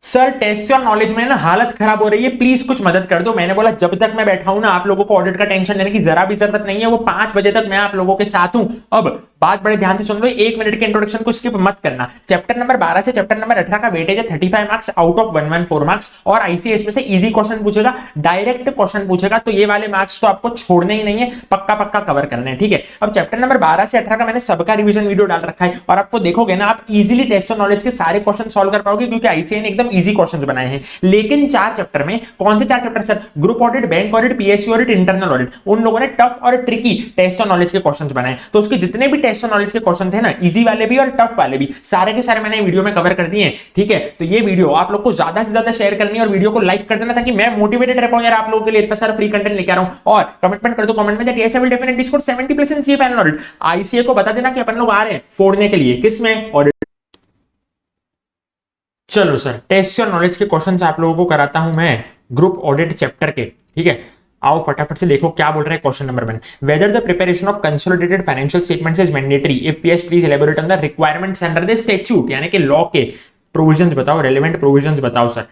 Sir test और knowledge में ना हालत खराब हो रही है, प्लीज कुछ मदद कर दो। मैंने बोला जब तक मैं बैठा हूं ना आप लोगों को ऑडिट का टेंशन लेने की जरा भी जरूरत नहीं है, वो 5 बजे तक मैं आप लोगों के साथ हूं। अब बात बड़े ध्यान से सुन लो, 1 मिनट के इंट्रोडक्शन को स्किप मत करना। चैप्टर नंबर 12 से चैप्टर नंबर 18 का वेटेज है 35 मार्क्स आउट ऑफ 114 मार्क्स, और आईसीएस में से इजी क्वेश्चन पूछेगा, डायरेक्ट क्वेश्चन पूछेगा, तो ये वाले मार्क्स तो आपको छोड़ने ही नहीं है, पक्का पक्का कवर करने हैं, ठीक है। अब चैप्टर नंबर 12 से 18 का मैंने सबका रिवीजन वीडियो डाल रखा है, और आपको देखोगे ना आप इजीली टेस्ट और नॉलेज के सारे क्वेश्चन सॉल्व कर पाओगे, क्योंकि आईसीए ने एकदम इजी क्वेश्चन बनाए हैं। लेकिन 4 चैप्टर में, कौन से 4 chapter sir? Group audit, bank audit, PSU audit, internal audit, उन लोगों ने टफ और ट्रिकी टेस्ट और नॉलेज के क्वेश्चंस बनाए। तो उसके जितने भी टेस्ट और नॉलेज के क्वेश्चन थे ना, इजी वाले भी और टफ वाले भी, सारे के सारे मैंने वीडियो में कवर कर दिए हैं, ठीक है। तो ये वीडियो आप लोग को ज्यादा से ज्यादा शेयर करनी है और वीडियो को लाइक कर देना, ताकि मैं मोटिवेटेड रह पाऊं यार आप लोगों के लिए इतना सारा फ्री कंटेंट लेके आ रहा हूं। और कमिटमेंट कर दो कमेंट में that yes I will definitely score 70+ in CA final audit. ICA को बता देना कि अपन लोग आ रहे हैं फोड़ने के लिए, किसमें? ऑडिट। चलो सर, टेस्ट और नॉलेज के क्वेश्चंस आप लोगों को कराता हूं मैं ग्रुप ऑडिट चैप्टर के, ठीक है। आओ फटाफट से देखो क्या बोल रहा है question number 1। Whether the preparation of consolidated financial statements is mandatory, if yes please elaborate on the requirements under the statute, यानी कि लॉ के प्रोविजंस बताओ, रेलेवेंट प्रोविजंस बताओ सर,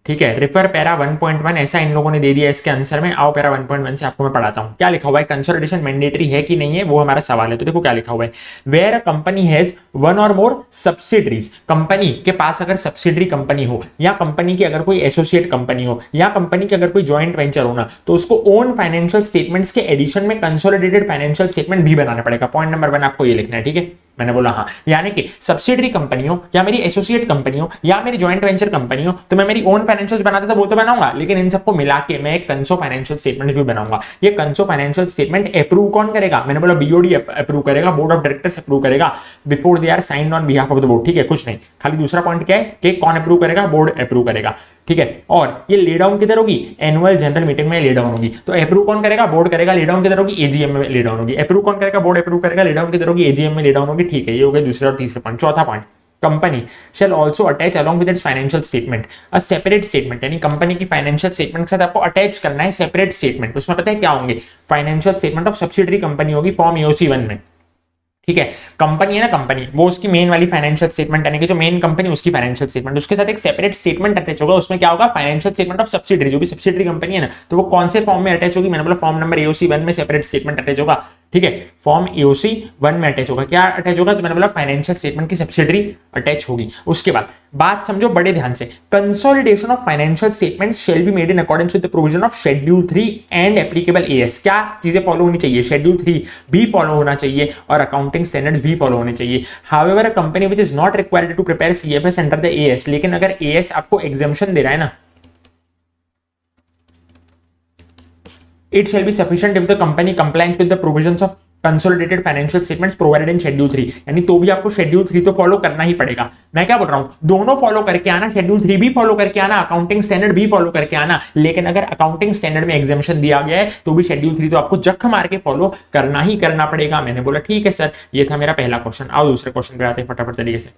ठीक है। रिफर पैरा 1.1, ऐसा इन लोगों ने दे दिया इसके आंसर में। आओ पैरा 1.1 से आपको मैं पढ़ाता हूं क्या लिखा हुआ है। कंसोलिडेशन मैंडेटरी है कि नहीं है वो हमारा सवाल है। तो देखो क्या लिखा हुआ है, where a company has one or more subsidiaries, company के पास अगर सब्सिडरी कंपनी हो, या कंपनी की अगर कोई एसोसिएट कंपनी हो, या कंपनी की अगर कोई जॉइंट वेंचर हो ना, तो उसको ओन फाइनेंशियल स्टेटमेंट्स के एडिशन में कंसोलिडेटेड फाइनेंशियल स्टेटमेंट भी बनाना पड़ेगा। पॉइंट नंबर 1 आपको ये लिखना है, ठीक है। मैंने बोला हाँ, यानी कि सब्सिडरी कंपनी हो, या मेरी एसोसिएट कंपनी हो, या मेरी जॉइंट वेंचर कंपनी हो, तो मैं मेरी ओन फाइनेंशियल्स बनाता था वो तो बनाऊंगा, लेकिन इन सबको मिला के मैं एक कंसो फाइनेंशियल स्टेटमेंट भी बनाऊंगा। ये कंसो फाइनेंशियल स्टेटमेंट अप्रूव कौन करेगा? मैंने बोला बीओडी अप्रूव करेगा, बोर्ड ऑफ डायरेक्टर्स अप्रूव करेगा, before they are signed on behalf of the board, ठीक है। कुछ नहीं, खाली दूसरा पॉइंट क्या है कि कौन अप्रूव करेगा? बोर्ड अप्रूव करेगा, ठीक है। और ये ले डाउन किधर होगी? एनुअल जनरल मीटिंग में ले डाउन होगी। तो अप्रूव कौन करेगा? बोर्ड करेगा। ले डाउन किधर होगी? एजीएम में ले डाउन होगी। अप्रूव कौन करेगा? बोर्ड अप्रूव करेगा। ले डाउन किधर होगी? एजीएम में ले डाउन होगी, ठीक है। ये हो गया दूसरा और तीसरा पॉइंट। चौथा point, company shall also attach along with its financial statement a separate statement, यानी कंपनी की फाइनेंशियल स्टेटमेंट के साथ आपको अटैच करना है सेपरेट स्टेटमेंट। उसमें पता है क्या होंगे? Financial statement of subsidiary company होगी फॉर्म EOC 1 में, ठीक है। कंपनी है ना, कंपनी वो उसकी मेन वाली फाइनेंशियल स्टेटमेंट, यानी कि जो मेन कंपनी उसकी फाइनेंशियल स्टेटमेंट, उसके साथ एक सेपरेट स्टेटमेंट अटैच होगा। उसमें क्या होगा? फाइनेंशियल स्टेटमेंट ऑफ सब्सिडरी, जो भी सब्सिडरी कंपनी है ना, तो वो कौन से फॉर्म में अटैच होगी? मैंने बोला फॉर्म नंबर EOC 1 में सेपरेट स्टेटमेंट अटैच होगा, ठीक है। फॉर्म EOC 1 में अटैच होगा। क्या अटैच होगा? तो मैंने बोला फाइनेंशियल स्टेटमेंट की सब्सिडरी अटैच होगी। उसके बाद बात समझो बड़े ध्यान से, consolidation of financial statements shall be made in accordance with the provision of schedule 3 and applicable AS। क्या चीजें फॉलो होनी चाहिए? शेड्यूल 3 भी फॉलो होना चाहिए और अकाउंटिंग स्टैंडर्ड्स भी फॉलो होने चाहिए। However a company which is not required to prepare CFS under the AS, लेकिन अगर AS आपको एग्जम्पशन दे रहा है ना, it shall be sufficient if the company complies with the provisions of consolidated financial statements provided in schedule 3, यानी तो भी आपको शेड्यूल 3 तो फॉलो करना ही पड़ेगा। मैं क्या बोल रहा हूं, दोनों फॉलो करके आना, शेड्यूल 3 भी फॉलो करके आना, अकाउंटिंग स्टैंडर्ड भी फॉलो करके आना। लेकिन अगर अकाउंटिंग स्टैंडर्ड में एग्जामिशन दिया गया है तो भी शेड्यूल 3 तो आपको जख मार के फॉलो करना ही करना पड़ेगा। मैंने बोला ठीक है सर, ये था मेरा पहला क्वेश्चन। आओ दूसरे क्वेश्चन पे आते हैं फटाफट तरीके से।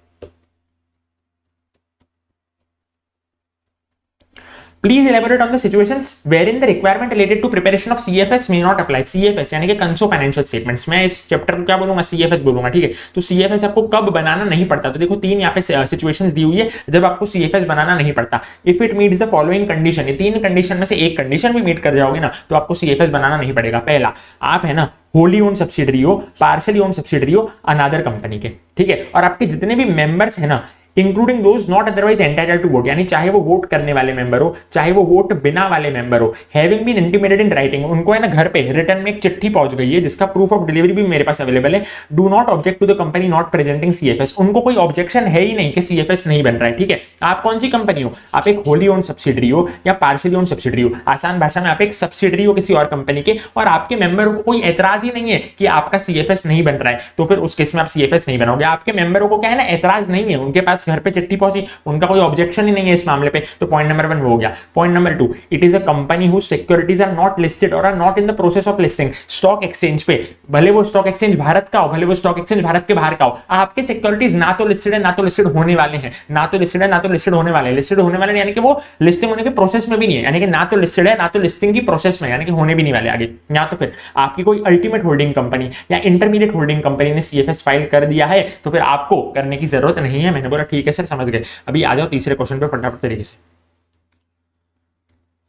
Please elaborate on the situations wherein the requirement related to preparation of CFS may not apply। CFS यानी कि कंसो फाइनेंशियल स्टेटमेंट्स, मैं इस चैप्टर को क्या बोलूंगा? CFS बोलूंगा, ठीक है। तो CFS आपको कब बनाना नहीं पड़ता? तो देखो 3 यहाँ पे सिचुएशंस दी हुई है जब आपको CFS बनाना नहीं पड़ता। If it meets the following condition, ये 3 कंडीशन में से एक कंडीशन भी मीट कर जाओगे ना, तो आपको CFS बनाना नहीं पड़ेगा। पहला, आप है ना होली ओन सब्सिडरी हो, पार्शियली ओन सब्सिडरी हो अनदर कंपनी के, ठीक है। और आपके जितने भी मेंबर्स है ना, including those not otherwise entitled to vote, यानी चाहे वो वोट करने वाले मेंबर हो, चाहे वो वोट बिना वाले मेंबर हो, having been intimated in writing, उनको है ना घर पे रिटर्न में एक चिट्ठी पहुंच गई है जिसका प्रूफ ऑफ डिलीवरी भी मेरे पास अवेलेबल है। Do not object to the company not presenting CFS, उनको कोई ऑब्जेक्शन है ही नहीं कि CFS नहीं बन रहा है, ठीक है। आप कौन सी कंपनी हो? आप एक होली ओन सब्सिडरी हो या पार्शियली ओन सब्सिडरी हो, आसान भाषा में आप एक सब्सिडरी हो किसी और कंपनी के, और आपके मेंबरों को कोई एतराज ही नहीं है कि आपका CFS नहीं बन रहा है, तो फिर उस केस में आप CFS नहीं बनाओगे। आपके मेंबरों को क्या है ना, एतराज नहीं है, उनके पास घर पे चिट्ठी पहुंची, उनका कोई ऑब्जेक्शन ही नहीं है इस मामले पे। तो पॉइंट नंबर 1 वो हो गया। Point number 2, it is a company whose securities are not listed और are not in the process of listing stock exchange पे, भले वो स्टॉक एक्सचेंज भारत का हो, भले वो स्टॉक एक्सचेंज भारत के बाहर का हो, आपके सिक्योरिटीज ना तो लिस्टेड है ना तो लिस्टेड होने वाले हैं, ना तो लिस्टेड है ना तो लिस्टेड होने वाले हैं। लिस्टेड होने वाले यानी कि वो लिस्टिंग होने के प्रोसेस में भी नहीं है, यानी कि ना तो लिस्टेड है ना तो लिस्टिंग की प्रोसेस में, यानी कि होने भी नहीं वाले आगे। या तो फिर आपकी कोई अल्टीमेट होल्डिंग कंपनी या इंटरमीडिएट होल्डिंग कंपनी ने CFS फाइल कर दिया है, तो फिर आपको करने की जरूरत नहीं है। मैंने बोला ठीक है सर समझ गए। अभी आ जाओ तीसरे क्वेश्चन पे फटाफट तरीके से।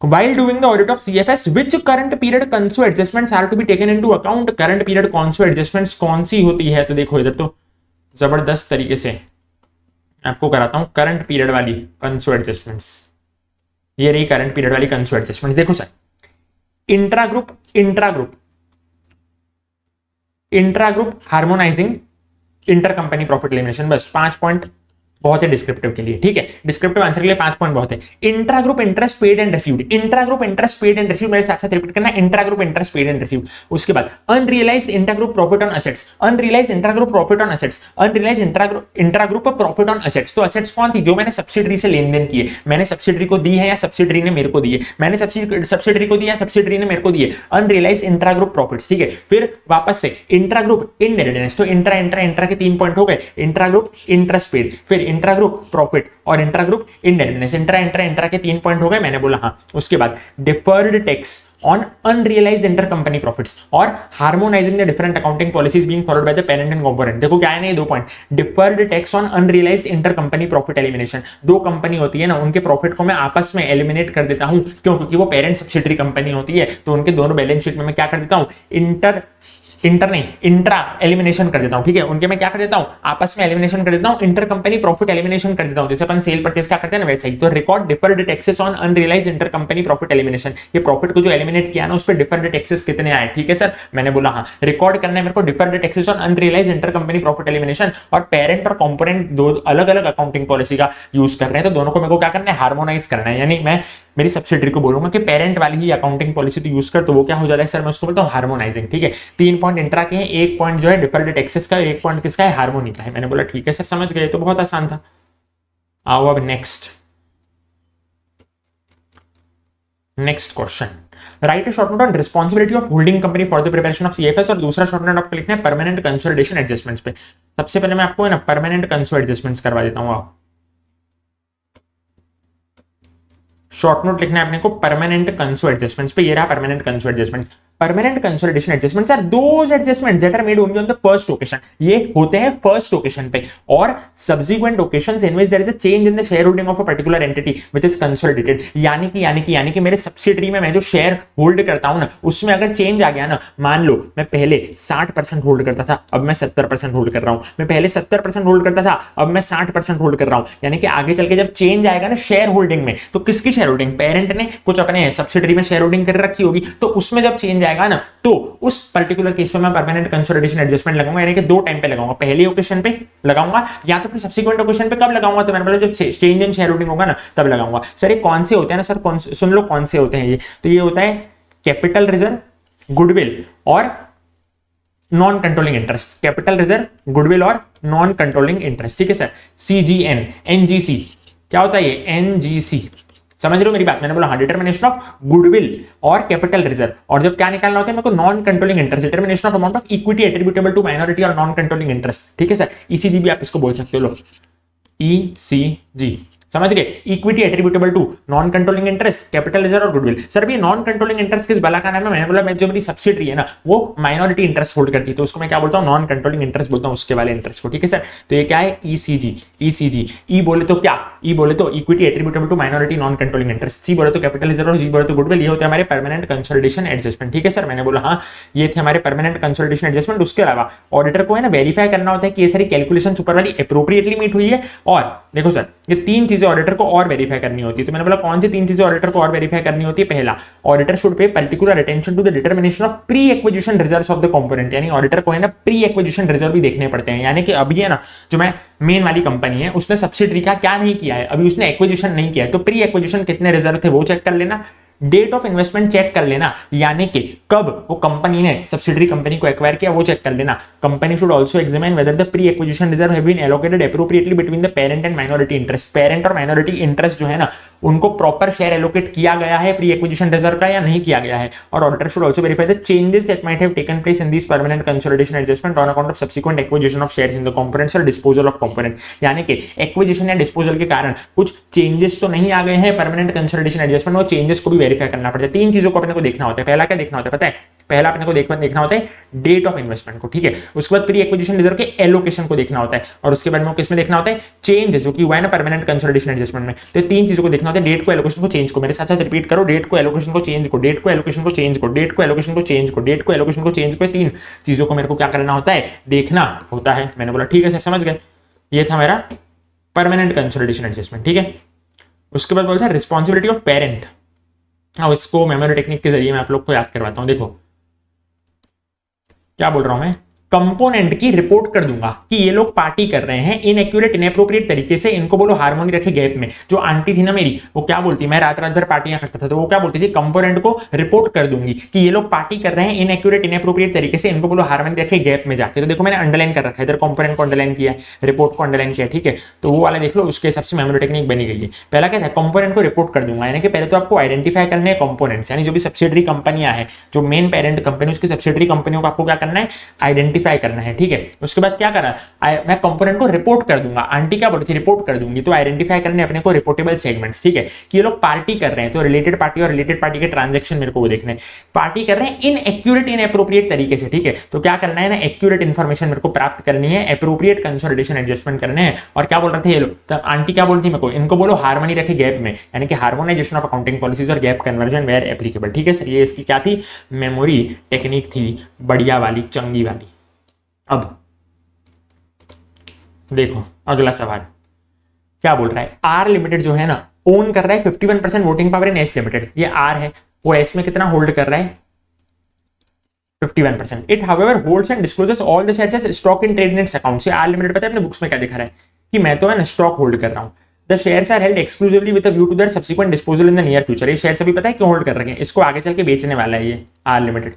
While doing the audit of CFS, which current period conso adjustments are to be taken into account? Current period conso adjustments कौन सी होती है? तो देखो इधर तो जबरदस्त तरीके से आपको कराता हूं करंट पीरियड वाली कंसो एडजस्टमेंट्स। ये रही करंट पीरियड वाली कंसो एडजस्टमेंट्स। देखो sir, intra group harmonising, inter company profit elimination, बस 5 पॉइंट बहुत है डिस्क्रिप्टिव के लिए, ठीक है। डिस्क्रिप्टिव आंसर के लिए 5 पॉइंट बहुत है। Intra group interest paid and received, intra group interest paid and received मेरे साथ साथ रिपीट करना, intra group interest paid and received. उसके बाद unrealised intra group profit on assets, unrealised intra group profit on assets, unrealised intra group profit on assets. तो assets कौन सी? जो मैंने सब्सिडरी से लेन देन किए, मैंने सब्सिडरी को दी है या सब्सिडरी ने मेरे को दी है, मैंने सब्सिडरी को दिया, सब्सिडरी ने मेरे को दी है, अनरियलाइज्ड इंट्रा ग्रुप प्रॉफिट्स, ठीक है। फिर वापस से इंट्रा ग्रुप इनहेरिटेंस, तो इंट्रा के 3 पॉइंट हो गए। इंट्रा ग्रुप इंटरेस्ट पेड, फिर इंट्रा ग्रुप प्रॉफिट और इंट्रा ग्रुप इनहेरिटेंस। इंट्रा के 3 पॉइंट हो गए, मैंने बोला हाँ। उसके बाद deferred tax on unrealised intercompany profits और harmonising the different accounting policies being followed by the parent and component. देखो क्या है ना, ये 2 point, deferred tax on unrealised intercompany profit elimination. 2 company होती है ना, उनके प्रॉफिट को मैं आपस में एलिमिनेट कर देता हूं, क्यों? क्योंकि वो पेरेंट सब्सिडरी कंपनी होती है, तो उनके दोनों बैलेंस शीट में मैं क्या कर देता हूं, इंट्रा एलिमिनेशन कर देता हूं, ठीक है। उनके मैं क्या कर देता हूं, आपस में एलिमिनेशन कर देता हूं, इंटर कंपनी प्रॉफिट एलिमिनेशन कर देता हूं, जैसे अपन सेल परचेस क्या करते हैं ना वैसे ही। तो record deferred taxes on unrealised inter company profit elimination, ये प्रॉफिट को जो एलिमिनेट किया ना उस पर डिफर्ड टैक्सेस कितने आए, ठीक है सर। मैंने बोला हाँ, रिकॉर्ड करना है मेरे को deferred taxes on unrealised inter company profit elimination. और पेरेंट और कंपोनेंट दो अलग अलग अकाउंटिंग पॉलिसी का यूज कर रहे हैं, तो दोनों को मेरे को क्या करना है, हार्मोनाइज करना है। यानी मैं मेरी सब्सिडरी को बोलूंगा कि पेरेंट वाली ही अकाउंटिंग पॉलिसी तो यूज कर, तो वो क्या हो जाता है सर, मैं उसको बोलता हूं हार्मोनाइजिंग, ठीक है। 3 पॉइंट इंट्रा के हैं, 1 पॉइंट जो है डिफर्ड टैक्सेस का, 1 पॉइंट किसका है, हार्मोनी का है। मैंने बोला ठीक है सर समझ गए, तो बहुत आसान था। आओ अब next question. Right a short note on responsibility of holding company for the preparation of CFS, और दूसरा शॉर्ट नोट आपको लिखना है परमानेंट कंसोलिडेशन एडजस्टमेंट्स पे। सबसे पहले मैं आपको है ना परमानेंट कंसो एडजस्टमेंट्स करवा देता हूं। आप शॉर्ट नोट लिखना है अपने को परमानेंट कंसो एडजस्टमेंट्स पे। ये रहा permanent conso adjustments. Permanent consolidation adjustments are those adjustments that are made only on the first occasion. ये होते हैं फर्स्ट ओकेशन पे, और subsequent occasions in which there is a change in the share holding of a particular entity which is consolidated. यानी कि मेरे subsidiary में मैं जो शेयर होल्ड करता हूं ना, उसमें अगर चेंज आ गया ना, मान लो मैं पहले 60% होल्ड करता था, अब मैं 70% होल्ड कर रहा हूं, मैं पहले 70% होल्ड करता था, अब मैं 60% होल्ड कर रहा हूं। यानी कि आगे चल के जब चेंज आएगा ना शेयर होल्डिंग में, तो किसकी शेयर होल्डिंग, पेरेंट ने कुछ अपने सब्सिडरी में शेयर होल्डिंग कर रखी होगी, तो उसमें जब चेंज आएगा ना, तो उस पर्टिकुलर केस में मैं परमानेंट कंसोलिडेशन एडजस्टमेंट लगाऊंगा। यानी कि 2 टाइम पे लगाऊंगा, पहले ओकेशन पे लगाऊंगा या तो फिर सब्सिक्वेंट ओकेशन पे। कब लगाऊंगा, तो मैंने बोला जब चेंज इन शेयर होल्डिंग होगा ना तब लगाऊंगा। सर ये कौन से होते हैं ना सर, सुन लो कौन से होते हैं ये। तो ये होता है कैपिटल रिजर्व, गुडविल और non controlling interest. Capital reserve, goodwill और नॉन कंट्रोलिंग इंटरेस्ट, ठीक है सर। CGN, NGC, क्या होता है ये, NGC, समझ रहे हो मेरी बात। मैंने बोला हाँ, डिटर्मिनेशन ऑफ गुडविल और कैपिटल रिजर्व, और जब क्या निकालना होता है मेरे को, non controlling interest, determination of amount of equity attributable to minority और नॉन कंट्रोलिंग इंटरेस्ट, ठीक है सर। ECG भी आप इसको बोल सकते हो, लो ECG, समझ गए। Equity attributable to non controlling interest, capital reserve और गुडविल। सर भी नॉन कंट्रोलिंग इंटरेस्ट किस बला का नाम है, मैंने बोला मैं जो मेरी सब्सिडरी है ना वो माइनॉरिटी इंटरेस्ट होल्ड करती है, तो उसको मैं क्या बोलता हूँ, नॉन कंट्रोलिंग इंटरेस्ट बोलता हूँ, उसके वाले इंटरेस्ट को, ठीक है सर। तो ये क्या है, ECG। ई बोले तो क्या, ई बोले तो equity attributable to minority non controlling interest, C बोले तो कैपिटल रिजर्व और जी बोले तो गुडविल। ये होते हैं हमारे परमानेंट कंसोलिडेशन एडजस्टमेंट, ठीक है सर। मैंने बोला हाँ, ये थे हमारे परमानेंट कंसोलिडेशन एडजस्टमेंट। उसके अलावा ऑडिटर को है ना वेरीफाई करना होता है कि ये सारी कैलकुलेशन ऊपर वाली एप्रोप्रिएटली मीट हुई है। और देखो सर, ये 3 चीजें ऑडिटर को और वेरीफाई करनी होती है। तो मैंने बोला कौन सी 3 चीजें ऑडिटर को और वेरीफाई करनी होती है। पहला, auditor should pay particular attention to the determination of pre acquisition reserves of the component. यानी ऑडिटर को है ना प्री एक्विजिशन रिजर्व भी देखने पड़ते हैं। यानी कि अभी है ना जो मैं मेन वाली कंपनी है उसने सब्सिडरी का क्या नहीं किया है, अभी उसने एक्विजिशन नहीं किया है, तो प्री एक्विजिशन कितने रिजर्व थे वो चेक कर लेना। डेट ऑफ इन्वेस्टमेंट चेक कर लेना, यानी कि कब वो कंपनी ने सब्सिडरी कंपनी को एक्वायर किया वो चेक कर लेना। Company should also examine whether the pre acquisition reserve have been allocated appropriately between the parent and minority interest. Parent और माइनॉरिटी इंटरेस्ट जो है ना उनको प्रॉपर शेयर एलोकेट किया गया है प्री एक्विजिशन रिजर्व का या नहीं किया गया है। और auditor should also verify the changes that might have taken place in this permanent consolidation adjustment on account of subsequent acquisition of shares in the components और डिस्पोजल ऑफ कंपोनेंट। यानी कि एक्विजिशन या डिस्पोजल के कारण कुछ changes तो नहीं आ गए हैं परमानेंट कंसोलिडेशन एडजस्टमेंट, वो चेंजेस को भी वेरीफाई करना पड़ता है। 3 चीजों को अपने को देखना होता है। पहला क्या देखना होता है पता है, पहला अपने को देखना होता है डेट ऑफ इन्वेस्टमेंट को, ठीक है। उसके बाद प्री एक्विजिशन रिजर्व के एलोकेशन को देखना होता है, और उसके बाद में किसमें देखना होता है, चेंज जो कि हुआ है ना परमानेंट कंसोलिडेशन एडजस्टमेंट में। तो तीन चीजों को देखना होता है, डेट को, एलोकेशन को, चेंज को। मेरे साथ साथ रिपीट करो, डेट को, एलोकेशन को, चेंज को, डेट को, एलोकेशन को, चेंज को, डेट को, एलोकेशन को, चेंज को, डेट को, एलोकेशन को, चेंज को। तीन चीजों को मेरे को क्या करना होता है, देखना होता है। मैंने बोला ठीक है सर, समझ गए। ये था मेरा परमानेंट कंसोलिडेशन एडजस्टमेंट, ठीक है। उसके बाद बोलता है रिस्पॉन्सिबिलिटी ऑफ पेरेंट। हाँ, इसको मेमोरी टेक्निक के जरिए मैं आप लोग को याद करवाता हूं। देखो क्या बोल रहा हूं मैं, कंपोनेंट की रिपोर्ट कर दूंगा कि ये लोग पार्टी कर रहे हैं इनएक्यूरेट इनएप्रोप्रिएट तरीके से, इनको बोलो हार्मोनी रखे गैप में। जो आंटी थी ना मेरी, वो क्या बोलती, मैं रात रात भर पार्टियां करता था, तो वो क्या बोलती थी, कंपोनेंट को रिपोर्ट कर दूंगी कि ये लोग पार्टी कर रहे हैं इनएक्यूरेट इनएप्रोप्रिएट तरीके से, इनको बोलो हार्मोनी रखे गैप में जाके। तो देखो मैंने अंडरलाइन कर रखा है, इधर कंपोनेंट को अंडरलाइन किया है, रिपोर्ट को अंडरलाइन किया, ठीक है। तो वो वाला देख लो, उसके हिसाब से मेमोरी टेक्निक बनी गई है। पहला क्या था, कंपोनेंट को रिपोर्ट कर दूंगा, यानी कि पहले तो आपको आइडेंटिफाई करने हैं कंपोनेंट्स, यानी जो भी सब्सिडरी कंपनियां हैं, जो मेन पेरेंट कंपनी, उसकी सब्सिडरी कंपनियों को आपको क्या करना है, आइडेंटिफाई करना है, ठीक है। उसके बाद क्या करा, मैं कंपोनेंट को रिपोर्ट कर दूंगा। आंटी क्या बोली थी, रिपोर्ट कर दूंगी, तो आइडेंटिफाई करने अपने को रिपोर्टेबल सेगमेंट्स, ठीक है, कि ये लोग पार्टी कर रहे हैं, तो रिलेटेड पार्टी और रिलेटेड पार्टी के ट्रांजैक्शन मेरे को वो देखने, पार्टी कर रहे हैं इनएक्यूरेट इनएप्रोप्रिएट तरीके से, ठीक है। तो क्या करना है ना, एक्यूरेट इंफॉर्मेशन मेरे को प्राप्त करनी है, एप्रोप्रिएट कंसोलिडेशन एडजस्टमेंट करने हैं। और क्या बोल रहे थे ये लोग, तो आंटी क्या बोलती मेरे को, इनको बोलो हार्मनी रखे गैप में, यानी कि हार्मोनाइजेशन ऑफ अकाउंटिंग पॉलिसीज और गैप कन्वर्जन वेयर एप्लीकेबल, ठीक है सर। ये इसकी क्या थी, मेमोरी टेक्निक थी, बढ़िया वाली, चंगी वाली। अब देखो अगला सवाल क्या बोल रहा है, आर लिमिटेड जो है ना, ओन कर रहा है 51% voting power in S limited. ये आर है, वो एस में कितना होल्ड कर रहा है, 51%। It however holds and discloses all the shares as stock in trade in its accounts. ये आर लिमिटेड पता है अपने बुक्स में क्या दिखा रहा है, कि मैं तो है ना स्टॉक होल्ड कर रहा हूं। The shares are held exclusively with a view to their subsequent disposal in the near future. ये शेयर्स अभी पता है क्यों होल्ड कर रखे हैं, इसको आगे चल के बेचने वाला है ये R Limited.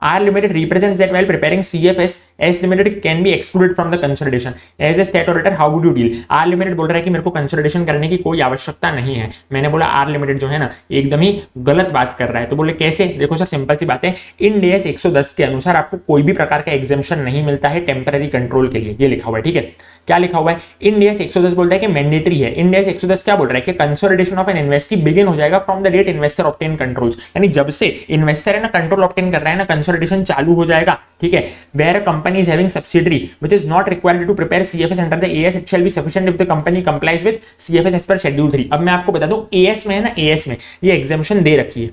R Limited represents that while preparing CFS, S Limited can be excluded from the consolidation. As a state auditor, how would you deal? R Limited बोल रहा है कि मेरे को कंसोलिडेशन करने की कोई आवश्यकता नहीं है। मैंने बोला R Limited जो है ना एकदम ही गलत बात कर रहा है। तो बोले कैसे, देखो सर सिंपल सी बात है, इन DS 110 के अनुसार आपको कोई भी प्रकार का एग्जेम्पशन नहीं मिलता है टेम्पररी कंट्रोल के लिए। ये लिखा हुआ है, ठीक है। क्या लिखा हुआ है, इन DS 110 बोलता है कि मैंडेटरी है। इन DS 110 क्या बोल रहा है कि consolidation of an investee begin हो जाएगा from the date investor obtain controls, यानी जब से इन्वेस्टर है ना कंट्रोल ऑब्टेन कर रहा है ना, कंसोलिडेशन चालू हो जाएगा, ठीक है। Where a company is having subsidiary which is not required to prepare CFS under the AS, it shall be sufficient if the company complies with CFS as per schedule 3। अब मैं आपको बता दूं, AS में है ना, AS में ये एग्जेम्पशन दे रखी है,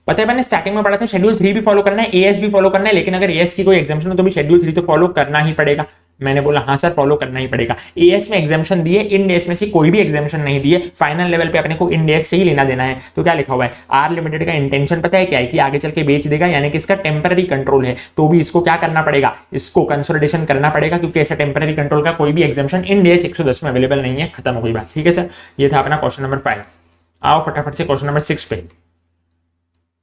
पता है मैंने स्टार्टिंग में पढ़ा था, शेड्यूल 3 भी फॉलो करना है, AS भी फॉलो करना है, लेकिन अगर AS की कोई एग्जाम्पशन हो तो भी शेड्यूल 3 तो फॉलो करना ही पड़ेगा। मैंने बोला हाँ सर फॉलो करना ही पड़ेगा। AS में एग्जाम्पशन दिए, इन DS में से कोई भी एग्जाम्पशन नहीं दिए, फाइनल लेवल पे अपने को इन DS से ही लेना देना है। तो क्या लिखा हुआ है, आर लिमिटेड का इंटेंशन पता है क्या है, कि आगे चल के बेच देगा, यानी कि इसका टेम्पररी कंट्रोल है, तो भी इसको क्या करना पड़ेगा, इसको कंसोलिडेशन करना पड़ेगा, क्योंकि ऐसा टेम्पररी कंट्रोल का कोई भी एग्जाम्पशन इन DS 110 में अवेलेबल नहीं है। खत्म हो गई बात, ठीक है सर। ये था अपना क्वेश्चन नंबर 5। आओ फटाफट से क्वेश्चन नंबर 6 पे।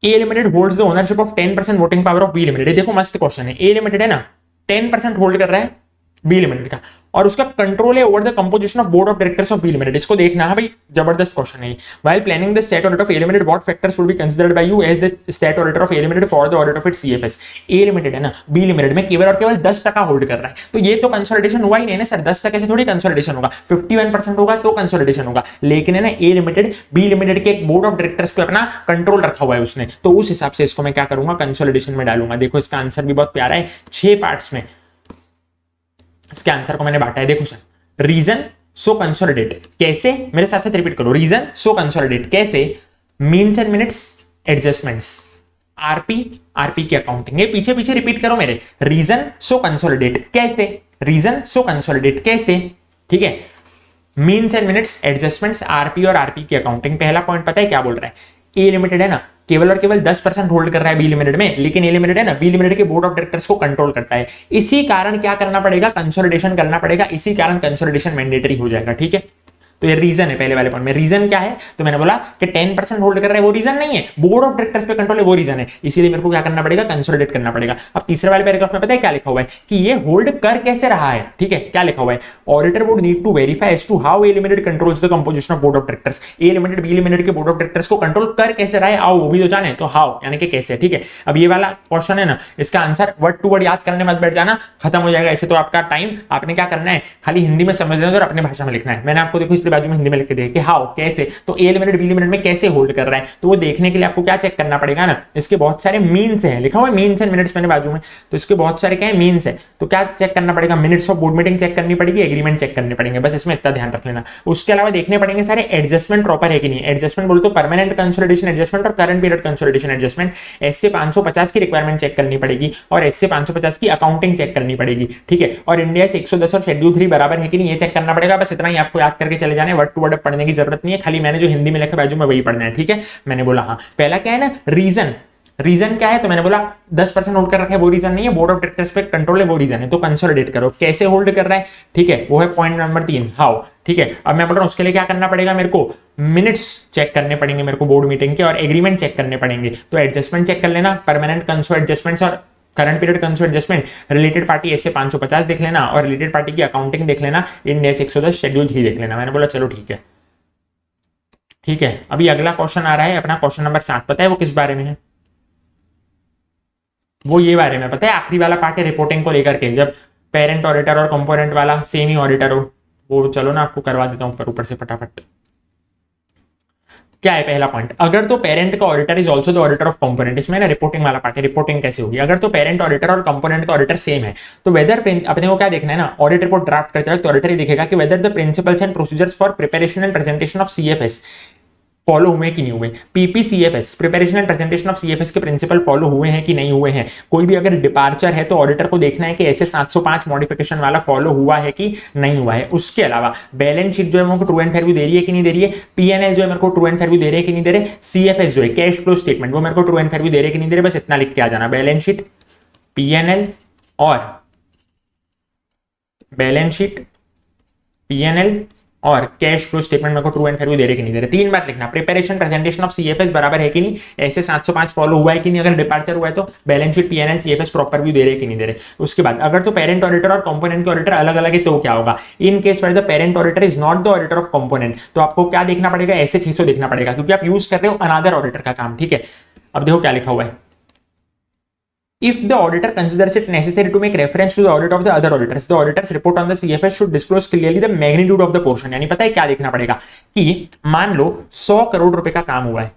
A limited holds the ownership of 10% voting power of B limited. देखो मस्त क्वेश्चन है, A लिमिटेड है ना 10% होल्ड कर रहा है B लिमिटेड का, और उसका कंट्रोल है over the composition of board of directors of B Limited. इसको देखना है भाई, जबरदस्त क्वेश्चन है। While planning the state audit of A Limited what factors would be considered by you as the state auditor of A Limited for the audit of its CFS। A Limited है ना B limited में केवल और केवल 10% hold कर रहा है, तो ये तो कंसोलिडेशन हुआ ही नहीं ना सर, 10% से थोड़ी कंसोलिडेशन होगा, 51% होगा तो कंसोलिडेशन होगा। लेकिन है ना A लिमिटेड B लिमिटेड के एक बोर्ड ऑफ डायरेक्टर्स पे अपना कंट्रोल रखा हुआ है उसने, तो उस हिसाब से इसको मैं क्या करूंगा, कंसोलिडेशन में डालूंगा। देखो इसका आंसर भी बहुत प्यारा है, 6 पार्ट्स में इसके आंसर को मैंने बांटा है। देखो सर, रीजन सो कंसोलिडेट कैसे, मेरे साथ साथ रिपीट करो, रीजन सो कंसोलिडेट कैसे, means and minutes adjustments, RP की अकाउंटिंग। ये पीछे पीछे रिपीट करो मेरे, रीजन सो कंसोलिडेट कैसे, रीजन सो कंसोलिडेट कैसे, ठीक है। Means and minutes adjustments, RP और आरपी की अकाउंटिंग। पहला पॉइंट पता है क्या बोल रहा है, ए लिमिटेड है ना केवल और केवल 10% होल्ड कर रहा है बी लिमिटेड में, लेकिन ए लिमिटेड है ना बी लिमिटेड के बोर्ड ऑफ डायरेक्टर्स को कंट्रोल करता है। इसी कारण क्या करना पड़ेगा, कंसोलिडेशन करना पड़ेगा, इसी कारण कंसोलिडेशन मैंडेटरी हो जाएगा, ठीक है। तो ये रीजन है पहले वाले पॉइंट में। रीजन क्या है, तो मैंने बोला कि 10% होल्ड कर रहा है वो रीजन नहीं है, बोर्ड ऑफ डायरेक्टर्स पे कंट्रोल है वो रीजन है, इसीलिए मेरे को क्या करना पड़ेगा, कंसोलिडेट करना पड़ेगा। अब तीसरे वाले पैराग्राफ में पता है क्या लिखा हुआ है कि ये होल्ड कर कैसे रहा है, ठीक है। क्या लिखा हुआ है, auditor would need to verify as to how A Limited controls the composition of board of directors. A Limited B Limited के बोर्ड ऑफ डायरेक्टर्स को कंट्रोल कर कैसे रहा है, आओ वो भी तो जाने, तो हाउ यानी कि कैसे, ठीक है। अब ये वाला क्वेश्चन है ना, इसका आंसर वर्ड टू वर्ड याद करने मत बैठ जाना, खत्म हो जाएगा ऐसे तो आपका टाइम। आपने क्या करना है, खाली हिंदी में समझ लेना और अपने भाषा में लिखना है। मैंने आपको देखो इसलिए बाजू में हिंदी में लिख के देखे हाउ कैसे, तो ए लिमिटेड बी लिमिटेड में कैसे होल्ड कर रहा है, तो वो देखने के लिए आपको क्या चेक करना पड़ेगा ना, इसके बहुत सारे मीन्स हैं, लिखा हुआ है मीन्स एंड मिनट्स मैंने बाजू में, तो इसके बहुत सारे क्या है मीन्स है, तो क्या चेक करना पड़ेगा, minutes of board meeting check करनी पड़ेगी, एग्रीमेंट चेक करने पड़ेंगे, बस इसमें इतना ध्यान रख लेना। उसके अलावा देखने पड़ेंगे सारे एडजस्टमेंट प्रॉपर है कि नहीं, एडजस्टमेंट बोलते तो परमानेंट कंसोलिडेशन एडजस्टमेंट और current period consolidation adjustment, SA 550 की रिक्वायरमेंट चेक करनी पड़ेगी और एसए 550 की अकाउंटिंग चेक करनी पड़ेगी, ठीक है। और इंडिया 110 और शेड्यूल 3 बराबर है कि नहीं ये चेक करना पड़ेगा, बस इतना ही आपको याद करके चले जाने, वर्ड टू वर्ड पढ़ने की जरूरत नहीं है, खाली मैंने जो हिंदी में लिखा बाजू में वही पढ़ना है, ठीक है। मैंने बोला हाँ पहला क्या है ना रीजन, रीजन क्या है, तो मैंने बोला 10% होल्ड कर रखा है वो रीजन नहीं है, बोर्ड ऑफ डायरेक्टर्स पे कंट्रोल है वो रीजन है, तो कंसोलिडेट करो कैसे होल्ड कर रहा है, ठीक है, वो है पॉइंट नंबर 3 हाउ, ठीक है। अब मैं बोल रहा हूं उसके लिए क्या करना पड़ेगा, मेरे को मिनट्स चेक करने पड़ेंगे मेरे को बोर्ड मीटिंग के और एग्रीमेंट चेक करने पड़ेंगे, तो एडजस्टमेंट चेक कर लेना, परमानेंट कंसो एडजस्टमेंट्स और current period conso adjustment, related party ऐसे 550 देख लेना और रिलेटेड पार्टी की अकाउंटिंग देख लेना, इंडिया 110 शेड्यूल 3 देख लेना। मैंने बोला चलो ठीक है, ठीक है। अभी अगला क्वेश्चन आ रहा है अपना क्वेश्चन नंबर 7, पता है वो किस बारे में है, वो ये बारे में पता है, आखिरी वाला पार्ट है रिपोर्टिंग को लेकर के, जब पेरेंट ऑडिटर और कंपोनेंट वाला सेम ही ऑडिटर हो, वो चलो ना आपको करवा देता हूं ऊपर से फटाफट। क्या है पहला पॉइंट, अगर तो पेरेंट का auditor is also the auditor of component, इसमें ना रिपोर्टिंग वाला पार्ट है, रिपोर्टिंग कैसे होगी, अगर तो पेरेंट ऑडिटर और कंपोनेंट का ऑडिटर सेम है तो वेदर, अपने को क्या देखना है ना, ऑडिट रिपोर्ट ड्राफ्ट करते वक्त ऑडिटर ही देखेगा कि whether the principles and procedures for preparation and presentation of CFS follow हुए कि नहीं हुए, PPCFS preparation and presentation of CFS के प्रिंसिपल फॉलो हुए हैं कि नहीं हुए हैं, कोई भी अगर डिपार्चर है तो ऑडिटर को देखना है कि ऐसे 705 मॉडिफिकेशन वाला फॉलो हुआ है कि नहीं हुआ है। उसके अलावा बैलेंस शीट जो है मेरे को ट्रू एंड फेयर व्यू दे रही है कि नहीं दे रही है, पीएनएल जो है मेरे को ट्रू एंड फेयर व्यू दे रहे हैं कि नहीं दे रहे, सीएफएस जो है कैश फ्लो स्टेटमेंट वो मेरे को ट्रू एंड फेयर व्यू दे रहे हैं कि नहीं दे रहे, बस इतना लिख के आ जाना, बैलेंस शीट पीएनएल और बैलेंस शीट पीएनएल और कैश फ्लो स्टेटमेंट मेरे को ट्रू एंड फेयर व्यू दे रहे कि नहीं दे रहे, 3 बात लिखना, प्रिपरेशन प्रेजेंटेशन ऑफ सीएफएस बराबर है कि नहीं, ऐसे 705 फॉलो हुआ है कि नहीं, अगर डिपार्चर हुआ है तो balance sheet PNL CFS proper view दे रहे कि नहीं दे रहे। उसके बाद अगर तो पेरेंट ऑडिटर और कंपोनेंट के ऑडिटर अलग अलग है तो क्या होगा, in case where the parent auditor is not the auditor of component, तो आपको क्या देखना पड़ेगा, ऐसे 600 देखना पड़ेगा क्योंकि आप यूज कर रहे हो अनदर ऑडिटर का काम, ठीक है। अब देखो क्या लिखा हुआ है, if the auditor considers it necessary to make reference to the audit of the other auditors, the auditor's report on the CFS should disclose clearly the magnitude of the portion, यानी पता है क्या देखना पड़ेगा कि मान लो 100 करोड़ रुपए का काम हुआ है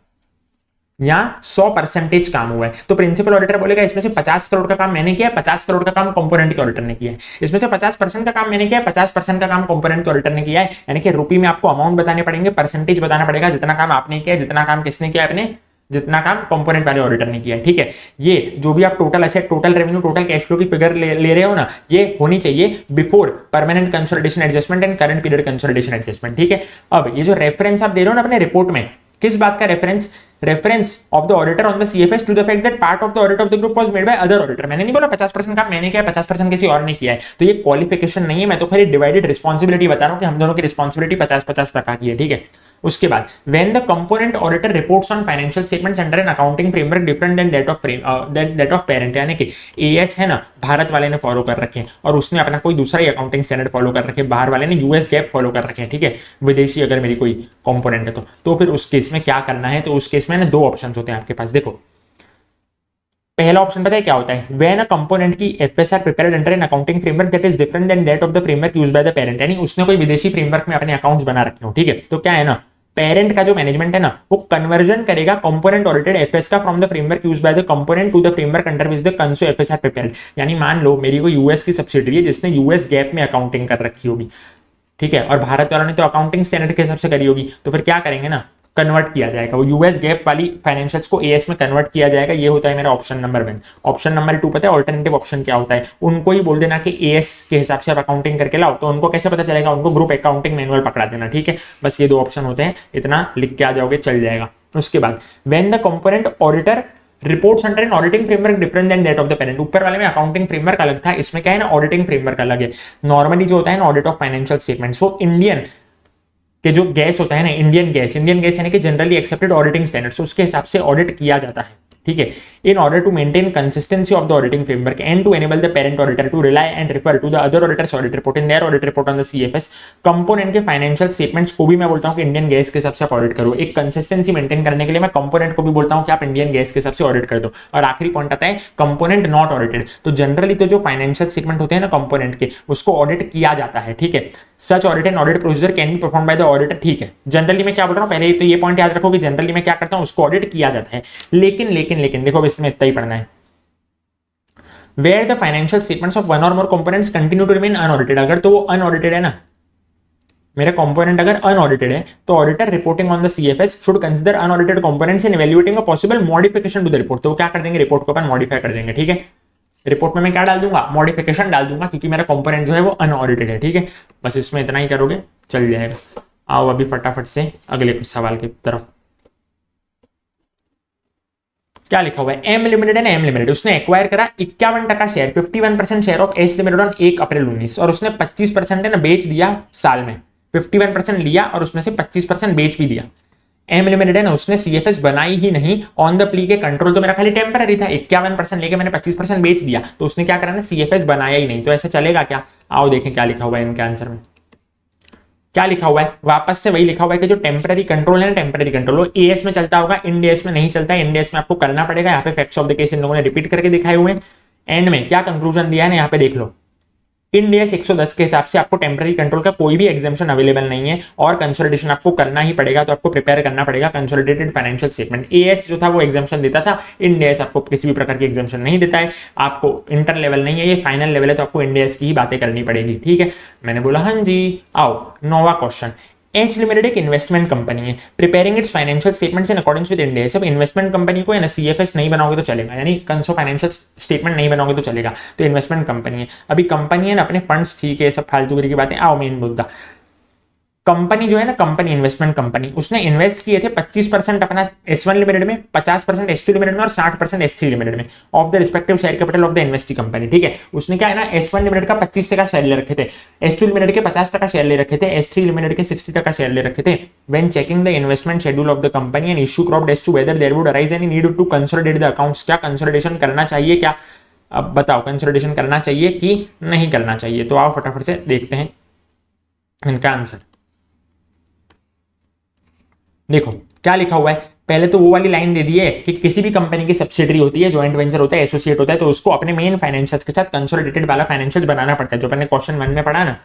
या 100% काम हुआ है, तो प्रिंसिपल ऑडिटर बोलेगा इसमें से 50 करोड़ का काम मैंने किया है, 50 करोड़ का काम कंपोनेंट के ऑडिटर ने किया है, इसमें से 50% का काम मैंने किया है, 50% का काम कंपोनेंट के ऑडिटर ने किया है, यानी कि रुपये में आपको अमाउंट बताने पड़ेंगे, परसेंटेज बताना पड़ेगा, जितना काम आपने किया, जितना काम किसने किया, अपने जितना काम कंपोनेंट वाले ऑडिटर ने किया है, ठीक है। ये जो भी आप total asset, total revenue, total cash flow की फिगर ले रहे हो ना, ये होनी चाहिए before permanent consolidation adjustment and current period consolidation adjustment, ठीक है। अब ये जो रेफरेंस आप दे रहे हो ना अपने रिपोर्ट में, किस बात का reference, reference of the auditor on the CFS to the fact that part of the audit of the group was made by other auditor, मैंने नहीं बोला 50% काम मैंने किया है, 50% किसी और ने किया है, तो ये क्वालिफिकेशन नहीं है, मैं तो खाली डिवाइडेड रिस्पांसिबिलिटी बता रहा हूं कि हम दोनों की रिस्पांसिबिलिटी 50-50 की है, ठीक है। उसके बाद when the component auditor reports on financial statements under an accounting framework different than that of parent, यानी कि AS है ना भारत वाले ने फॉलो कर रखे हैं और उसने अपना कोई दूसरा ही अकाउंटिंग स्टैंडर्ड फॉलो कर रखे हैं, बाहर वाले ने यूएस गैप फॉलो कर रखे हैं, ठीक है। विदेशी अगर मेरी कोई कंपोनेंट है तो फिर उस केस में क्या करना है, तो उस केस में ना 2 ऑप्शन होते हैं आपके पास। देखो पहला ऑप्शन पता है क्या होता है, व्हेन अ कंपोनेंट की FS are prepared under an accounting framework that is different than that of the framework used by the parent, यानी उसने कोई विदेशी फ्रेमवर्क में अपने अकाउंट्स बना रखे हो, ठीक है। तो क्या है ना, पेरेंट का जो मैनेजमेंट है ना वो कन्वर्जन करेगा कंपोनेंट ऑडिटेड एफएस का from the framework used by the component to the framework under which the conso FS are prepared, यानी मान लो मेरी कोई यूएस की सब्सिडरी है जिसने यूएस गैप में अकाउंटिंग कर रखी होगी, ठीक है, और भारत वालों ने तो अकाउंटिंग स्टैंडर्ड के हिसाब से करी होगी, तो फिर क्या करेंगे ना, कन्वर्ट किया जाएगा, वो यूएस गैप वाली फाइनेंशियल्स को एएस में कन्वर्ट किया जाएगा, ये होता है मेरा ऑप्शन नंबर 1। ऑप्शन नंबर 2 पता है ऑल्टरनेटिव ऑप्शन क्या होता है, उनको ही बोल देना कि एएस के हिसाब से आप अकाउंटिंग करके लाओ, तो उनको कैसे पता चलेगा, उनको ग्रुप अकाउंटिंग मैनुअल पकड़ा देना, ठीक है। बस ये 2 ऑप्शन होते हैं, इतना लिख के आ जाओगे चल जाएगा। उसके बाद when the component auditor reports under an auditing framework different than that of the parent, ऊपर वाले में अकाउंटिंग फ्रेमवर्क अलग था, इसमें क्या है ना ऑडिटिंग फ्रेमवर्क अलग है। नॉर्मली जो होता है ना audit of financial statement, so Indian के जो गैस होता है ना, इंडियन गैस यानी कि जनरली एक्सेप्टेड ऑडिटिंग स्टैंडर्ड्स, उसके हिसाब से ऑडिट किया जाता है, ठीक है, in order to maintain consistency of the auditing framework and to enable the parent auditor to rely and refer to the other auditors audit report in their audit report on the CFS. Component के financial statements को भी मैं बोलता हूं कि Indian gas के हिसाब से आप ऑडिट करो, एक कंसिस्टेंसी मेंटेन करने के लिए मैं कंपोनेंट को भी बोलता हूं कि आप इंडियन गैस के हिसाब से ऑडिट कर दो। और आखिरी पॉइंट आता है कंपोनेंट नॉट ऑडिटेड, तो जनरली तो जो फाइनेंशियल स्टेटमेंट होते हैं ना कंपोनेंट के, उसको ऑडिट किया जाता है, ठीक है। सच audit and audit procedure can be perform by the auditor, ठीक है। जनरली मैं क्या बोल रहा हूँ, पहले तो ये पॉइंट याद रखो कि जनरली मैं क्या करता हूँ, उसको ऑडिट किया जाता है, लेकिन लेकिन लेकिन देखो इसमें इतना ही पढ़ना है, where the financial statements of one or more components continue to remain unaudited, अगर तो वो अनऑडिटेड है ना, मेरा कंपोनेंट अगर अनऑडिटेड है, तो auditor reporting on the CFS should consider unaudited components in evaluating a possible modification to the report. तो वो क्या कर देंगे, रिपोर्ट को अपन मॉडिफाई कर देंगे, ठीक है। रिपोर्ट में मैं क्या डाल दूंगा, मॉडिफिकेशन डाल दूंगा, क्योंकि मेरा कंपोनेंट जो है वो अनऑडिटेड है, ठीक है। बस इसमें इतना ही करोगे चल जाएगा। आओ अभी फटाफट से अगले कुछ सवाल की तरफ। क्या लिखा हुआ है, एम लिमिटेड है, एम लिमिटेड उसने एक्वायर करा 51% share, 51% share of H limited on 1 अप्रैल 19, और उसने 25% है ना बेच दिया साल में, 51% लिया और उसमें से 25% बेच भी दिया। एम लिमिटेड है ना, उसने सीएफएस बनाई ही नहीं, ऑन द प्ली के कंट्रोल तो मेरा खाली टेम्पररी था, 51% लेके मैंने 25% बेच दिया, तो उसने क्या करा ना, सीएफएस बनाया ही नहीं, तो ऐसा चलेगा क्या? आओ देखें क्या लिखा हुआ है इनके आंसर में। क्या लिखा हुआ है, वापस से वही लिखा हुआ है कि जो टेम्पररी कंट्रोल है ना, टेम्पररी कंट्रोल वो एएस में चलता होगा, इंडियस में नहीं चलता है, इंडियस में आपको करना पड़ेगा। यहाँ पे facts of the case in लोगों ने रिपीट करके दिखाए हुए हैं। एंड में क्या कंक्लूजन दिया है ना, यहाँ पे देख लो, इंडियस 110 के हिसाब से आपको टेम्पररी कंट्रोल का कोई भी एग्जाम्पशन अवेलेबल नहीं है, और कंसोलिडेशन आपको करना ही पड़ेगा, तो आपको प्रिपेयर करना पड़ेगा कंसोलिडेटेड फाइनेंशियल स्टेटमेंट। एएस जो था वो एग्जाम्पशन देता था, इंडियस आपको किसी भी प्रकार की एग्जाम्पशन नहीं देता है, आपको इंटर लेवल नहीं है, ये फाइनल लेवल है, तो आपको इंडियस की ही बातें करनी पड़ेगी, ठीक है। मैंने बोला हाँ जी। आओ 9वां क्वेश्चन, एच लिमिटेड एक इन्वेस्टमेंट कंपनी है, preparing it's financial statements in accordance with India. सब इन्वेस्टमेंट कंपनी को है ना, सीएफएस नहीं बनाओगे तो चलेगा, यानी कंसो फाइनेंशियल स्टेटमेंट नहीं बनाओगे तो चलेगा, तो इन्वेस्टमेंट कंपनी है। अभी कंपनी है ना, अपने फंड्स, ठीक है, सब फालतूगिरी की बातें। आओ मेन मुद्दा, कंपनी जो है ना, कंपनी इन्वेस्टमेंट कंपनी, उसने इन्वेस्ट किए थे 25% अपना S1 लिमिटेड में, 50% S2 लिमिटेड में और 60% S3 लिमिटेड में of the respective share capital of the investee company, ठीक है। उसने क्या है ना, S1 लिमिटेड का 25% शेयर ले रखे थे, S2 लिमिटेड के 50% शेयर ले रखे थे, S3 लिमिटेड के 60% शेयर ले रखे थे। When checking the investment schedule of the company and issue cropped as to whether there would arise any need to consolidate the accounts, क्या कंसोलिडेशन करना चाहिए क्या? अब बताओ, कंसोलिडेशन करना चाहिए कि नहीं करना चाहिए? तो आओ फटाफट से देखते हैं इनका आंसर। देखो क्या लिखा हुआ है, पहले तो वो वाली लाइन दे दी है कि किसी भी कंपनी की सब्सिडरी होती है, जॉइंट वेंचर होता है, एसोसिएट होता है, तो उसको अपने मेन फाइनेंशियल्स के साथ कंसोलिडेटेड वाला फाइनेंशियल्स बनाना पड़ता है, जो मैंने क्वेश्चन 1 में पढ़ा ना।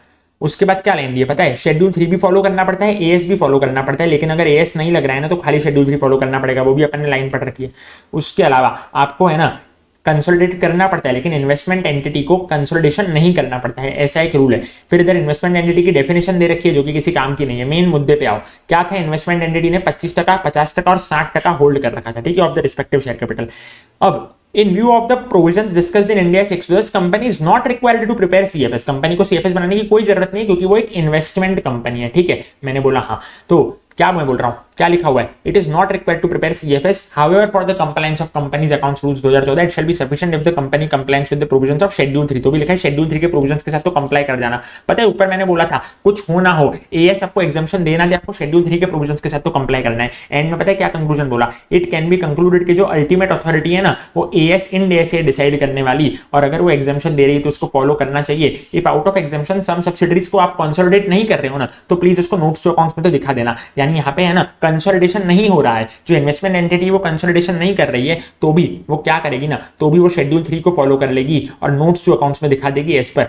उसके बाद क्या लाइन दी है पता है, शेड्यूल 3 भी फॉलो करना पड़ता है, एएस भी फॉलो करना पड़ता है, लेकिन अगर एएस नहीं लग रहा है ना, तो खाली शेड्यूल 3 फॉलो करना पड़ेगा, वो भी अपन ने लाइन पढ़ रखी है। उसके अलावा आपको है ना कंसोलिडेट करना पड़ता है, लेकिन इन्वेस्टमेंट एंटिटी को कंसोलिडेशन नहीं करना पड़ता है, ऐसा एक रूल है। फिर इधर इन्वेस्टमेंट एंटिटी की डेफिनेशन दे रखी है, जो कि किसी काम की नहीं है। मेन मुद्दे पे आओ, क्या था, इन्वेस्टमेंट एंटिटी ने 25%, 50% और 60% होल्ड कर रखा था, ठीक है, of the respective share capital. अब in view of the provisions discussed in India's Exodus, company is not required to prepare CFS, company को CFS बनाने की कोई जरूरत नहीं, क्योंकि वो एक इन्वेस्टमेंट कंपनी है, ठीक है। मैंने बोला हाँ, तो क्या मैं बोल रहा हूं, क्या लिखा हुआ है, it is not required to prepare CFS, however for the compliance of companies accounts rules 2014 it shall be sufficient if the company compliance with the provisions of schedule 3। तो भी लिखा है शेड्यूल 3 के प्रोविजंस के साथ तो कंप्लाई कर जाना। पता है ऊपर मैंने बोला था कुछ हो ना हो, एएस आपको एग्जाम्पशन देना दे, आपको शेड्यूल 3 के प्रोविजंस के साथ तो कंप्लाई करना है। एंड में पता है क्या कंक्लूजन बोला, इट कैन बी कंक्लूडेड कि जो अल्टीमेट अथॉरिटी है ना, वो एएस इन डे से डिसाइड करने वाली, और अगर वो एग्जाम्पशन दे रही है तो उसको फॉलो करना चाहिए। If out of exemption some subsidiaries को आप कंसोलिडेट नहीं कर रहे हो ना, तो प्लीज उसको नोट्स टू अकाउंट्स में तो दिखा देना। यानी यहाँ पे है ना कंसोलिडेशन नहीं हो रहा है, जो इन्वेस्टमेंट एंटिटी वो कंसोलिडेशन नहीं कर रही है, तो भी वो क्या करेगी ना, तो भी वो शेड्यूल 3 को फॉलो कर लेगी और नोट्स टू अकाउंट्स में दिखा देगी एज पर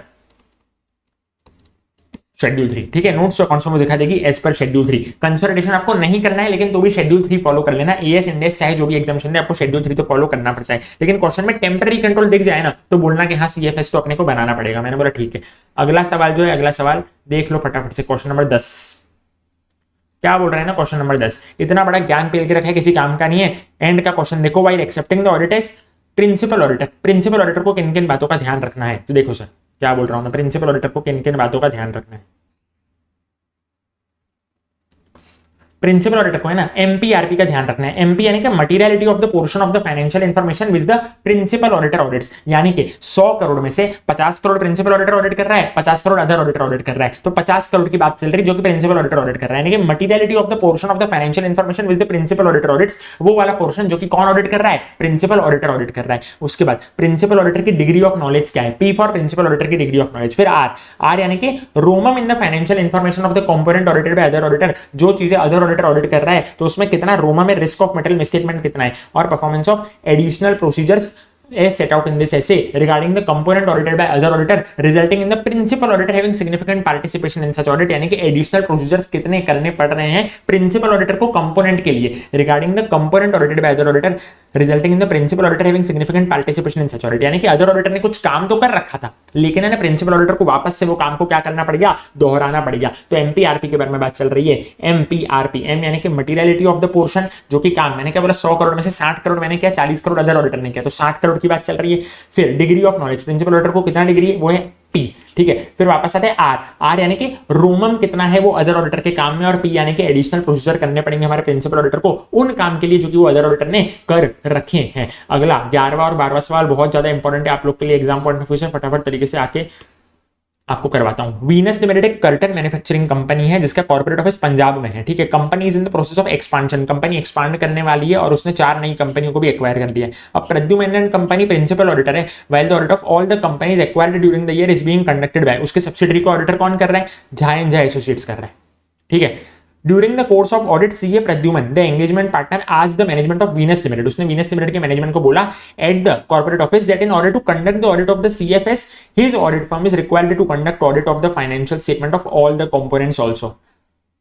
शेड्यूल 3, ठीक है। नोट्स टू अकाउंट्स में दिखा देगी एज पर शेड्यूल 3। कंसोलिडेशन आपको नहीं करना है, लेकिन तो भी शेड्यूल 3 फॉलो कर लेना। एएस इंडेक्स चाहे जो भी एग्जाम्पशन दे, आपको शेड्यूल 3 तो फॉलो करना पड़ता है। लेकिन क्वेश्चन में टेम्पररी कंट्रोल दिख जाए ना, तो बोलना कि हाँ सीएफएस तो अपने को बनाना पड़ेगा। मैंने बोला ठीक है। अगला सवाल जो है, अगला सवाल देख लो फटाफट से, क्वेश्चन नंबर 10। क्या बोल रहे हैं ना, क्वेश्चन नंबर 10, इतना बड़ा ज्ञान पेल के रखा है, किसी काम का नहीं है। एंड का क्वेश्चन देखो, while accepting the audit as principal auditor, principal auditor को किन किन बातों का ध्यान रखना है। तो देखो सर क्या बोल रहा हूं मैं, प्रिंसिपल ऑडिटर को किन किन बातों का ध्यान रखना है। प्रिंसिपल ऑडिटर को है ना एमपीआरपी का ध्यान रखना है। एमपी यानी कि materiality of the portion of the financial information which the principal auditor audits, यानी कि 100 करोड़ में से 50 करोड़ प्रिंसिपल ऑडिटर ऑडिट कर रहा है, 50 करोड़ अदर ऑडिटर ऑडिट कर रहा है, तो 50 करोड़ की बात चल रही है जो कि प्रिंसिपल ऑडिटर ऑडिट कर रहा है। यानी कि materiality of the portion of the financial information which the principal auditor audits, वो वाला पोर्शन जो कि कौन ऑडिट कर रहा है, प्रिंसिपल ऑडिटर ऑडिट कर रहा है। उसके बाद प्रिंसिपल ऑडिटर की डिग्री ऑफ नॉलेज क्या है, पी फॉर प्रिंसिपल ऑडिटर की डिग्री ऑफ नॉलेज। फिर आर यानी कि रोमम in the financial information of the component audited by other auditor, जो चीजें अदर ऑडिटर ऑडिट कर रहा है तो उसमें कितना रोमा में रिस्क ऑफ मेटल मिसस्टेटमेंट कितना है। और performance of additional procedures as set out in this essay regarding the component audited by other auditor resulting in the principal auditor having significant participation in such audit, यानी कि additional procedures कितने करने पड़ रहे हैं प्रिंसिपल ऑडिटर को component के लिए, regarding the component audited by other auditor resulting in the principal auditor having significant participation in such audit, यानी कि अदर ऑडिटर ने कुछ काम तो कर रखा था लेकिन है ना प्रिंसिपल ऑडिटर को वापस से वो काम को क्या करना पड़ गया, दोहराना पड़ गया। तो एमपीआरपी के बारे में बात चल रही है। एमपीआरपी, एम यानी कि मटेरियलिटी ऑफ द पोर्शन, जो कि काम मैंने क्या बोला 100 करोड़ में से 60 करोड़ मैंने किया, 40 करोड़ अदर ऑडिटर ने किया, तो 60 करोड़ की बात चल रही है। फिर degree of knowledge, principal auditor को कितना डिग्री है, वो है पी, ठीक है। फिर वापस आते हैं आर, आर यानी कि रोमम कितना है वो अदर ऑडिटर के काम में, और पी यानी कि एडिशनल प्रोसीजर करने पड़ेंगे हमारे प्रिंसिपल ऑडिटर को उन काम के लिए जो कि वो अदर ऑडिटर ने कर रखे हैं। अगला 11वां और 12वां सवाल बहुत ज्यादा इंपॉर्टेंट है आप लोग के लिए एग्जाम पॉइंट ऑफ व्यू से, फटाफट तरीके से आके आपको करवाता हूं। वीनस लिमिटेड एक कर्टन मैन्युफैक्चरिंग कंपनी है जिसका कॉर्पोरेट ऑफिस पंजाब में है, ठीक है। Company is in the process of expansion, company expand करने वाली है और उसने 4 नई कंपनियों को भी एक्वायर कर लिया है। अब प्रद्युम्न कंपनी प्रिंसिपल ऑडिटर है, while the audit of all the companies acquired during the year is being conducted bye, उसके सब्सिडरी को ऑडिटर कौन कर रहा है, झा एंड झा एसोसिएट्स कर रहा है, ठीक है। During the course of audit, CA Pradyuman, the engagement partner, asked the management of Venus Limited. उसने Venus Limited के मैनेजमेंट को बोला at the corporate office that in order to conduct the audit of the CFS, his audit firm is required to conduct audit of the financial statement of all the components also.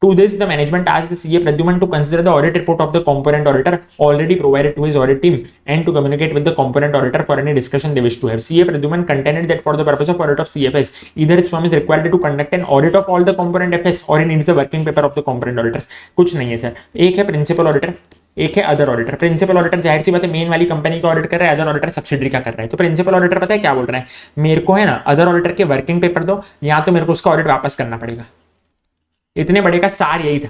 To this, the management asked the CA Pradyuman to consider the audit report of the component auditor already provided to his audit team and to communicate with the component auditor for any discussion they wish to have. CA Pradyuman contended that for the purpose of audit of CFS, either his firm is required to conduct an audit of all the component FS or he needs the working paper of the component auditors. कुछ नहीं है sir, एक है principal auditor, एक है other auditor. Principal auditor जाहिर सी बात है मेन वाली कंपनी का ऑडिट कर रहा है, अदर ऑडिटर सब्सिडरी का कर रहा है। तो प्रिंसिपल ऑडिटर पता है क्या बोल रहा है, मेरे को है ना अदर ऑडिटर के वर्किंग पेपर दो या तो मेरे को उसका ऑडिट वापस करना पड़ेगा। इतने बड़े का सार यही था।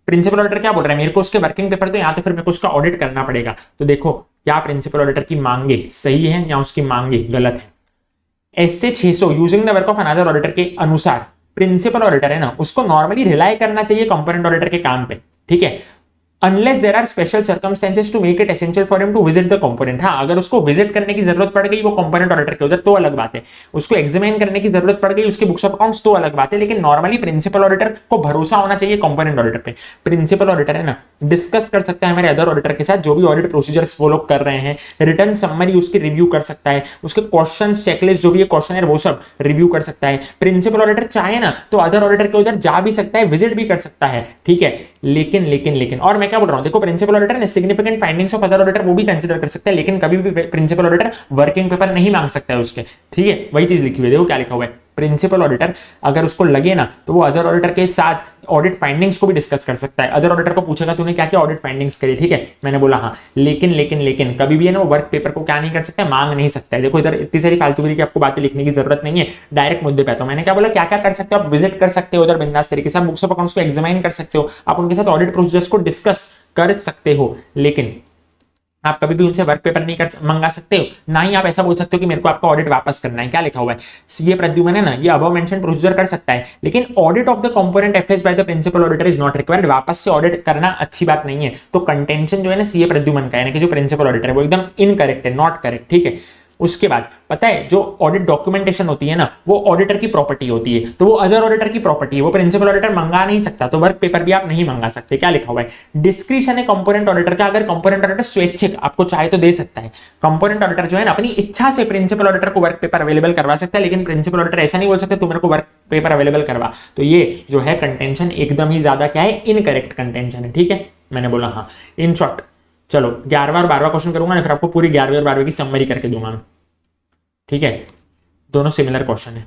प्रिंसिपल ऑडिटर क्या बोल रहा है, मेरे को उसके वर्किंग पेपर दो या तो फिर मेरे को उसका ऑडिट करना पड़ेगा। तो देखो क्या प्रिंसिपल ऑडिटर की मांगे सही है या उसकी मांगे गलत है। ऐसे 600 using the work of another auditor के अनुसार प्रिंसिपल ऑडिटर है ना उसको नॉर्मली रिलाई करना चाहिए कंपोनेंट ऑडिटर के काम पे, ठीक है। Unless there are special circumstances to make it essential for him to visit the component, हाँ अगर उसको विजिट करने की जरूरत पड़ गई वो कंपोनेंट ऑडिटर के उधर तो अलग बात है, उसको एग्जामिन करने की जरूरत पड़ गई उसके बुक्स ऑफ अकाउंट्स तो अलग बात है, लेकिन नॉर्मली प्रिंसिपल ऑडिटर को भरोसा होना चाहिए कंपोनेंट ऑडिटर पे। प्रिंसिपल ऑडिटर है ना डिस्कस कर सकता है हमारे अदर ऑडिटर के साथ जो भी ऑडिट प्रोसीजर्स फॉलो कर रहे हैं, रिटर्न समरी उसकी रिव्यू कर सकता है, उसके क्वेश्चन चेकलिस्ट जो भी है क्वेश्चन है वो सब रिव्यू कर सकता है। प्रिंसिपल ऑडिटर चाहे ना तो अदर ऑडिटर के उधर जा भी सकता है, विजिट भी कर सकता है, ठीक है। लेकिन लेकिन लेकिन और मैं क्या बोल रहा हूं, देखो प्रिंसिपल ऑडिटर ने significant findings of other auditor वो भी कंसीडर कर सकता है, लेकिन कभी भी प्रिंसिपल ऑडिटर वर्किंग पेपर नहीं मांग सकता है उसके, ठीक है। वही चीज लिखी हुई है, देखो क्या लिखा हुआ है, प्रिंसिपल ऑडिटर अगर उसको लगे ना तो वो अदर ऑडिटर के साथ ऑडिट फाइंडिंग्स को भी डिस्कस कर सकता है। अदर ऑडिटर को पूछेगा तूने क्या क्या ऑडिट फाइंडिंग्स करी, ठीक है, मैंने बोला हाँ, लेकिन लेकिन लेकिन कभी भी है ना वो वर्क पेपर को क्या नहीं कर सकता, मांग नहीं सकता है। देखो इधर इतनी सारी फालतूगिरी की आपको बातें लिखने की जरूरत नहीं है, डायरेक्ट मुद्दे पे आता हूं। मैंने क्या बोला क्या क्या कर सकते हो, आप विजिट कर सकते हो उधर बिंदास तरीके से, आप बुक्स ऑफ अकाउंट्स को एग्जामिन कर सकते हो, आप उनके साथ ऑडिट प्रोसीजर्स को डिस्कस कर सकते हो, लेकिन आप कभी भी उनसे वर्क पेपर नहीं कर मंगा सकते हो, ना ही आप ऐसा बोल सकते हो कि मेरे को आपका ऑडिट वापस करना है। क्या लिखा हुआ है, सीए प्रद्युमन है ना ये अबव मेंशन प्रोसीजर कर सकता है, लेकिन audit of the component FS by the principal auditor is not required. वापस से ऑडिट करना अच्छी बात नहीं है। तो कंटेंशन जो है ना सीए प्रद्युमन का यानी कि जो प्रिंसिपल ऑडिटर है वो एकदम इनकरेक्ट है, नॉट करेक्ट, ठीक है। उसके बाद पता है जो ऑडिट डॉक्यूमेंटेशन होती है ना वो ऑडिटर की प्रॉपर्टी होती है, तो वो अदर ऑडिटर की प्रॉपर्टी है, वो प्रिंसिपल ऑडिटर मंगा नहीं सकता, तो वर्क पेपर भी आप नहीं मंगा सकते। क्या लिखा हुआ है, डिस्क्रिशन है कंपोनेंट ऑडिटर का, अगर कंपोनेंट ऑडिटर स्वैच्छिक आपको चाहे तो दे सकता है। कंपोनेंट ऑडिटर जो है ना अपनी इच्छा से प्रिंसिपल ऑडिटर को वर्क पेपर अवेलेबल करवा सकता है, लेकिन प्रिंसिपल ऑडिटर ऐसा नहीं बोल सकते तू मेरे को वर्क पेपर अवेलेबल करवा। तो ये जो है कंटेंशन एकदम ही ज्यादा क्या है, इनकरेक्ट कंटेंशन है, ठीक है। मैंने बोला हाँ। इन शॉर्ट चलो 11वां और 12वां क्वेश्चन करूंगा ना, फिर आपको पूरी 11वीं और 12वीं की समरी करके दूंगा, ठीक है। दोनों सिमिलर क्वेश्चन है।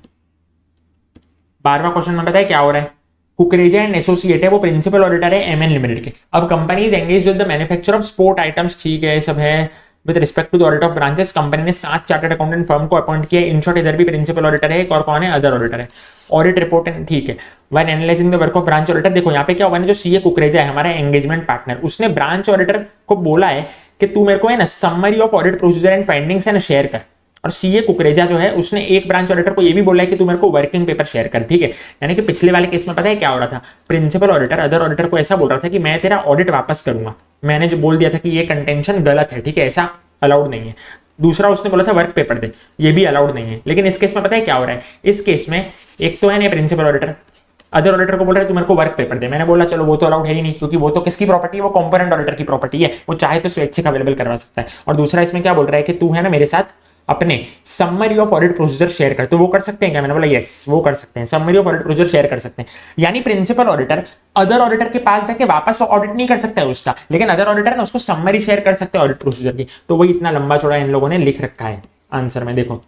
12वां क्वेश्चन में पता है क्या हो रहा है, कुकरेजा एंड एसोसिएट है वो प्रिंसिपल ऑडिटर है एमएन लिमिटेड के। अब company is engaged with the manufacture of sport items, ठीक है, सब है। With respect to the audit of branches company ने 7 चार्टर्ड अकाउंटेंट फर्म को अपॉइंट किया। इन शॉर्ट इधर भी प्रिंसिपल ऑडिटर है एक और कौन है, अदर ऑडिटर है। ऑडिट रिपोर्ट ठीक है। When analysing the work of branch auditor, देखो यहाँ पे क्या हुआ है, जो सीए कुकरेजा है हमारा एंगेजमेंट पार्टनर, उसने ब्रांच ऑडिटर को बोला है कि तू मेरे को है ना summary of audit procedure and findings है ना शेयर कर। और सीए कुकरेजा जो है उसने एक ब्रांच ऑडिटर को ये भी बोला है कि तू मेरे को वर्किंग पेपर शेयर कर, ठीक है। यानी कि पिछले वाले केस में पता है क्या हो रहा था, प्रिंसिपल ऑडिटर अदर ऑडिटर को ऐसा बोल रहा था कि मैं तेरा ऑडिट वापस करूंगा, मैंने जो बोल दिया था कि ये कंटेंशन गलत है, ठीक है, ऐसा अलाउड नहीं है। दूसरा उसने बोला था वर्क पेपर दे, ये भी अलाउड नहीं है। लेकिन इस केस में पता है क्या हो रहा है, इस केस में एक तो है नहीं प्रिंसिपल ऑडिटर, अदर ऑडिटर को बोल रहे तू मेरे को वर्क पेपर दे, मैंने बोला चलो वो तो अलाउड है ही नहीं, क्योंकि वो तो किसकी प्रॉपर्टी है, वो कंपोनेंट ऑडिटर की प्रॉपर्टी है, वो चाहे तो स्वैच्छिक अवेलेबल करवा सकता है। और दूसरा इसमें क्या बोल रहा है कि तू है ना मेरे साथ अपने summary of audit procedure share कर, तो वो कर सकते हैं क्या, मैंने बोला यस वो कर सकते हैं, summary of audit procedure share कर सकते हैं। यानी प्रिंसिपल ऑडिटर अदर ऑडिटर के पास जाके वापस ऑडिट नहीं कर सकता है उसका, लेकिन अदर ऑडिटर ना उसको समरी शेयर कर सकते हैं ऑडिट प्रोसीजर की। तो वही इतना लंबा चौड़ा इन लोगों ने लिख रखा है आंसर में, देखो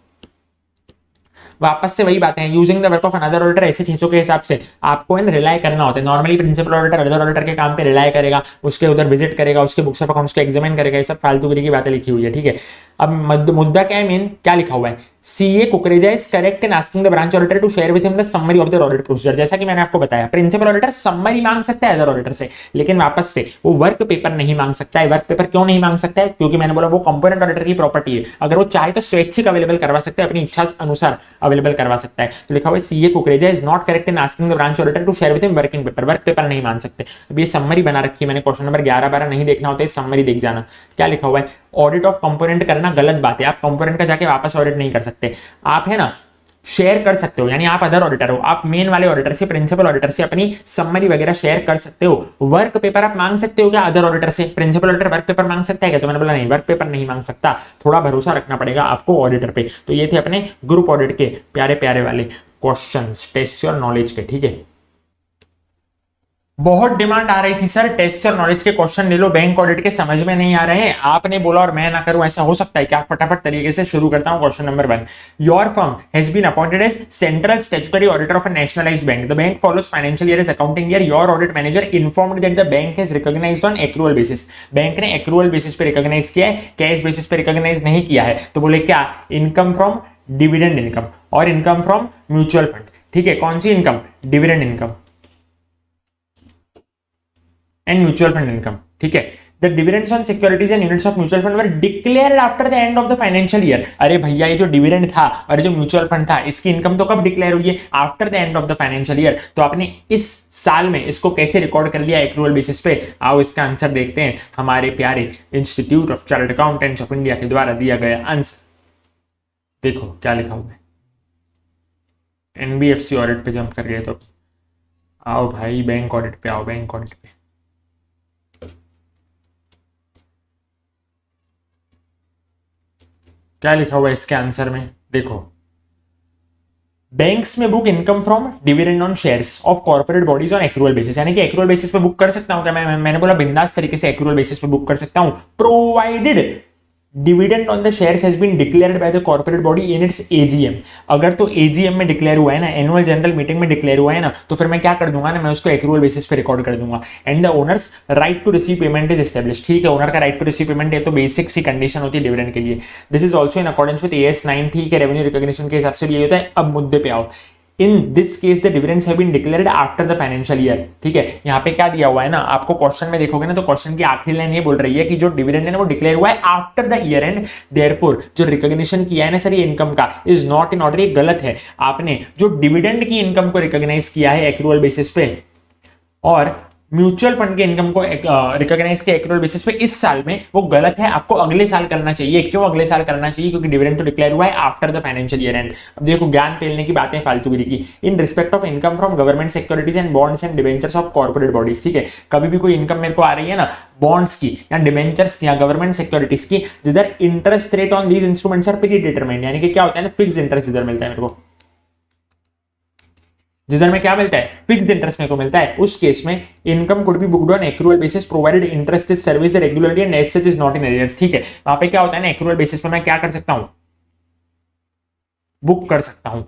वापस से वही बातें हैं, using the work of another auditor, ऐसे 600 के हिसाब से आपको इन रिलाई करना होता है। Normally principal auditor other auditor के काम पे रिलाई करेगा, उसके उधर विजिट करेगा, उसके बुक्स ऑफ अकाउंट्स को एग्जामिन करेगा, ये सब फालतूगिरी की बातें लिखी हुई है, ठीक है। अब मुद्दा क्या है मेन, क्या लिखा हुआ है, CA Kukreja is correct in asking the branch auditor to share with him the summary of the audit procedure. जैसा कि मैंने आपको बताया प्रिंसिपल ऑडिटर समरी मांग सकता है अदर ऑडिटर से, लेकिन वापस से वो वर्क पेपर नहीं मांग सकता है। वर्क पेपर क्यों नहीं मांग सकता है, क्योंकि मैंने बोला वो कंपोनेंट ऑडिटर की प्रॉपर्टी है, अगर वो चाहे तो स्वैच्छिक अवेलेबल करवा सकता है, अपनी इच्छा अनुसार अवेलेबल करवा सकता है। तो लिखा हुआ है CA Kukreja is not correct in asking the branch auditor to share with him working paper, work paper नहीं मान सकते। अब ये समरी बना रखी है मैंने, क्वेश्चन नंबर 11-12 नहीं देखना होता है, समरी देख जाना। क्या लिखा हुआ है, ऑडिट ऑफ कंपोनेंट करना गलत बात है, आप कंपोनेंट का जाके वापस ऑडिट नहीं कर सकते, आप है ना शेयर कर सकते हो, यानी आप अदर ऑडिटर हो, आप मेन वाले ऑडिटर से, प्रिंसिपल ऑडिटर से अपनी समरी वगैरह शेयर कर सकते हो। वर्क पेपर आप मांग सकते हो क्या अदर ऑडिटर से, प्रिंसिपल ऑडिटर वर्क पेपर मांग सकता है क्या, तो मैंने बोला नहीं वर्क पेपर नहीं मांग सकता, थोड़ा भरोसा रखना पड़ेगा आपको ऑडिटर पे। तो ये थे अपने ग्रुप ऑडिट के प्यारे प्यारे वाले क्वेश्चंस, टेस्ट योर नॉलेज के, ठीक है। बहुत डिमांड आ रही थी सर टेस्ट और नॉलेज के क्वेश्चन ले लो, बैंक ऑडिट के समझ में नहीं आ रहे हैं, आपने बोला और मैं ना करूं, ऐसा हो सकता है क्या। फटाफट तरीके से शुरू करता हूं। Question number 1, your firm has been appointed as central statutory auditor of a nationalised bank, the bank follows financial year as accounting year, your audit manager informed that the bank has recognised on accrual basis, bank ने accrual basis पे recognise किया है, cash basis पे recognise नहीं किया है। तो बोले क्या, इनकम फ्रॉम डिविडेंड इनकम और इनकम फ्रॉम म्यूचुअल फंड, ठीक है। कौन सी income, dividend income and mutual fund income, ठीक है। The dividends on securities and units of mutual fund were declared after the end of the financial year। अरे भैया ये जो डिविडेंड था और जो म्यूचुअल फंड था, इसकी इनकम तो कब डिक्लेयर हुई है, after the end of the financial year. तो आपने इस साल में इसको कैसे रिकॉर्ड कर लिया एक्रूअल बेसिस पे, आओ इसका आंसर देखते हैं हमारे प्यारे institute of chartered accountants of India के द्वारा दिया गया आंसर। देखो क्या लिखा हुआ है, एनबीएफसी ऑडिट पे जंप कर गए तो आओ भाई बैंक ऑडिट पे आओ, बैंक ऑडिट पे क्या लिखा हुआ है इसके आंसर में, देखो बैंक्स में book income from dividend on shares of corporate bodies on accrual basis, यानी कि एक्रूअल बेसिस पे बुक कर सकता हूं क्या मैंने बोला बिंदास तरीके से एक्रूअल बेसिस पे बुक कर सकता हूं, provided dividend on the shares has been declared by the corporate body in its AGM. अगर तो एजीएम में डिक्लेयर हुआ है ना, एनुअल जनरल मीटिंग में डिक्लेयर हुआ है ना, तो फिर मैं क्या कर दूंगा ना, मैं उसको एक्रूअल बेसिस पे रिकॉर्ड कर दूंगा। And the owners right to receive payment is establish, ठीक है, ओनर का राइट टू रिसीव पेमेंट है तो बेसिक सी कंडीशन होती है डिविडेंड के लिए। This is also in accordance with AS 9, ठीक है, रेवेन्यू रिकॉग्निशन के हिसाब से भी ये होता है। अब मुद्दे पे आओ, in this case the dividends have been declared after the financial year, ठीक है। यहाँ पे क्या दिया हुआ है ना, आपको क्वेश्चन में देखोगे ना तो क्वेश्चन की आखिरी लाइन ये बोल रही है कि जो डिविडेंड है ना वो डिक्लेयर हुआ है after the year and, therefore जो रिकॉग्निशन किया है ना सर ये इनकम का इज नॉट इन ऑर्डर, ये गलत है। आपने जो डिविडेंड की इनकम को रिकॉग्नाइज किया है एक्रूअल बेसिस पे और म्यूचुअल फंड के इनकम को रिकॉग्नाइज किया एक्रूअल बेसिस पे इस साल में, वो गलत है, आपको अगले साल करना चाहिए। क्यों अगले साल करना चाहिए, क्योंकि डिविडेंड तो डिक्लेयर हुआ है after the financial year and. अब देखो ज्ञान पेलने की बातें फालतूगिरी की, इन respect of income from government securities and bonds and debentures of corporate bodies, ठीक है। कभी भी कोई इनकम मेरे को आ रही है ना बॉन्ड्स की या डिबेंचर्स की या गवर्नमेंट सिक्योरिटीज की, जिधर interest rate on these instruments are predetermined, यानी कि क्या होता है ना फिक्स्ड इंटरेस्ट जिधर मिलता है मेरे को, जिधर में क्या मिलता है फिक्स्ड इंटरेस्ट मेरे को मिलता है, उस केस में income could be booked on accrual basis provided interest is service the regularly and as such is not in arrears, ठीक है। वहां पे क्या होता है ना एक्रूअल बेसिस पे मैं क्या कर सकता हूं, बुक कर सकता हूं।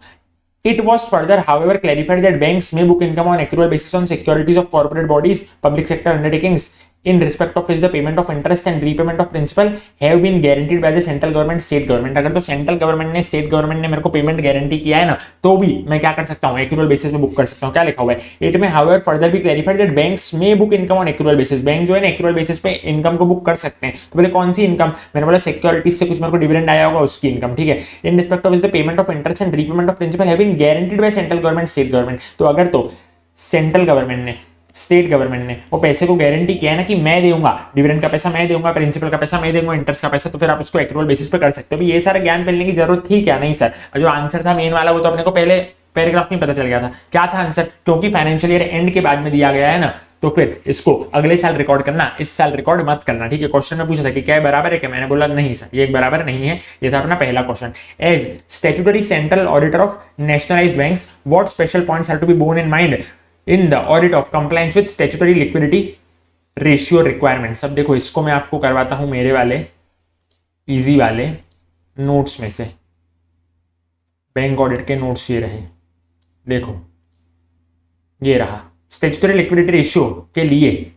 It was further, however, clarified that banks may book income on accrual basis on securities of corporate bodies, public sector undertakings, in respect of which the payment of interest and repayment of principal have been guaranteed by the central government, state government। अगर तो central government ने state government ने मेरे को payment guarantee किया है ना, तो भी मैं क्या कर सकता हूँ एक्रूअल बेसिस पे बुक कर सकता हूँ। क्या लिखा हुआ है, इट में however further be clarified that banks may book income on accrual basis, bank जो है ना एक्रूअल बेसिस पे इनकम को बुक कर सकते हैं। तो बोले कौन सी इनकम, मैंने बोला सिक्योरिटीज से कुछ मेरे को डिविडेंड आया होगा उसकी इनकम, ठीक है। In respect of the payment of interest and repayment of principal have been guaranteed by central government, state government. तो अगर तो सेंट्रल गवर्नमेंट ने स्टेट गवर्नमेंट ने वो पैसे को गारंटी किया है ना कि मैं दूंगा, डिविडेंड का पैसा मैं दूंगा, प्रिंसिपल का पैसा मैं दूंगा, इंटरेस्ट का पैसा, तो फिर आप उसको एक्रूअल बेसिस पे कर सकते हो। ये सारा ज्ञान मिलने की जरूरत थी क्या, नहीं सर। जो आंसर था मेन वाला वो तो अपने को पहले पैराग्राफ में पता चल गया था क्या था आंसर, क्योंकि फाइनेंशियल ईयर एंड के बाद में दिया गया है ना, तो फिर इसको अगले साल रिकॉर्ड करना, इस साल रिकॉर्ड मत करना, ठीक है। क्वेश्चन में पूछा था कि क्या बराबर है क्या, मैंने बोला नहीं सर ये एक बराबर नहीं है, ये था अपना पहला question. As statutory central auditor of nationalised banks what special points have to be borne in mind in the audit of compliance with statutory liquidity ratio requirements. अब देखो इसको मैं आपको करवाता हूं मेरे वाले इजी वाले नोट्स में से, बैंक ऑडिट के नोट्स ये रहे, देखो ये रहा। स्टैट्यूटरी लिक्विडिटी रेशियो के लिए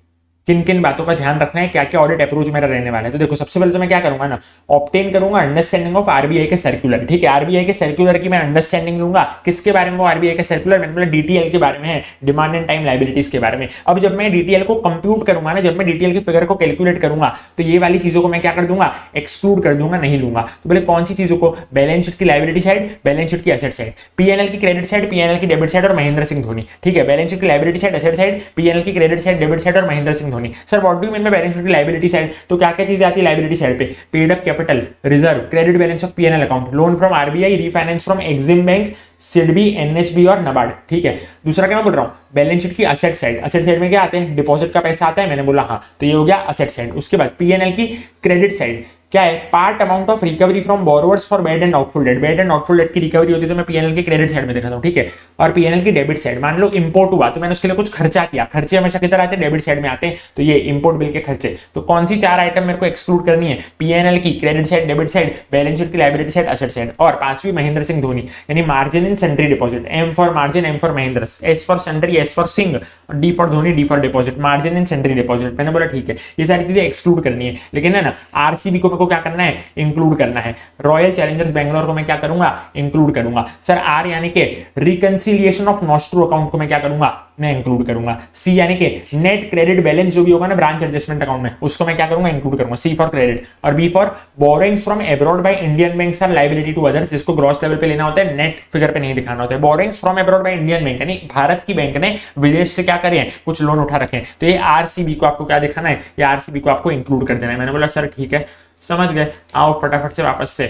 किन किन बातों का ध्यान रखना है, क्या क्या ऑडिट अप्रोच मेरा रहने वाला है। तो देखो सबसे पहले तो मैं क्या करूंगा ना, ऑब्टेन करूंगा अंडरस्टैंडिंग ऑफ आरबीआई के सर्कुलर, ठीक है। आरबीआई के सर्कुलर की मैं अंडरस्टैंडिंग लूंगा, किसके बारे में, वो आरबीआई के सर्कुलर मतलब डीटीएल के बारे में है, डिमांड एंड टाइम लायबिलिटीज के बारे में। अब जब मैं डीटीएल को कंप्यूट करूंगा ना, जब मैं डीटीएल की फिगर को कैलकुलेट करूंगा, तो ये वाली चीजों को मैं क्या कर दूंगा, एक्सक्लूड कर दूंगा, नहीं लूंगा। तो बोले कौन सी चीजों को, बैलेंस शीट की लायबिलिटी साइड, बैलेंस शीट की एसेट साइड, पीएनएल की क्रेडिट साइड, पीएनएल की डेबिट साइड और महेंद्र सिंह धोनी, ठीक है। बैलेंस शीट की liability side, asset side, PNL की क्रेडिट साइड, डेबिट साइड और Mahendra Singh Dhoni. Sir what do में बैलेंस शीट की लायबिलिटी साइड, तो क्या क्या चीजें आती है लायबिलिटी साइड पे, paid up capital, reserve, credit balance of PNL account, loan from RBI, refinance from Exim bank, SIDBI, NHB और नाबार्ड, ठीक है। दूसरा क्या मैं बोल रहा हूं, बैलेंस शीट की असेट साइड, असेट साइड में क्या आते हैं, डिपॉजिट का पैसा आता है, मैंने बोला हाँ, तो ये हो गया असेट साइड। उसके बाद पीएनएल की क्रेडिट साइड क्या है, part amount of recovery from borrowers for bad and doubtful debt, bad and doubtful debt की रिकवरी होती है तो मैं पीएनएल की क्रेडिट साइड में दिखाता हूं, ठीक है। और पीएनएल की डेबिट साइड, मान लो इंपोर्ट हुआ तो मैंने उसके लिए कुछ खर्चा किया, खर्चे हमेशा किधर आते हैं, डेबिट साइड में आते हैं, तो ये इंपोर्ट बिल के खर्चे। तो कौन सी चार आइटम मेरे को एक्सक्लूड करनी है, पीएनएल की credit side, debit side, balance sheet की लायबिलिटी साइड, असेट साइड। और पांचवी महेंद्र सिंह धोनी, यानी margin in sentry deposit, M for margin, M for Mahendra, S for sentry, S for Singh, D for Dhoni, D for deposit, margin in sentry deposit. मैंने बोला ठीक है, ये सारी चीजें एक्सक्लूड करनी है, लेकिन है ना आरसीबी को मेरे को क्या करना है, इंक्लूड करना है। रॉयल चैलेंजर्स बैंगलोर को मैं क्या करूंगा, इंक्लूड करूंगा। सर आर यानी कि रिकंसिलिएशन ऑफ नॉस्ट्रो अकाउंट को मैं क्या करूंगा, मैं इंक्लूड करूंगा। सी यानी कि नेट क्रेडिट बैलेंस जो भी होगा ना ब्रांच एडजस्टमेंट अकाउंट में, उसको मैं क्या करूंगा, इंक्लूड करूंगा। C for credit. और B for borrowings from abroad by Indian banks are liability to others, जिसको ग्रॉस लेवल पे लेना होता है, नेट फिगर पे नहीं दिखाना होता है। Borrowings from abroad by Indian bank, यानी भारत की बैंक ने विदेश से क्या करे हैं, कुछ लोन उठा रखे हैं, तो ये आरसीबी को आपको क्या दिखाना है, ये आरसीबी को आपको इंक्लूड कर देना है। मैंने बोला सर ठीक है समझ गए, आओ फटाफट से वापस से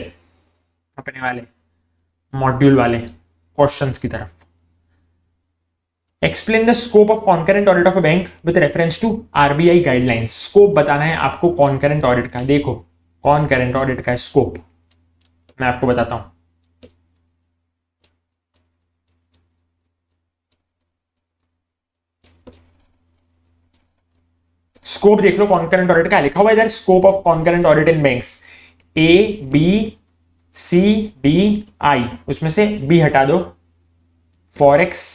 अपने वाले मॉड्यूल वाले क्वेश्चंस की तरफ। Explain the scope of concurrent audit of a bank with reference to RBI guidelines. Scope बताना है आपको कॉन्करेंट ऑडिट का। देखो कॉन्करेंट ऑडिट का स्कोप मैं आपको बताता हूं। स्कोप देख लो कॉन्करेंट ऑडिट का, लिखा हुआ है इधर scope of concurrent audit in banks, A B C D I, उसमें से बी हटा दो, फॉरेक्स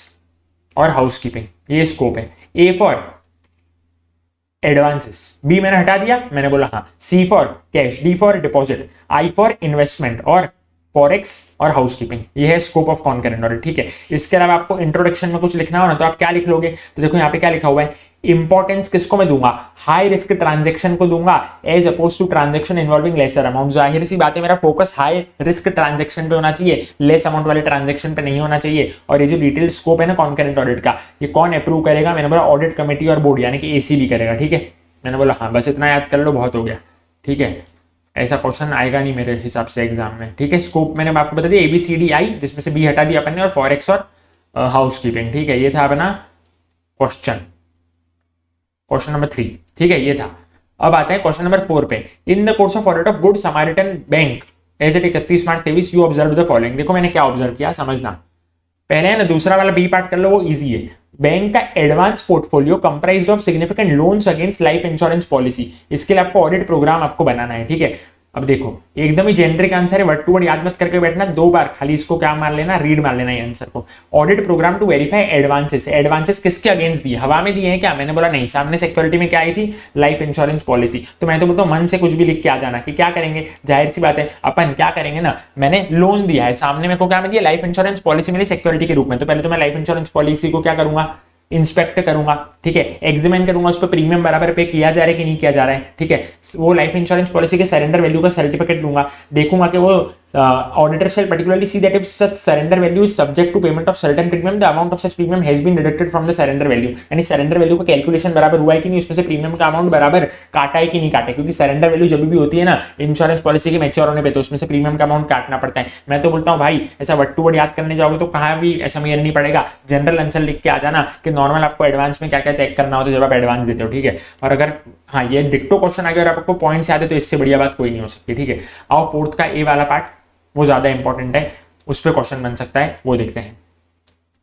और हाउसकीपिंग, ये स्कोप है। ए फॉर एडवांसेस, बी मैंने हटा दिया, मैंने बोला हाँ। C for cash, D for deposit, I for investment और फॉरेक्स और हाउसकीपिंग, ये है स्कोप ऑफ कॉन्करेंट ऑडिट, ठीक है। इसके अलावा आपको इंट्रोडक्शन में कुछ लिखना हो ना तो आप क्या लिख लोगे, तो देखो यहाँ पे क्या लिखा हुआ है, इंपॉर्टेंस किसको मैं दूंगा, हाई रिस्क ट्रांजैक्शन को दूंगा as oppose to transaction involving lesser amount. जाहिर सी बात है मेरा फोकस हाई रिस्क ट्रांजैक्शन पे होना चाहिए, लेस अमाउंट वाले ट्रांजैक्शन पे नहीं होना चाहिए। और ये जो डिटेल स्कोप है ना कॉन्करेंट ऑडिट का, ये कौन अप्रूव करेगा, मैंने बोला ऑडिट कमेटी और बोर्ड यानी कि एसीबी करेगा, ठीक है। मैंने बोला हाँ, बस इतना याद कर लो बहुत हो गया, ठीक है। ऐसा क्वेश्चन आएगा नहीं मेरे हिसाब से एग्जाम में, ठीक है। स्कोप मैंने आपको बता दिया, ABCDI, जिसमें से बी हटा दिया अपन ने, और फॉरेक्स और हाउसकीपिंग, ठीक है। ये था अपना क्वेश्चन नंबर 3, ठीक है, ये था। अब आता है क्वेश्चन नंबर 4 पे। In the course of audit of Good Samaritan Bank as at 31 March 23 you observe the following. देखो मैंने क्या ऑब्जर्व किया, समझना। पहले है ना दूसरा वाला बी पार्ट कर लो, वो इजी है। बैंक का advance portfolio comprised of significant loans against life insurance policy, इसके लिए आपको ऑडिट प्रोग्राम आपको बनाना है, ठीक है। अब देखो एकदम ही जेनरिक आंसर है, वर्ड टू वर्ड याद मत करके बैठना, 2 बार खाली इसको क्या मार लेना, रीड मार लेना ये आंसर को। Audit programme to verify advances, advances किसके अगेंस्ट दिए, हवा में दिए हैं क्या, मैंने बोला नहीं, सामने सिक्योरिटी में क्या आई थी, लाइफ इंश्योरेंस पॉलिसी। तो मैं तो बोलता हूँ मन से कुछ भी लिख के आ जाना कि क्या करेंगे, जाहिर सी बात है अपन क्या करेंगे ना, मैंने लोन दिया है, सामने मेरे को क्या दिया, लाइफ इंश्योरेंस पॉलिसी मिली सिक्योरिटी के रूप में, तो पहले तो मैं लाइफ इंश्योरेंस पॉलिसी को क्या करूंगा, इंस्पेक्ट करूंगा, ठीक है, एग्जामिन करूंगा उस पर प्रीमियम बराबर पे किया जा रहा है कि नहीं किया जा रहा है, ठीक है, वो लाइफ इंश्योरेंस पॉलिसी के सरेंडर वैल्यू का सर्टिफिकेट लूंगा, देखूंगा कि वो auditor shall particularly see that if such surrender value is subject to payment of certain premium the amount of such premium has been deducted from the surrender value, यानी surrender value का calculation बराबर हुआ है कि नहीं, उसमें से premium का अमाउंट बराबर काटा है कि नहीं काटा है, क्योंकि सरेंडर वैल्यू जब भी होती है ना इंश्योरेंस पॉलिसी के मैच्योर होने पे तो उसमें से प्रीमियम का अमाउंट काटना पड़ता है। मैं तो बोलता हूँ भाई ऐसा वट टू वट याद करने जाओगे तो कहाँ भी ऐसा मेयर नहीं पड़ेगा, जनरल आंसर लिख के आ जाना कि नॉर्मल आपको एडवांस में क्या क्या चेक करना हो तो जब आप एडवांस देते हो, ठीक है। और अगर हाँ ये डिक्टो क्वेश्चन आ गया और आपको पॉइंट्स याद है तो इससे बढ़िया बात कोई नहीं हो सकती, ठीक है। और फोर्थ का ए वाला पार्ट वो ज्यादा इंपॉर्टेंट है, उस पर क्वेश्चन बन सकता है, वो देखते हैं।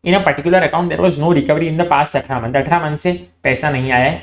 In a particular account there was no recovery in the past 18 month से पैसा नहीं आया है,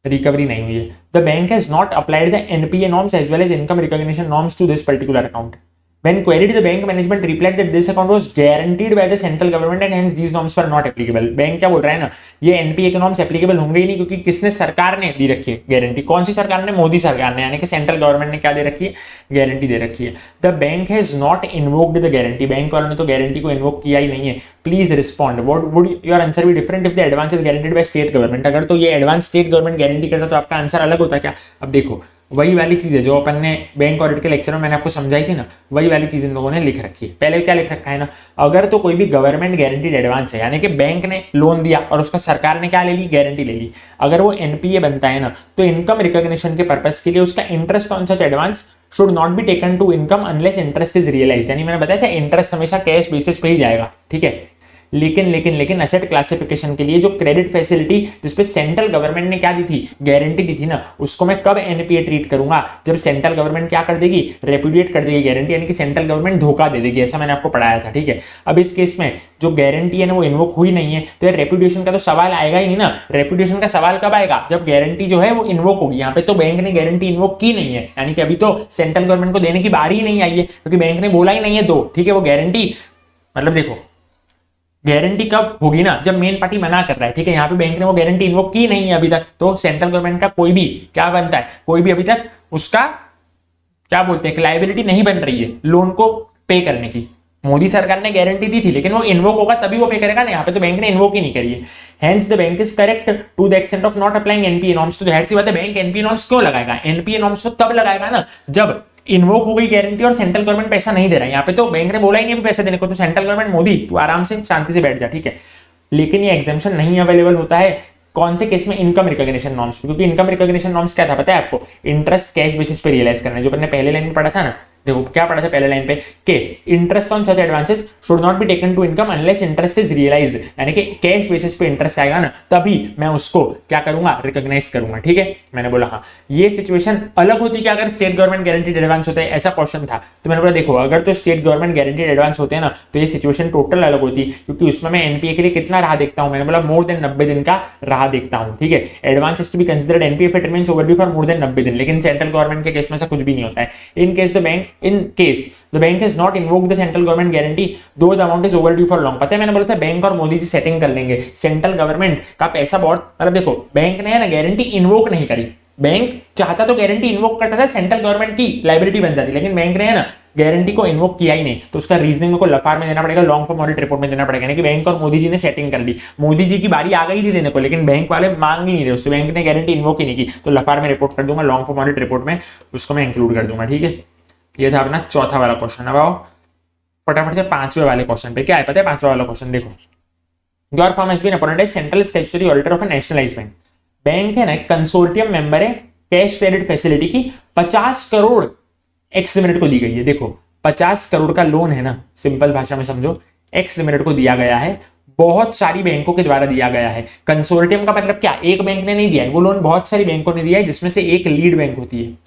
रिकवरी नहीं हुई है। The bank has not applied the NPA norms as well as income recognition norms to this particular account. When queried, the bank management replied that this account was guaranteed by the central government and hence these norms were not applicable. Bank क्या बोल रहा है ना, ये NPA के norms applicable होंगे ही नहीं, क्योंकि किसने, सरकार ने दी रखी है गारंटी। कौन सी सरकार ने? मोदी सरकार ने, यानी कि सेंट्रल गवर्नमेंट ने क्या दे रखी है, गारंटी दे रखी है। The bank has not invoked the guarantee, bank वालों ने तो गारंटी को इन्वोक किया ही नहीं है। Please respond, what would your answer be different if the advance is guaranteed by state government. अगर तो ये एडवांस स्टेट गवर्नमेंट गारंटी करता तो आपका आंसर अलग होता क्या। अब देखो वही वाली चीज है जो अपन ने बैंक ऑडिट के लेक्चर में मैंने आपको समझाई थी ना, वही वाली चीज इन लोगों ने लिख रखी है। पहले क्या लिख रखा है ना, अगर तो कोई भी गवर्नमेंट गारंटीड एडवांस है, यानी कि बैंक ने लोन दिया और उसका सरकार ने क्या ले ली, गारंटी ले ली, अगर वो एनपीए बनता है ना तो इनकम रिकॉग्निशन के पर्पस के लिए उसका interest on such advance should not be taken to income unless interest is realised. यानी मैंने बताया था इंटरेस्ट हमेशा कैश बेसिस पे ही जाएगा, ठीक है। लेकिन असेट क्लासिफिकेशन के लिए जो क्रेडिट फैसिलिटी जिसपे सेंट्रल गवर्नमेंट ने क्या दी थी, गारंटी दी थी ना, उसको मैं कब एनपीए ट्रीट करूंगा, जब सेंट्रल गवर्नमेंट क्या कर देगी, रेपुडिएट कर देगी गारंटी, यानी कि सेंट्रल गवर्नमेंट धोखा दे देगी। ऐसा मैंने आपको पढ़ाया था, ठीक है। अब इस केस में जो गारंटी है ना वो इन्वोक हुई नहीं है, तो रेपुडिएशन का तो सवाल आएगा ही नहीं ना। रेपुडिएशन का सवाल कब आएगा, जब गारंटी जो है वो इन्वोक होगी। यहाँ पे तो बैंक ने गारंटी इन्वोक की नहीं है, यानी कि अभी तो सेंट्रल गवर्नमेंट को देने की बारी ही नहीं आई है, क्योंकि बैंक ने बोला ही नहीं है दो, ठीक है। वो गारंटी मतलब देखो गारंटी कब होगी ना, जब मेन पार्टी मना कर रहा है, ठीक है। यहाँ पे बैंक ने वो गारंटी इन्वोक की नहीं है अभी तक, तो सेंट्रल गवर्नमेंट का कोई भी क्या बनता है, कोई भी अभी तक उसका क्या बोलते हैं लायबिलिटी नहीं बन रही है लोन को पे करने की। मोदी सरकार ने गारंटी दी थी, लेकिन वो इन्वोक होगा तभी वो पे करेगा ना, यहाँ पे तो बैंक ने इन्वोक ही नहीं करी है। Hence the bank is correct to the extent of not applying NPA norms. तो जाहिर सी बात है बैंक एनपीए नॉर्म्स क्यों लगाएगा, एनपीए नॉर्म्स तो तब लगाएगा ना जब इन्वोक हो गई गारंटी और सेंट्रल गवर्नमेंट पैसा नहीं दे रहा है। यहाँ पे तो बैंक ने बोला ही नहीं पैसे देने को, तो सेंट्रल गवर्नमेंट मोदी तू आराम से शांति से बैठ जा, ठीक है। लेकिन ये एग्जाम्पशन नहीं अवेलेबल होता है कौन से केस में, इनकम रिकॉग्निशन नॉर्म्स, क्योंकि इनकम रिकॉग्निशन नॉर्म्स क्या था पता है आपको, इंटरेस्ट कैश बेसिस पे रियलाइज करना है। जो अपने पहले लाइन में पढ़ा था ना, देखो क्या पढ़ा था पहले लाइन पे कि interest on such advances should not be taken to income unless interest is realised, यानी कि कैश बेसिस पे इंटरेस्ट आएगा ना तभी मैं उसको क्या करूंगा, रिकॉग्नाइज करूंगा, ठीक है। मैंने बोला हाँ ये सिचुएशन अलग होती है अगर स्टेट गवर्नमेंट गारंटीड एडवांस होता है, ऐसा क्वेश्चन था। तो मैंने बोला देखो अगर तो स्टेट गवर्नमेंट गारंटीड एडवांस होते हैं ना तो ये सिचुएशन टोटल अलग होती, क्योंकि उसमें मैं एनपीए के लिए कितना राह देखता हूं, मैंने बोला मोर देन 90 दिन का राह देखता हूं, ठीक है। Advance is to be considered NPA if it remains overdue for more than 90 दिन, लेकिन सेंट्रल गवर्नमेंट के केस में ऐसा कुछ भी नहीं होता है। In case the bank has not invoked the central government guarantee though the amount is overdue for long। पता है मैंने बोला था बैंक और मोदी जी सेटिंग कर लेंगे, सेंट्रल गवर्नमेंट का पैसा बहुत, मतलब देखो बैंक ने है ना गारंटी इन्वोक नहीं करी, बैंक चाहता तो गारंटी इन्वोक करता था, सेंट्रल गवर्नमेंट की लायबिलिटी बन जाती, लेकिन बैंक ने है ना गारंटी को इन्वोक किया ही नहीं, तो उसका रीजनिंग को लफार में देना पड़ेगा, लॉन्ग फॉर्म ऑडिट रिपोर्ट में देना पड़ेगा। कि बैंक और मोदी जी ने सेटिंग कर ली, मोदी जी की बारी आ गई थी देने को, लेकिन बैंक वाले मांग ही नहीं रहे उससे, बैंक ने गारंटी इन्वोक ही नहीं की, तो लफार में रिपोर्ट कर दूंगा, लॉन्ग फॉर्म ऑडिट रिपोर्ट में उसको मैं इंक्लूड कर दूंगा, ठीक है। ये था अपना चौथा वाला क्वेश्चन। अब आओ फटाफट से पांचवे वाले क्वेश्चन पे। क्या है पता है पांचवा वाला क्वेश्चन, देखो your firm has been appointed as central statutory auditor of a nationalised bank. Bank है ना कंसोर्टियम मेंबर है, कैश क्रेडिट फैसिलिटी की 50 करोड़ एक्स लिमिटेड को दी गई है। देखो 50 करोड़ का लोन है ना, सिंपल भाषा में समझो, एक्स लिमिटेड को दिया गया है, बहुत सारी बैंकों के द्वारा दिया गया है। कंसोर्टियम का मतलब क्या, एक बैंक ने नहीं दिया है वो लोन, बहुत सारी बैंकों ने दिया है, जिसमें से एक लीड बैंक होती है।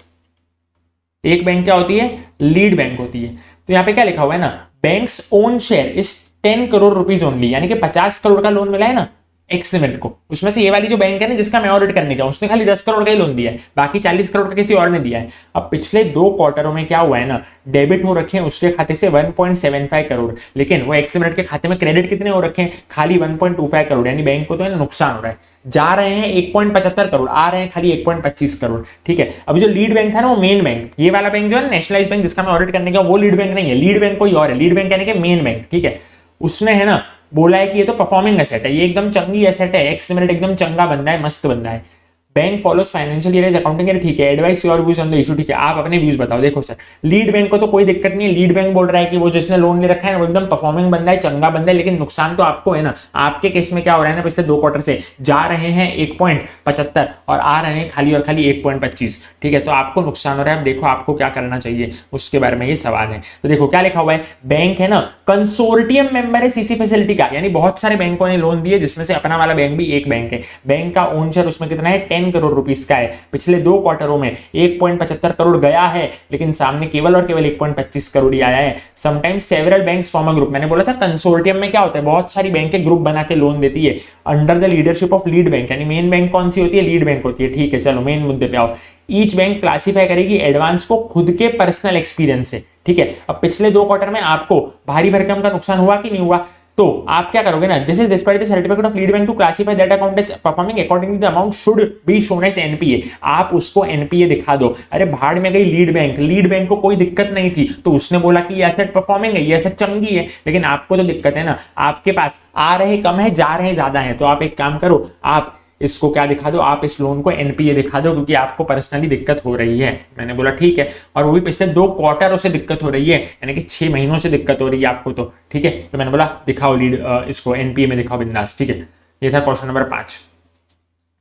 एक बैंक क्या होती है, लीड बैंक होती है। तो यहाँ पे क्या लिखा हुआ है ना, banks own share is 10 crore rupees only, यानी कि 50 करोड़ का लोन मिला है ना एक्स लिमिटेड को, उसमें से ये वाली जो बैंक है ना जिसका मैं ऑडिट करने जाऊं उसने खाली 10 करोड़ का ही लोन दिया है, बाकी 40 करोड़ का किसी और ने दिया है। अब पिछले 2 क्वार्टरों में क्या हुआ है ना, डेबिट हो रखे हैं उसके खाते से 1.75 करोड़, लेकिन वो एक्स लिमिटेड के खाते में क्रेडिट कितने हो रखे हैं, खाली 1.25 करोड़, यानी बैंक को तो है नुकसान हो रहा है। जा रहे हैं 1.75 करोड़, आ रहे हैं खाली 1.25 करोड़, ठीक है। अभी जो लीड बैंक था ना वो मेन बैंक, ये वाला बैंक जो है नेशनलाइज्ड बैंक जिसका मैं ऑडिट करने का, वो लीड बैंक नहीं है, लीड बैंक कोई और है, लीड बैंक यानी कि मेन बैंक, ठीक है। उसने है ना बोला है कि ये तो परफॉर्मिंग एसेट है, ये एकदम चंगी एसेट है, एक्स लिमिटेड एकदम चंगा बंदा है, मस्त बंदा है। Bank follows financial year as accounting year, ठीक है। Advise your views on the issue, ठीक है, आप अपने व्यूज बताओ। देखो सर, लीड बैंक को तो कोई दिक्कत नहीं है, लीड बैंक बोल रहा है कि वो जिसने लोन ले रखा है वो एकदम परफॉर्मिंग बंदा है, चंगा बंदा है, लेकिन नुकसान तो आपको है ना। आपके केस में क्या हो रहा है ना, पिछले 2 क्वार्टर से जा रहे हैं 1.75 और आ रहे हैं खाली और खाली 1.25, ठीक है। तो आपको नुकसान हो रहा है। अब देखो आपको क्या करना चाहिए, उसके बारे में ये सवाल है। तो देखो क्या लिखा हुआ है, बैंक है ना कंसोर्टियम मेंबर है सीसी फैसिलिटी का, यानी बहुत सारे बैंकों ने लोन दिए, जिसमें से अपना वाला बैंक भी एक बैंक है। बैंक का ओन शेयर उसमें कितना है, 10 करोड़ रुपीस का है। पिछले 2 क्वार्टरों में 1.75 करोड़ गया है, लेकिन सामने केवल और केवल 1.25 करोड़ ही आया है। Sometimes several banks form a group, मैंने बोला था कंसोर्टियम में क्या होता है, बहुत सारी बैंकें ग्रुप बना के लोन देती है under the leadership of lead bank, यानी मेन बैंक कौन सी होती है, लीड बैंक होती है, ठीक है। चलो मेन मुद्दे पे आओ। ईच बैंक क्लासिफाई करेगी एडवांस को खुद के पर्सनल एक्सपीरियंस से, ठीक है। अब पिछले 2 क्वार्टर में आपको भारी भरकम का नुकसान हुआ कि नहीं हुआ, तो आप क्या करोगे ना, this is despite the certificate of lead bank to classify that account is performing according to the amount should be shown as NPA. आप उसको एनपीए दिखा दो। अरे भाड़ में गई लीड बैंक को कोई दिक्कत नहीं थी, तो उसने बोला कि ये एसेट परफॉर्मिंग है, ये एसेट चंगी है, लेकिन आपको तो दिक्कत है ना, आपके पास आ रहे कम है, जा रहे ज्यादा है। तो आप एक काम करो, आप इसको क्या दिखा दो, आप इस लोन को एनपीए दिखा दो, क्योंकि आपको पर्सनली दिक्कत हो रही है। मैंने बोला ठीक है, और वो भी पिछले 2 क्वार्टरों से दिक्कत हो रही है, यानी कि 6 महीनों से दिक्कत हो रही है आपको, तो ठीक है। तो मैंने बोला दिखाओ लीड, इसको एनपीए में दिखाओ बिंदास, ठीक है। ये था क्वेश्चन नंबर 5।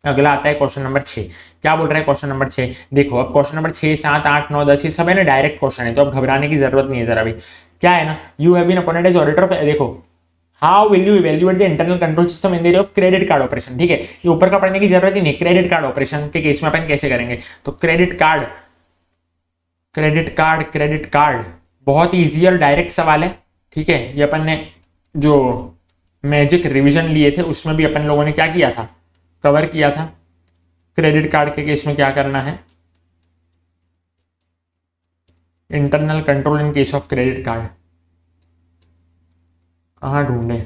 अगला आता है क्वेश्चन नंबर 6। क्या बोल रहा है क्वेश्चन नंबर 6, देखो अब क्वेश्चन नंबर 6, 7, 8, 9, 10 ये सब है ना डायरेक्ट क्वेश्चन है, तो अब घबराने की जरूरत नहीं है जरा भी। क्या है ना, you have been appointed as auditor of, देखो how will you evaluate the internal control system in the area of credit card operation, ठीक है। ये ऊपर का पढ़ने की जरूरत ही नहीं, क्रेडिट कार्ड ऑपरेशन के केस में अपन कैसे करेंगे। तो क्रेडिट कार्ड बहुत ही इजी और डायरेक्ट सवाल है, ठीक है। ये अपन ने जो मैजिक रिवीजन लिए थे उसमें भी अपन लोगों ने क्या किया था, कवर किया था। क्रेडिट कार्ड के केस में क्या करना है, internal control in case of credit card कहाँ ढूंढे,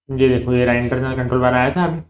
ये देखो ये इंटरनल कंट्रोल बार आया था अभी,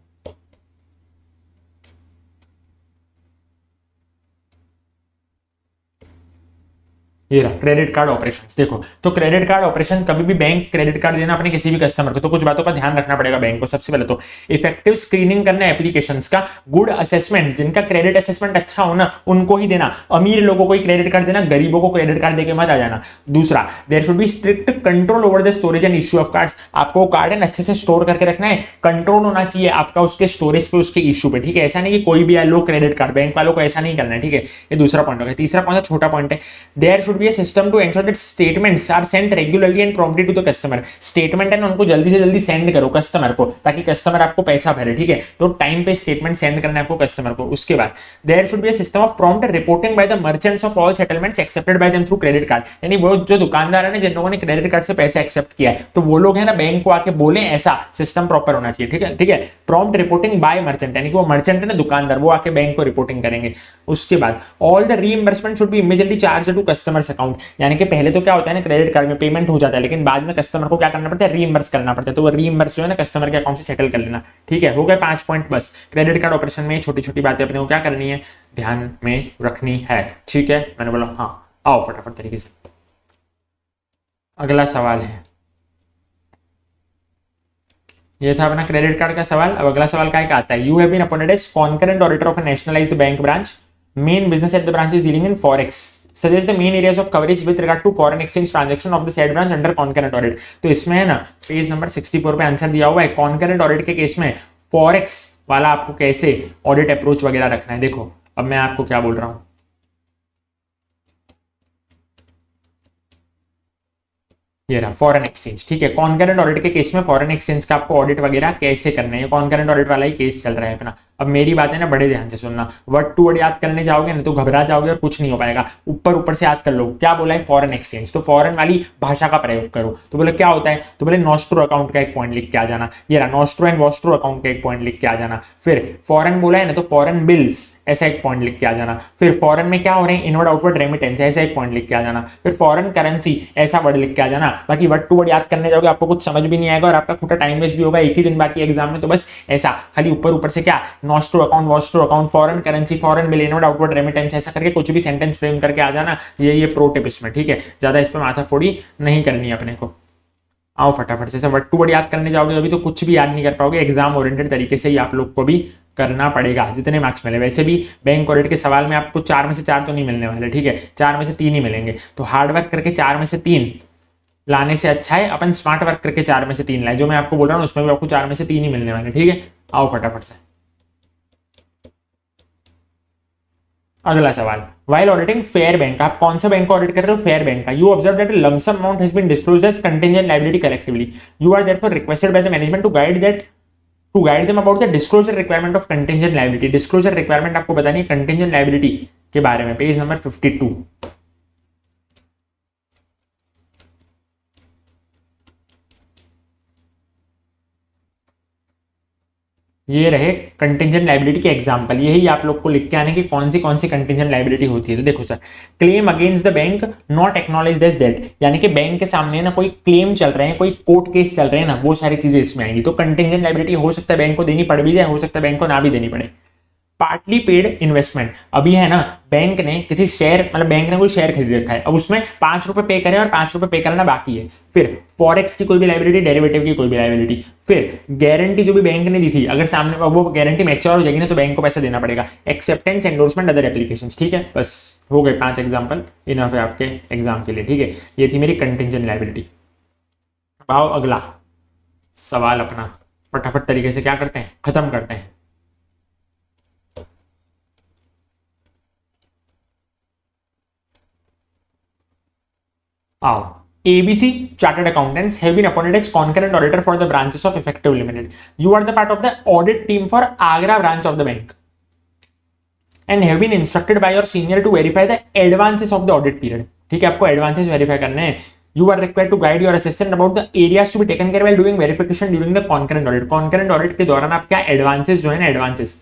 ये रहा क्रेडिट कार्ड ऑपरेशंस। देखो तो क्रेडिट कार्ड ऑपरेशन, कभी भी बैंक क्रेडिट कार्ड देना अपने किसी भी कस्टमर को, तो कुछ बातों का ध्यान रखना पड़ेगा बैंक को। सबसे पहले तो इफेक्टिव स्क्रीनिंग करना एप्लीकेशंस का, गुड असेसमेंट, जिनका क्रेडिट असेसमेंट अच्छा होना उनको ही देना, अमीर लोगों को ही क्रेडिट कार्ड देना, गरीबों को क्रेडिट कार्ड देके मत आ जाना। दूसरा, there should be strict control over the storage and issue of cards, आपको कार्ड है अच्छे से स्टोर करके रखना है, कंट्रोल होना चाहिए आपका उसके स्टोरेज पे, उसके इश्यू पे, ठीक है। ऐसा नहीं कि कोई भी लो क्रेडिट कार्ड, बैंक वालों को ऐसा नहीं करना है, ठीक है। ये दूसरा पॉइंट हो गया। तीसरा पॉइंट छोटा पॉइंट है, there should be a system to ensure that statements are sent regularly and promptly to the customer. Statement है ना उनको जल्दी से जल्दी सेंड करो कस्टमर को, ताकि कस्टमर आपको पैसा भरे, ठीक है। तो टाइम पे स्टेटमेंट सेंड करना है आपको कस्टमर को। उसके बाद there should be a system of prompt reporting by the merchants of all settlements accepted by them through credit card, यानी वो जो दुकानदार है ना जिन लोगों ने क्रेडिट कार्ड से पैसे एक्सेप्ट किया है, तो वो लोग है ना बैंक को आके बोले, ऐसा सिस्टम प्रॉपर होना चाहिए, ठीक है, ठीक है। प्रॉम्प्ट रिपोर्टिंग बाय मर्चेंट, यानी कि वो मर्चेंट है ना दुकानदार, वो आके बैंक को रिपोर्टिंग करेंगे। उसके बाद all the reimbursement should be immediately charged to customers account, यानी कि पहले तो क्या होता है ना क्रेडिट कार्ड में पेमेंट हो जाता है, लेकिन बाद में कस्टमर को क्या करना पड़ता है, रीइंबर्स करना पड़ता है। तो वो रीइंबर्स जो है ना कस्टमर के अकाउंट से सेटल कर लेना, ठीक है। हो गए 5 पॉइंट बस। क्रेडिट कार्ड ऑपरेशन में छोटी छोटी बातें अपने को क्या करनी है, ध्यान में रखनी है, ठीक है। मैंने बोला हाँ, आओ फटाफट तरीके से। अगला सवाल है, ये था अपना क्रेडिट कार्ड का सवाल। अब अगला सवाल क्या आता है, you have been appointed as concurrent auditor of a nationalised bank branch, main business at the branch is dealing in forex, suggest the main areas of coverage with regard to foreign exchange transaction of the said branch under concurrent audit. तो इसमें है ना page number 64 पे answer दिया हुआ है, concurrent audit के case में फॉरेक्स वाला आपको कैसे ऑडिट अप्रोच वगैरह रखना है। देखो अब मैं आपको क्या बोल रहा हूं, ये रहा फॉरेन एक्सचेंज, ठीक है। कॉन्करेंट ऑडिट के केस में फॉरेन एक्सचेंज का आपको ऑडिट वगैरह कैसे करना है, कॉन्करेंट ऑडिट वाला ही केस चल रहा है अपना। अब मेरी बात है ना, बड़े ध्यान से सुनना, वर्ड टू वर्ड याद करने जाओगे ना तो घबरा जाओगे और कुछ नहीं हो पाएगा। ऊपर ऊपर से याद कर लो। क्या बोला है? फॉरेन एक्सचेंज, तो फॉरेन वाली भाषा का प्रयोग करो। तो बोले क्या होता है? तो बोले नॉस्ट्रो अकाउंट का एक पॉइंट लिख के आ जाना, ये रहा नॉस्ट्रो एंड वॉस्ट्रो अकाउंट का एक पॉइंट लिख के आ जाना। फिर फॉरेन बोला है ना तो फॉरेन बिल्स ऐसा एक पॉइंट लिख के आ जाना। फिर फॉरेन में क्या हो रहे हैं? इनवर्ड आउटवर्ड रेमिटेंस ऐसा एक पॉइंट लिख के आ जाना। फिर फॉरेन करेंसी ऐसा वर्ड लिख के आ जाना। बाकी वर्ड टू वर्ड याद करने जाओगे आपको कुछ समझ भी नहीं आएगा और आपका खोटा टाइम वेस्ट भी होगा। एक ही दिन बाकी एग्जाम में, तो बस ऐसा खाली ऊपर ऊपर से क्या nostro account, Vostro account, foreign currency, foreign bill, inward outward remittance ऐसा करके कुछ भी सेंटेंस फ्रेम करके आ जाना। ये प्रो टिप इसमें, ठीक है? ज्यादा इस पर माथा फोड़ी नहीं करनी है अपने को। आओ फटाफट से वर्ड टू वर्ड याद करने जाओगे अभी तो कुछ भी याद नहीं कर पाओगे। एग्जाम ओरिएंटेड तरीके से ही आप लोग को भी करना पड़ेगा जितने मार्क्स मिले। वैसे भी बैंक ऑडिट के सवाल में आपको 4 में से 4 तो नहीं मिलने वाले, ठीक है? 4 में से 3 ही मिलेंगे। तो हार्डवर्क करके 4 में से 3 लाने से अच्छा है अपन स्मार्ट वर्क करके 4 में से 3 लाए। जो मैं आपको बोल रहा हूँ उसमें भी आपको 4 में से 3 ही मिलने वाले, ठीक है? आओ फटाफट से अगला सवाल। वाइल ऑडिटिंग फेयर बैंक, आप कौन सा बैंक का ऑडिट कर रहे हो? फेयर बैंक का। You observe that lump sum amount has been disclosed as contingent liability collectively. You are therefore requested by the management to guide them about the disclosure requirement of contingent liability. Disclosure requirement आपको बतानी है contingent liability के बारे में, page number 52। ये रहे contingent liability के example. यही आप लोग को लिख के आने की कौन सी कंटिंजेंट लायबिलिटी होती है। तो देखो sir, claim against the bank not acknowledged as debt, यानी कि बैंक के सामने ना कोई क्लेम चल रहे हैं, कोई कोर्ट केस चल रहे हैं ना, वो सारी चीजें इसमें आएंगी। तो कंटिंजेंट लायबिलिटी हो सकता है बैंक को देनी पड़ भी जाए, हो सकता है बैंक को ना भी देनी पड़े। पार्टली पेड इन्वेस्टमेंट, अभी है ना बैंक ने किसी शेयर, मतलब बैंक ने कोई शेयर खरीद रखा है, अब उसमें 5 रुपए पे करें और 5 रुपए पे करना बाकी है। फिर फॉरेक्स की कोई भी लायबिलिटी, डेरिवेटिव की कोई भी लायबिलिटी। फिर गारंटी जो भी बैंक ने दी थी, अगर सामने वो गारंटी मैच्योर हो जाएगी ना तो बैंक को पैसा देना पड़ेगा। एक्सेप्टेंस, एंडोर्समेंट, अदर एप्लीकेशंस, ठीक है? बस हो गए 5 एग्जांपल, इनफ है आपके एग्जाम के लिए, ठीक है? ये थी मेरी कंटिंजेंट लायबिलिटी। आओ अगला सवाल अपना फटाफट तरीके से क्या करते हैं, खत्म करते हैं। आओ, ABC Chartered Accountants have been appointed as concurrent auditor for the branches of Effective Limited. You are the part of the audit team for Agra branch of the bank and have been instructed by your senior to verify the advances of the audit period. ठीक है, आपको advances verify करने हैं। You are required to guide your assistant about the areas to be taken care while doing verification during the concurrent audit. Concurrent audit के दौरान आप क्या advances जो है ना, एडवांसेस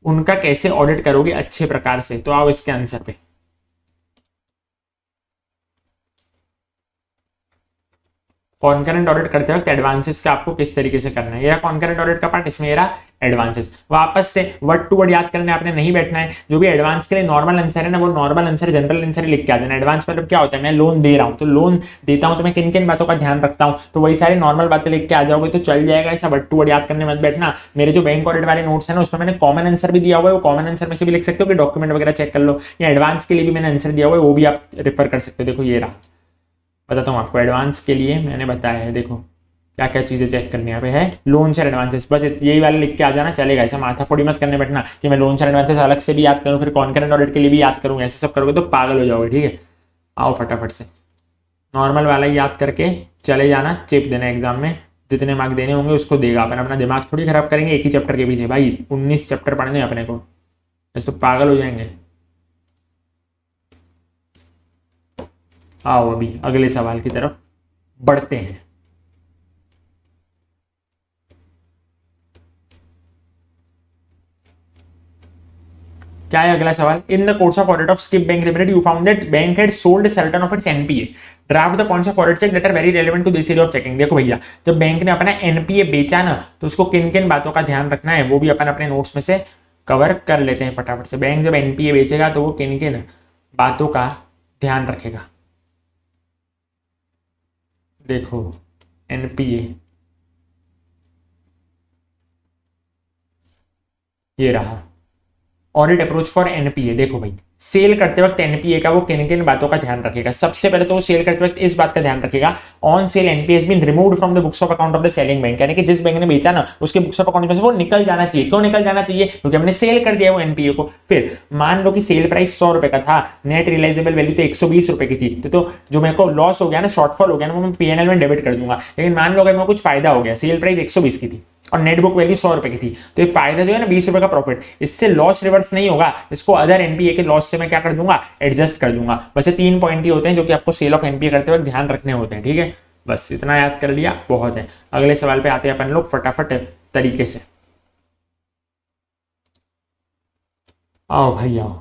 उनका कैसे ऑडिट करोगे अच्छे प्रकार से। तो आओ इसके आंसर पे। कॉन्करेंट ऑडिट करते वक्त एडवांसेस का आपको किस तरीके से करना है, ये कॉन्करेंट ऑडिट का पार्ट, इसमें ये रहा एडवांसेस। वापस से वर्ड टू वर्ड याद करने आपने नहीं बैठना है। जो भी एडवांस के लिए नॉर्मल आंसर है ना, वो नॉर्मल आंसर, जनरल आंसर ही लिख के आ जाना। एडवांस मतलब क्या होता है? मैं लोन दे रहा हूँ, तो लोन देता हूँ तो मैं किन किन बातों का ध्यान रखता हूँ, तो वही सारी नॉर्मल बातें लिख के आ जाओगे तो चल जाएगा। ऐसा वर्ड टू वर्ड याद करने मत बैठना। मेरे जो बैंक ऑडिट वाले नोट्स है ना, उसमें मैंने कॉमन आंसर भी दिया हुआ है, वो कॉमन आंसर में से भी लिख सकते हो कि डॉक्यूमेंट वगैरह चेक कर लो, या एडवांस के लिए भी मैंने आंसर दिया हुआ है, वो भी आप रेफर कर सकते हो। देखो ये रहा, बताता हूँ आपको। एडवांस के लिए मैंने बताया है, देखो क्या क्या चीजें चेक करनी यहाँ पे है। लोन शेयर एडवांसेस, बस यही वाले लिख के आ जाना, चलेगा। ऐसा माथा फोड़ी मत करने बैठना कि मैं लोन शेयर एडवांसेस अलग से भी याद करूँ, फिर कॉन्करेंट ऑडिट के लिए भी याद करूँ, ऐसे सब करोगे तो पागल हो जाओगे, ठीक है? आओ फटाफट से नॉर्मल वाला ही याद करके चले जाना। चिप देना एग्जाम में, जितने मार्क देने होंगे उसको देगा। अपन अपना दिमाग थोड़ी खराब करेंगे एक ही चैप्टर के पीछे। भाई 19 चैप्टर पढ़ने अपने को, ऐसे तो पागल हो जाएंगे। आओ अभी अगले सवाल की तरफ बढ़ते हैं। क्या है अगला सवाल? In the course of audit of skip bank limited you found that bank had sold certain of its NPA. Draft the points of audit check that are very relevant to this area of checking. देखो भैया, जब bank ने अपना NPA बेचा ना, तो उसको किन किन बातों का ध्यान रखना है वो भी अपन अपने नोट्स में से कवर कर लेते हैं फटाफट से। बैंक जब एनपीए बेचेगा तो वो किन किन बातों का ध्यान रखेगा। देखो एनपीए ये रहा, ऑडिट अप्रोच फॉर एनपीए। देखो भाई, सेल करते वक्त एनपीए का वो किन किन बातों का ध्यान रखेगा। सबसे पहले तो वो सेल करते वक्त इस बात का ध्यान रखेगा, on sale NPA has been removed from the books of account of the selling bank, यानी कि जिस बैंक ने बेचा ना उसके बुक्स ऑफ अकाउंट में से वो निकल जाना चाहिए। क्यों निकल जाना चाहिए? क्योंकि हमने सेल कर दिया वो एनपीए को। फिर मान लो कि सेल प्राइस 100 रुपए का था, नेट रियलाइजेबल वैल्यू तो 120 रुपए की थी, तो जो मेरे को लॉस हो गया ना, शॉर्टफॉल हो गया ना, वो मैं पीएनएल में डेबिट कर दूंगा। लेकिन मान लो अगर मेरे को कुछ फायदा हो गया, सेल प्राइस 120 की थी, और नेट बुक वैल्यू 100 रुपए की थी। तो ये फायदा जो है ना 20 रुपए का प्रॉफिट, इससे लॉस रिवर्स नहीं होगा, इसको अदर एनपीए के लॉस से मैं क्या कर दूंगा, एडजस्ट कर दूंगा। बस ये 3 पॉइंट ही होते हैं जो कि आपको सेल ऑफ एनपीए करते वक्त ध्यान रखने होते हैं, ठीक है। बस इतना याद कर लिया बहुत है। अगले सवाल पे आते हैं अपन लोग फटाफट तरीके से। आओ भाई आओ।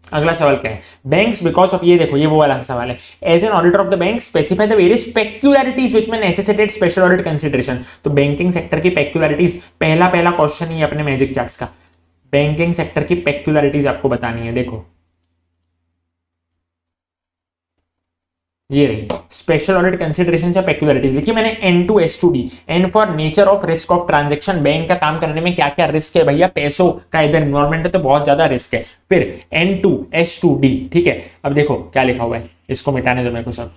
अगला सवाल क्या है, बैंक्स बिकॉज ऑफ, ये देखो ये वो वाला सवाल है, as an auditor of the bank specify the various peculiarities which में नेसेसिटेट स्पेशल ऑडिट कंसीडरेशन। तो बैंकिंग सेक्टर की पेक्युलरिटीज, पहला क्वेश्चन ही अपने मैजिक चार्ट्स का, बैंकिंग सेक्टर की पेक्युलरिटीज आपको बतानी है। देखो ये रही स्पेशल ऑडिट कंसीडरेशन या पेक्युलरिटीज, लिखी मैंने N2S2D, N for nature of risk of transaction, bank का काम करने में क्या क्या रिस्क है भैया, पैसों का इधर इन्वॉल्वमेंट है तो बहुत ज्यादा रिस्क है। फिर N2S2D, ठीक है। अब देखो क्या लिखा हुआ है, इसको मिटाने दो मेरे को सब।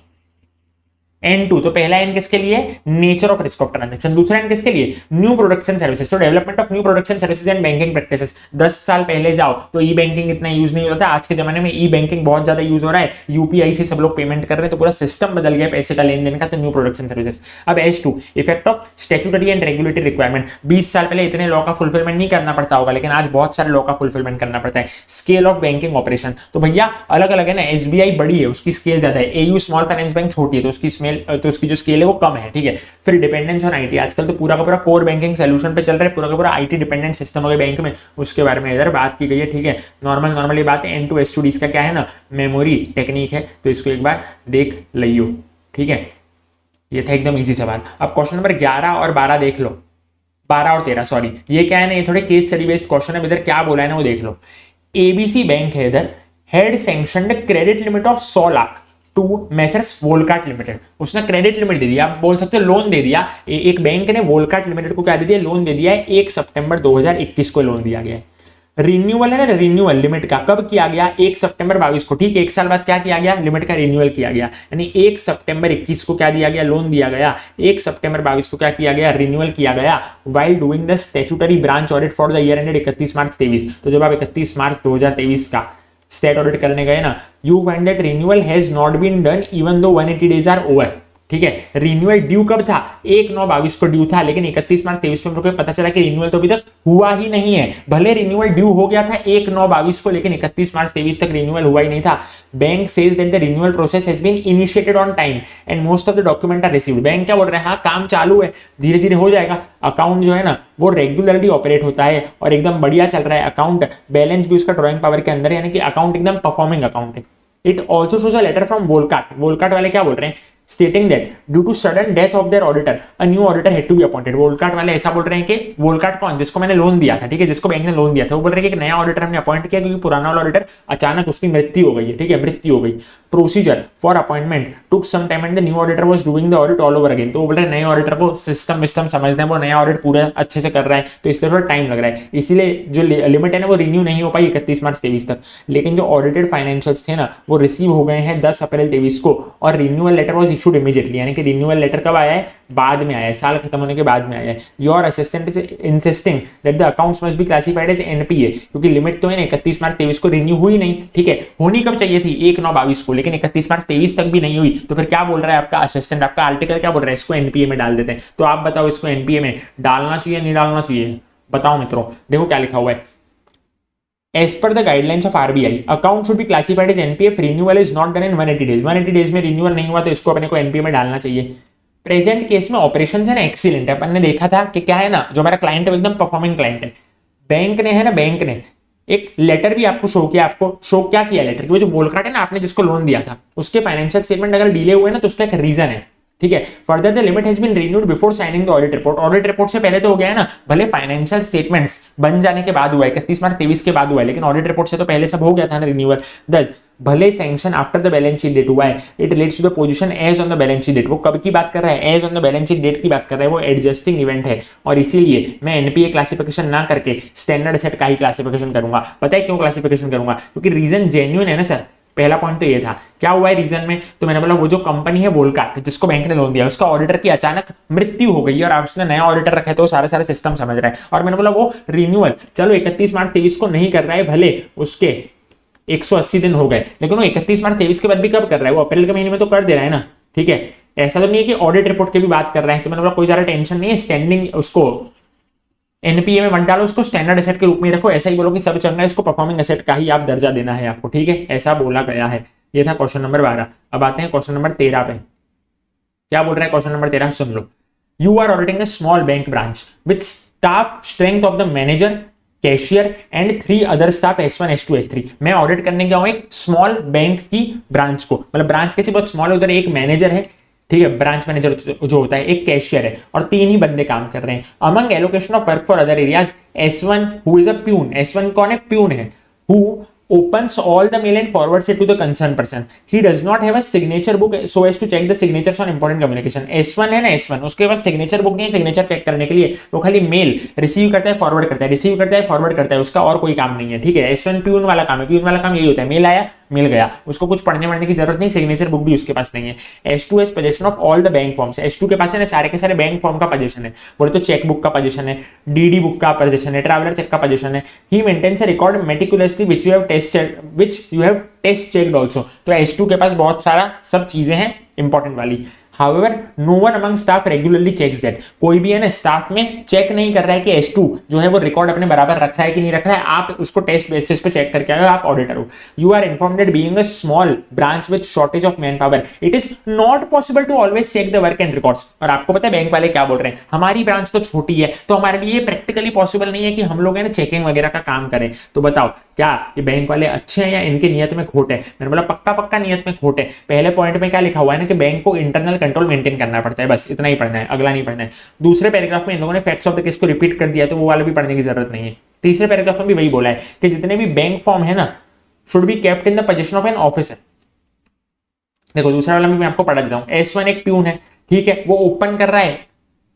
N2 तो पहला N किसके लिए, nature of risk of transaction, दूसरा N किसके लिए, न्यू प्रोडक्ट्स एंड सर्विसेज, तो development of new products and services and banking practices. 10 साल पहले जाओ तो ई बैंकिंग इतना यूज नहीं होता था, आज के जमाने में ई बैंकिंग बहुत ज्यादा यूज हो रहा है, यूपीआई से सब लोग पेमेंट कर रहे हैं, तो पूरा सिस्टम बदल गया पैसे का लेन देन का, तो न्यू प्रोडक्ट्स एंड सर्विसेज। अब S2 effect of statutory and regulatory requirement, 20 साल पहले इतने लॉ का फुलफिलमेंट नहीं करना पड़ता होगा, लेकिन आज बहुत सारे लॉ का फुलफिलमेंट करना पड़ता है। स्केल ऑफ बैंकिंग ऑपरेशन, तो भैया अलग अलग है ना, एसबीआई बड़ी है उसकी स्केल ज्यादा है, एयू स्मॉल फाइनेंस बैंक छोटी है तो उसकी जो स्केल है वो कम है, ठीक है। फिर डिपेंडेंस ऑन आईटी, आजकल तो पूरा का पूरा कोर बैंकिंग सॉल्यूशन पे चल रहा है, पूरा का पूरा आईटी डिपेंडेंट सिस्टम हो गया बैंक में, उसके बारे में इधर बात की गई है, ठीक है। नॉर्मल ये बात है। N2S2D इसका क्या है ना, मेमोरी टेक्निक है, तो इसको एक बार देख लियो, ठीक है। ये था एकदम इजी सवाल। अब क्वेश्चन नंबर 11 और 12 देख लो, 12 और 13 सॉरी, ये क्या है ना, ये थोड़े केस स्टडी बेस्ड क्वेश्चन है, इधर क्या बोला है ना वो देख लो। एबीसी बैंक है इधर, had sanctioned credit limit of 100 lakh to messrs Volkart limited, उसने क्रेडिट लिमिट दे दिया, आप बोल सकते हो लोन दे दिया। एक बैंक ने वोलकार्ट लिमिटेड को क्या दे दिया, लोन दे दिया है। 1 सितंबर 2021 को लोन दिया गया है। रिन्यूअल है ना, रिन्यूअल लिमिट का कब किया गया, 1 सितंबर 22 को, ठीक है। 1 साल बाद क्या किया गया, लिमिट का रिन्यूअल किया गया, यानी 1 सितंबर 21 को क्या दिया गया, लोन दिया गया। 1 सितंबर 22 को क्या किया गया, रिन्यूअल किया गया। While doing the statutory branch audit for the year ended 31 March 23, तो जब आप 31 मार्च 2023 का स्टेट ऑडिट करने गए ना, you find that renewal has not been done even though 180 days are over, ठीक है। रिन्यूअल ड्यू कब था, 1/9/22 को ड्यू था, लेकिन 31 मार्च 23 को पता चला कि रिन्यूअल तो अभी तक हुआ ही नहीं है। भले रिन्यूअल ड्यू हो गया था 1/9/22 को, लेकिन 31 मार्च 23 तक रिन्यूअल हुआ ही नहीं था। Bank says that the renewal process has been initiated on time and most of the document are received. Bank क्या बोल रहे हैं, हाँ काम चालू है, धीरे धीरे हो जाएगा। अकाउंट जो है ना वो रेगुलरली ऑपरेट होता है और एकदम बढ़िया चल रहा है अकाउंट, बैलेंस भी उसका ड्रॉइंग पावर के अंदर है, यानी कि अकाउंट एकदम परफॉर्मिंग अकाउंट है। It also shows a letter from Volkart, Volkart वाले क्या बोल रहे हैं, stating that due to sudden death of their auditor a new auditor had to be appointed। वोलकार्ट वाले ऐसा बोल रहे हैं कि वोलकार्ट कौन, जिसको मैंने लोन दिया था, ठीक है, जिसको बैंक ने लोन दिया था, वो बोल रहे हैं कि नया ऑडिटर हमने अपॉइंट किया क्योंकि पुराना वाला ऑडिटर अचानक उसकी मृत्यु हो गई है, ठीक है, मृत्यु हो गई। Procedure for appointment took some time and the new auditor was doing the audit all over again. तो वो बोल रहे हैं नए ऑडिटर को सिस्टम समझना है, वो नया ऑडिट पूरा अच्छे से कर रहा है, तो इसलिए थोड़ा टाइम लग रहा है, इसीलिए जो लिमिट है ना वो रिन्यू नहीं हो पाई 31 मार्च 23 तक। लेकिन जो ऑडिटेड फाइनेंशियल्स थे ना वो रिसीव हो गए हैं 10 अप्रैल 23 को, और renewal letter was issued immediately, यानी कि रिन्यूअल लेटर कब आया है, बाद में आया है, साल खत्म होने के बाद में आया है। Your assistant is insisting that the accounts must be classified as NPA, क्योंकि लिमिट तो है ना 31 मार्च 23 को रिन्यू हुई नहीं, ठीक है, होनी कब चाहिए थी 1/9/22 को, लेकिन 31 मार्च 23 तक भी नहीं हुई। तो फिर क्या बोल रहा है आपका असिस्टेंट, आपका आर्टिकल क्या बोल रहा है, इसको एनपीए में डाल देते हैं। तो आप बताओ इसको एनपीए में डालना चाहिए नहीं डालना चाहिए, बताओ मित्रों। देखो क्या लिखा हुआ है, As per the guidelines of RBI, account should be classified as NPA if renewal is not done in 180 days। 180 days में रिन्यूअल नहीं हुआ तो इसको अपने को एनपीए में डालना चाहिए। प्रेजेंट केस में ऑपरेशन है ना एक्सीलेंट है, अपन ने देखा था कि क्या है ना, जो हमारा क्लाइंट है एकदम परफॉर्मिंग क्लाइंट है। बैंक ने है ना, बैंक ने एक लेटर भी आपको शो किया, आपको शो क्या किया लेटर की, वो जो वोलकार्ट है ना आपने जिसको लोन दिया था उसके फाइनेंशियल स्टेटमेंट अगर डिले हुए ना तो उसका एक रीजन है, ठीक है। Further the limit has been renewed before signing the audit report, audit report से पहले तो हो गया है ना, भले फाइनेंशियल स्टेटमेंट्स बन जाने के बाद हुआ है 31 मार्च 23 के बाद हुआ है, लेकिन ऑडिट रिपोर्ट से तो पहले सब हो गया था ना रिन्यूअल। दस भले sanction after the balance sheet date हुआ है, it relates to the position as on the balance sheet date. वो कब की बात कर रहा है, as on the balance sheet date की बात कर रहा है, वो एडजस्टिंग इवेंट है, और इसीलिए मैं एनपीए क्लासिफिकेशन ना करके स्टैंडर्ड एसेट का ही क्लासिफिकेशन करूंगा। पता है क्यों क्लासिफिकेशन करूंगा, क्योंकि रीजन जेन्युइन है ना सर। पहला पॉइंट तो ये था, क्या हुआ है रीजन में, तो मैंने बोला वो जो कंपनी है वोलकार्ट जिसको बैंक ने लोन दिया उसका ऑडिटर की अचानक मृत्यु हो गई और अब उसने नया ऑडिटर रखा है तो सारा सिस्टम समझ रहा है। और मैंने बोला वो रिन्यूअल चलो 31 मार्च 23 को नहीं कर रहा है, भले उसके 180 दिन हो गए, लेकिन वो 31 मार्च 23 के बाद भी कब कर रहा है, वो अप्रैल के महीने में तो कर दे रहा है ना, ठीक है। ऐसा तो नहीं है कि ऑडिट रिपोर्ट की भी बात कर रहे हैं, तो मैंने बोला कोई ज्यादा टेंशन नहीं है, स्टैंडिंग उसको एनपीए में मत डालो, उसको स्टैंडर्ड एसेट के रूप में रखो, ऐसा ही बोलो कि सब चंगा है, इसको परफॉर्मिंग एसेट का ही आप दर्जा देना है आपको, ठीक है, ऐसा बोला गया है। ये था क्वेश्चन नंबर 12। अब आते हैं क्वेश्चन नंबर 13 पे। क्या बोल रहा है क्वेश्चन नंबर 13, सुन लो। You are auditing a small bank branch with staff strength of the manager, cashier and 3 other staff S1 S2 S3। मैं ऑडिट करने गया हूं एक स्मॉल बैंक की ब्रांच को, मतलब ब्रांच कैसी बहुत स्मॉल है, उधर एक मैनेजर है, ठीक है, ब्रांच मैनेजर जो होता है, एक कैशियर है, और 3 ही बंदे काम कर रहे हैं। Among allocation of work for other areas, S1 who is a peon, S1 कौन है, प्यून है, who opens all the mail and forwards it to the concerned person. He does not have a signature book so as to check the signatures on important communication. S1 है ना, S1 उसके पास signature book नहीं है signature check करने के लिए, वो खाली मेल रिसीव करता है फॉरवर्ड करता है, रिसीव करता है फॉरवर्ड करता है, उसका और कोई काम नहीं है, ठीक है। S1 प्यून वाला काम है, प्यून वाला काम यही होता है, मेल आया मिल गया, उसको कुछ पढ़ने वढ़ने की जरूरत नहीं, सिग्नेचर बुक भी उसके पास नहीं है। S2 has position of all the bank forms, S2 के पास है ना सारे के सारे बैंक फॉर्म का पोजीशन है, बोले तो चेक बुक का पोजीशन है, डीडी बुक का पोजीशन है, ट्रैवलर चेक का पोजीशन है। He maintains a record meticulously which you have test checked also. तो S2 के पास बहुत सारा सब चीजें हैं इंपॉर्टेंट वाली। However, no one among staff regularly checks that. कोई भी है ना स्टाफ में चेक नहीं कर रहा है कि S2 जो है वो रिकॉर्ड अपने बराबर रख रहा है कि नहीं रख रहा है, आप उसको टेस्ट बेसिस पे चेक करके आए हो, आप ऑडिटर हो। You are informed that being a small branch with shortage of manpower, it is not possible to always check the work and records. और आपको पता है बैंक वाले क्या बोल रहे हैं, हमारी ब्रांच तो छोटी है तो हमारे लिए प्रैक्टिकली पॉसिबल नहीं है कि हम लोग है ना चेकिंग वगैरह का काम करें। तो बताओ क्या ये बैंक वाले अच्छे हैं या इनकी नियत में खोट है? मैंने बोला पक्का पक्का नियत में खोट है। पहले पॉइंट में क्या लिखा हुआ है ना कि बैंक को इंटरनल कंट्रोल मेंटेन करना पड़ता है, बस इतना ही पढ़ना है, अगला नहीं पढ़ना है। दूसरे पैराग्राफ में इन लोगों ने फैक्ट्स ऑफ द केस को रिपीट कर दिया, तो वो वाला भी पढ़ने की जरूरत नहीं है। तीसरे पैराग्राफ में भी वही बोला है कि जितने भी बैंक फॉर्म है ना should be kept in the position of an officer. देखो दूसरा वाला भी मैं आपको पढ़ा देता हूं। S1 एक प्यून है, ठीक है, वो ओपन कर रहा है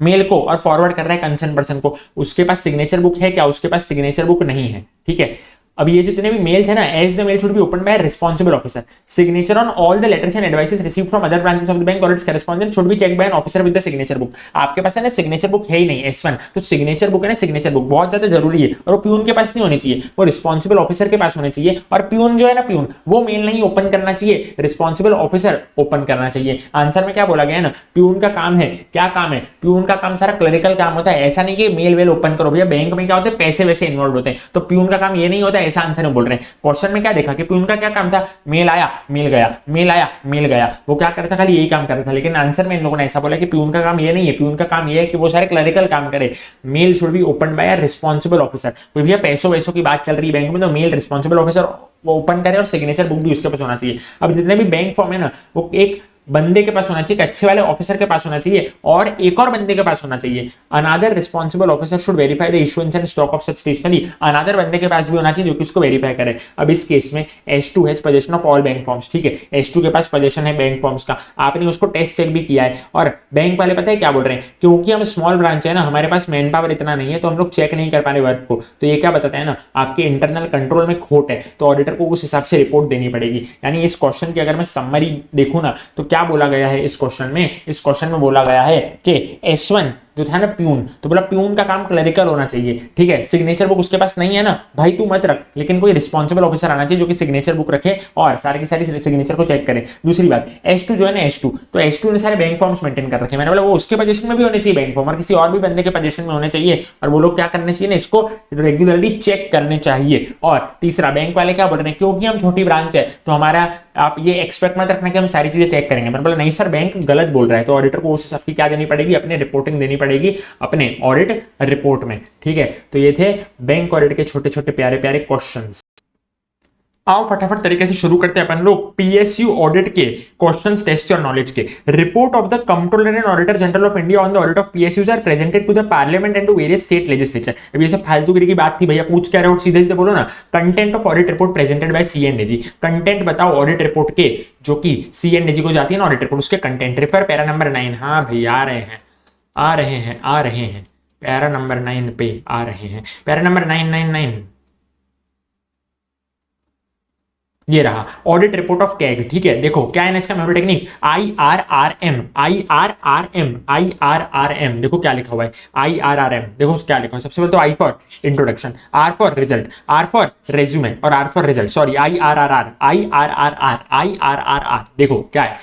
मेल को और फॉरवर्ड कर रहा है कंसर्न पर्सन को, उसके पास सिग्नेचर बुक है क्या? उसके पास सिग्नेचर बुक नहीं है, ठीक है। अब ये जितने भी मेल थे ना, as the mail should be open by responsible officer, signature on all the letters and advices received from other branches of the bank और its correspondent should be checked by an officer with the signature book. आपके पास है ना signature book है ही नहीं S1, तो signature book है ना, सिग्नेचर बुक बहुत ज्यादा जरूरी है, और वो प्यून के पास नहीं होनी चाहिए, वो रिस्पांसिबल ऑफिसर के पास होनी चाहिए। और प्यून जो है ना, प्यून वो मेल नहीं ओपन करना चाहिए, रिस्पांसिबल ऑफिसर ओपन करना चाहिए। आंसर में क्या बोला गया है ना, प्यून का काम है, क्या काम है? प्यून का काम सारा क्लरिकल काम होता है, ऐसा नहीं कि मेल वेल ओपन करो। भैया बैंक में क्या होता है, पैसे वैसे इन्वॉल्व होते हैं, तो प्यून का काम ये नहीं होता, ऐसा आंसर में बोल रहे हैं। क्वेश्चन में क्या देखा कि प्यून का क्या काम था, मेल आया मिल गया, मेल आया मिल गया, वो क्या करता था, खाली यही काम करता था। लेकिन आंसर में इन लोगों ने ऐसा बोला कि प्यून का काम ये नहीं है, प्यून का काम ये है कि वो सारे क्लरिकल काम करे। Mail should be open by a responsible officer. कोई भैया पैसों वैसों की बात चल रही है बैंक में, तो मेल रिस्पांसिबल ऑफिसर वो ओपन करे और सिग्नेचर बुक भी उसके पास होना चाहिए। अब जितने भी बैंक फॉर्म है ना, वो एक बंदे के पास होना चाहिए, अच्छे वाले ऑफिसर के पास होना चाहिए, और एक और बंदे के पास होना चाहिए। Another responsible officer should verify the issuance and stock of such stationery. Another बंदे के पास भी होना चाहिए जो कि उसको वेरीफाई करे। अब इस केस में S2 has position of all bank forms, ठीक है, S2 के पास पोजीशन है बैंक फॉर्म्स का, आपने उसको टेस्ट चेक भी किया है। और बैंक वाले पता है क्या बोल रहे हैं, क्योंकि हम स्मॉल ब्रांच है ना, हमारे पास मैन पावर इतना नहीं है, तो हम लोग चेक नहीं कर पा रहे वर्क को। तो ये क्या बताता है ना, आपके इंटरनल कंट्रोल में खोट है, तो ऑडिटर को उस हिसाब से रिपोर्ट देनी पड़ेगी। यानी इस क्वेश्चन की अगर मैं समरी देखूं ना, तो क्या बोला गया है इस क्वेश्चन में बोला गया है कि S1 जो था ना प्यून, तो बोला प्यून का काम क्लरिकल होना चाहिए, ठीक है। सिग्नेचर बुक उसके पास नहीं है ना, भाई तू मत रख, लेकिन कोई रिस्पांसिबल ऑफिसर आना चाहिए जो कि सिग्नेचर बुक रखे और सारी की सारी सिग्नेचर को चेक करे। दूसरी बात S2 जो है ना, S2 तो S2 ने सारे बैंक फॉर्म्स मेंटेन कर रखे, मैंने बोला वो उसके पोजीशन में भी होने चाहिए बैंक फॉर्म, और किसी और भी बंदे के पोजीशन में होने चाहिए, और वो लोग क्या करने चाहिए ना, इसको रेगुलरली चेक करने चाहिए। और तीसरा, बैंक वाले क्या बोल रहे हैं, क्योंकि हम छोटी ब्रांच है तो हमारा आप ये एक्सपेक्ट मत रखना कि हम सारी चीजें चेक करेंगे। मैंने बोला नहीं सर, बैंक गलत बोल रहा है, तो ऑडिटर को उस हिसाब की क्या देनी पड़ेगी, अपनी रिपोर्टिंग देनी पड़ेगी अपने ऑडिट रिपोर्ट में, ठीक है। तो ये थे बैंक ऑडिट के छोटे छोटे प्यारे प्यारे क्वेश्चंस। आओ फटाफट तरीके से शुरू करते हैं अपन लोग PSU ऑडिट के क्वेश्चंस, टेस्ट योर नॉलेज के। Report of the controller and auditor general of India on the audit of PSUs are presented to the parliament and to various state legislature. अब ये सब फालतूगिरी की बात थी भैया, पूछ क्या रहे हो, सीधे सीधे बोलो ना। Content of audit report presented by C&AG। Content बताओ ऑडिट रिपोर्ट के, जो कि C&AG को जाती है ना ऑडिट रिपोर्ट, उसके कंटेंट। Refer para number 9। हाँ भैया आ रहे हैं पैरा नंबर 9 पे आ रहे हैं, पैरा नंबर 999 ये रहा ऑडिट रिपोर्ट ऑफ कैग, ठीक है। देखो क्या है इसका मेमोरी टेक्निक, IRRM। देखो क्या लिखा हुआ है IRRM, देखो क्या लिखा हुआ है। सबसे पहले तो I for introduction, R for result, R for resume और R for result. Sorry IRRR। देखो क्या है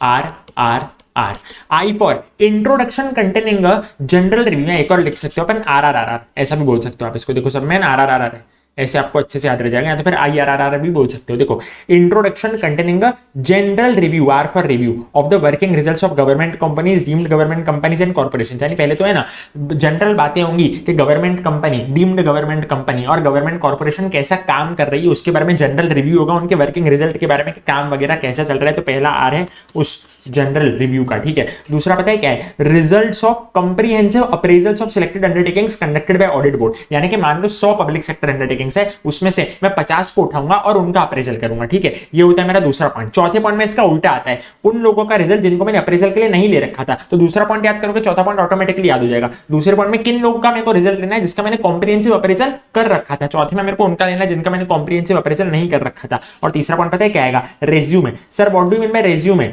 R R R. I for introduction containing general review, में एक और लिख सकते हो अपन आर आर आर आर, ऐसा भी बोल सकते हो आप इसको। देखो सब में आर आर आर आर है, ऐसे आपको अच्छे से याद रह जाएगा, या तो फिर आई आर आर आर भी बोल सकते हो। देखो introduction containing general review, R for review of the working results of government companies, deemed government companies and corporation. यानी पहले तो है ना जनरल बातें होंगी कि government company, deemed government company और गवर्नमेंट कॉर्पोरेशन कैसा काम कर रही है, उसके बारे में जनरल रिव्यू होगा, उनके वर्किंग रिजल्ट के बारे में कि काम वगैरह कैसा चल रहा है। तो पहला आर है उस जनरल रिव्यू का, ठीक है। दूसरा पता है क्या है, results of comprehensive appraisals of selected undertakings conducted by audit board. यानी कि मान लो 100 पब्लिक सेक्टर अंडरटेकिंग्स है, उसमें से मैं 50 को उठाऊंगा और उनका अप्रेजल करूंगा, ठीक है। ये होता है मेरा दूसरा पॉइंट। चौथे पॉइंट में इसका उल्टा आता है, उन लोगों का रिजल्ट जिनको मैंने अप्रेजल के लिए नहीं ले रखा था। तो दूसरा पॉइंट याद करोगे, चौथा पॉइंट ऑटोमेटिकली याद हो जाएगा। दूसरे पॉइंट में किन लोगों का मेरे को रिजल्ट लेना है, जिसका मैंने कॉम्प्रिहेंसिव अप्रेजल कर रखा था। चौथे में मेरे को उनका लेना है जिनका मैंने कॉम्प्रिहेंसिव अप्रेजल नहीं कर रखा था। और तीसरा पॉइंट पता है क्या आएगा, resume. Sir what do you mean by resume?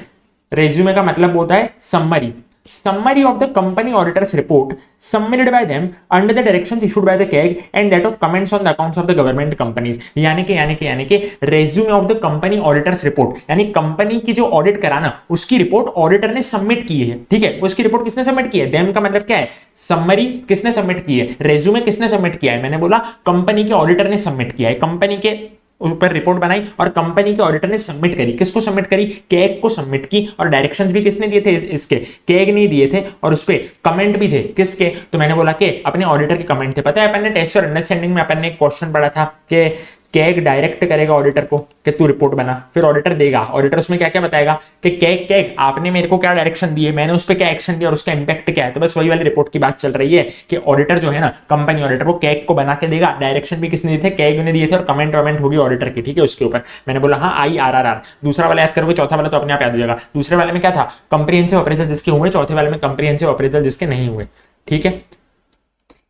Resume का मतलब होता है summary, summary of the company auditor's report submitted by them under the directions issued by the CAG and that of comments on the accounts of the government companies। यानी कि resume of the company auditor's report, यानी company की जो audit कराना उसकी report auditor ने submit की है, ठीक है। उसकी रिपोर्ट किसने सबमिट की है, देम का मतलब क्या है, समरी किसने सबमिट की है, रेज्यूमे किसने सबमिट किया है, मैंने बोला कंपनी के ऑडिटर ने सबमिट किया है। कंपनी के ऊपर रिपोर्ट बनाई और कंपनी के ऑडिटर ने सबमिट करी। किसको सबमिट करी, कैग को सबमिट की। और डायरेक्शंस भी किसने दिए थे, इसके कैग नहीं दिए थे। और उस पे कमेंट भी थे, किसके, तो मैंने बोला कि अपने ऑडिटर के कमेंट थे। पता है अपन ने टेस्ट और अंडरस्टैंडिंग में अपन ने एक क्वेश्चन पढ़ा था कि कैग डायरेक्ट करेगा ऑडिटर को कि तू रिपोर्ट बना, फिर ऑडिटर देगा। ऑडिटर उसमें क्या क्या बताएगा कि कैग आपने मेरे को क्या डायरेक्शन दिए, मैंने उस पर क्या एक्शन दिया और उसका इंपैक्ट क्या है। तो बस वही वाली रिपोर्ट की बात चल रही है कि ऑडिटर जो है ना, कंपनी ऑडिटर, वो कैग को बना के देगा। डायरेक्शन भी किसने दिए थे, कैग ने दिए थे। और कमेंट वमेंट होगी ऑडिटर की, ठीक है, उसके ऊपर। मैंने बोला हाँ आई आर आर आर। दूसरा वाला याद करोगे, चौथा वाला तो अपने आप याद हो जाएगा। दूसरे वाले में क्या था, कंप्रीहेंसिव अप्रेजल जिसके हुए, चौथे वाले में कंप्रीहेंसिव अप्रेजल जिसके नहीं हुए, ठीक है।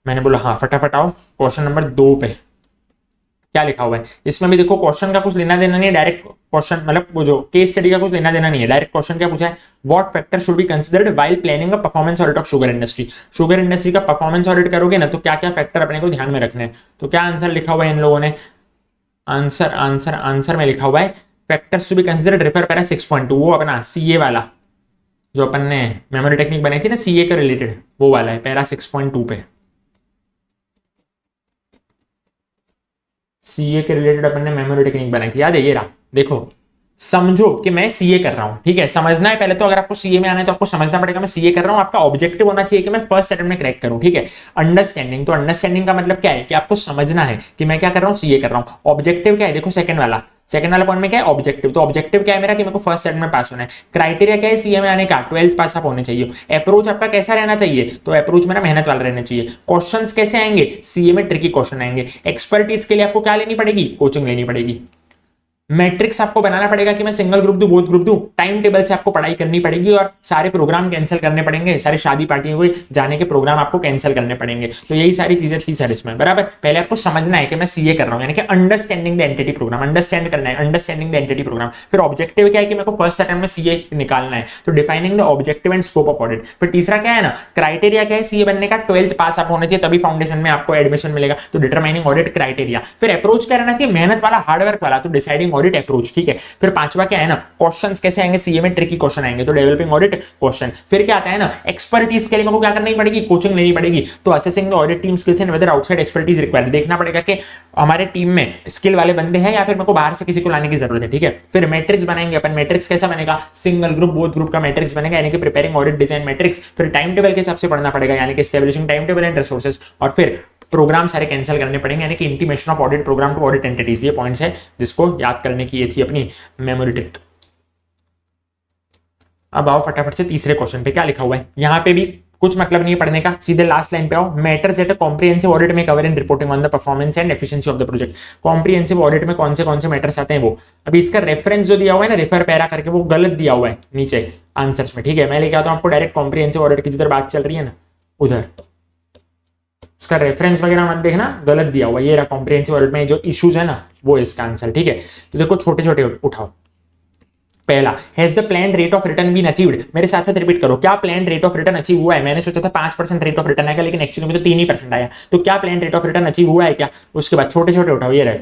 मैंने बोला हाँ फटाफट आओ क्वेश्चन नंबर 2 पे क्या लिखा हुआ है। इसमें भी देखो क्वेश्चन का कुछ लेना देना नहीं है, डायरेक्ट क्वेश्चन मतलब वो जो केस स्टडी का कुछ लेना देना नहीं है। डायरेक्ट क्वेश्चन क्या पूछा है, what factor should be considered while planning a performance audit of sugar industry. Sugar industry का परफॉर्मेंस ऑडिट करोगे ना, तो क्या क्या फैक्टर अपने को ध्यान में रखने हैं। तो क्या आंसर लिखा हुआ है इन लोगों ने, आंसर में लिखा हुआ है factors to be considered, refer para 6.2, वो अपना सीए वाला जो अपन ने मेमोरी टेक्निक बनाई थी ना सीए के रिलेटेड, वो वाला है पैरा 6.2 पे। सीए के रिलेटेड अपन ने मेमोरी टेक्निक बनाई थी, याद है, ये रहा। देखो समझो कि मैं सीए कर रहा हूं, ठीक है। समझना है पहले तो, अगर आपको सीए में आना है तो आपको समझना पड़ेगा मैं सीए कर रहा हूं। आपका ऑब्जेक्टिव होना चाहिए कि मैं फर्स्ट अटेम्प्ट में क्रैक करूं, ठीक है। अंडरस्टैंडिंग, तो अंडरस्टैंडिंग का मतलब क्या है कि आपको समझना है कि मैं क्या कर रहा हूं, सीए कर रहा हूं। ऑब्जेक्टिव क्या है, देखो सेकंड वाला पॉइंट में क्या है, ऑब्जेक्टिव। तो ऑब्जेक्टिव क्या है मेरा कि मेरे को फर्स्ट अटेम्प्ट में पास होना है। क्राइटेरिया क्या है सीए में आने का, 12th पास आप होने चाहिए। अप्रोच आपका कैसा रहना चाहिए, तो अप्रोच मेरा मेहनत वाला रहना चाहिए। क्वेश्चंस कैसे आएंगे, सीए में ट्रिकी क्वेश्चन आएंगे। एक्सपर्टीज के लिए आपको क्या लेनी पड़ेगी, कोचिंग लेनी पड़ेगी। मैट्रिक्स आपको बनाना पड़ेगा कि मैं सिंगल ग्रुप दूं, बोथ ग्रुप दूं। टाइम टेबल से आपको पढ़ाई करनी पड़ेगी और सारे प्रोग्राम कैंसिल करने पड़ेंगे, सारे शादी पार्टी हुए जाने के प्रोग्राम आपको कैंसिल करने पड़ेंगे। तो यही सारी चीजें थी सर इसमें, बराबर। पहले आपको समझना है कि मैं सीए कर रहा हूं, यानी कि understanding the entity programme, understand करना है, अंडरस्टैंडिंग द एंटिटी प्रोग्राम। फिर ऑब्जेक्टिव क्या है कि मेरे को फर्स्ट अटेम्प्ट में सीए निकालना है, तो defining the objective and scope of audit. फिर तीसरा क्या है ना, क्राइटेरिया क्या है सीए बनने का, 12th पास आप होना चाहिए, तभी फाउंडेशन में आपको एडमिशन मिलेगा। तो डिटरमाइनिंग ऑडिट क्राइटेरिया। फिर अप्रोच क्या रहना चाहिए, मेहनत वाला, हार्डवर्क वाला, तो डिसाइडिंग ऑडिट अप्रोच, ठीक है। फिर पांचवा क्या है ना, क्वेश्चंस कैसे आएंगे सीए में, ट्रिकी क्वेश्चन आएंगे, तो डेवलपिंग ऑडिट क्वेश्चन। फिर क्या आता है ना, एक्सपर्टीज के लिए मेरे को क्या करनी पड़ेगी, कोचिंग लेनी पड़ेगी। तो assessing the audit team skills and whether outside expertise required, देखना पड़ेगा कि हमारे टीम में स्किल वाले बंदे हैं या फिर मेरे को बाहर से किसी को लाने की जरूरत है, ठीक है। फिर मैट्रिक्स बनाएंगे अपन, मैट्रिक्स कैसा बनेगा, सिंगल ग्रुप बोथ ग्रुप का मैट्रिक्स बनेगा, यानी कि प्रिपेयरिंग ऑडिट डिजाइन मैट्रिक्स। फिर टाइम टेबल के हिसाब से पढ़ना पड़ेगा, यानी कि establishing time table and resources. और फिर प्रोग्राम सारे कैंसिल करने पड़ेंगे, यानी कि intimation of audit programme to audit entities. ये पॉइंट्स है जिसको याद करने की ये थी अपनी मेमोरी ट्रिक। अब आओ फटाफट से तीसरे क्वेश्चन पे क्या लिखा हुआ है। यहां पे भी कुछ मतलब नहीं है पढ़ने का, सीधे लास्ट लाइन पे आओ। Matters that a comprehensive audit may cover in reporting on the performance and efficiency of the project. Comprehensive audit में कौन से मैटर्स आते हैं वो। अभी इसका रेफरेंस जो दिया हुआ है ना, रेफर पैरा करके, वो गलत दिया हुआ है नीचे आंसर्स में, ठीक है। मैं लेके आता हूं आपको डायरेक्ट कॉम्प्रिहेंसिव ऑडिट की जिधर बात चल रही है ना, उधर इसका रेफरेंस वगैरह मत देखना, गलत दिया हुआ। ये रहा कॉम्प्रिहेंसिव ऑडिट में जो इश्यूज है ना, वो इसका आंसर, ठीक है। तो देखो छोटे छोटे उठाओ। पहला, has the plan rate of return been achieved. मेरे साथ साथ रिपीट करो, क्या plan rate of return achieve हुआ है। मैंने सोचा था 5% रेट ऑफ रिटर्न आएगा, लेकिन एक्चुअली में तो 3% आया। तो क्या plan rate of return achieve हुआ है क्या। उसके बाद छोटे छोटे उठाओ, ये रहे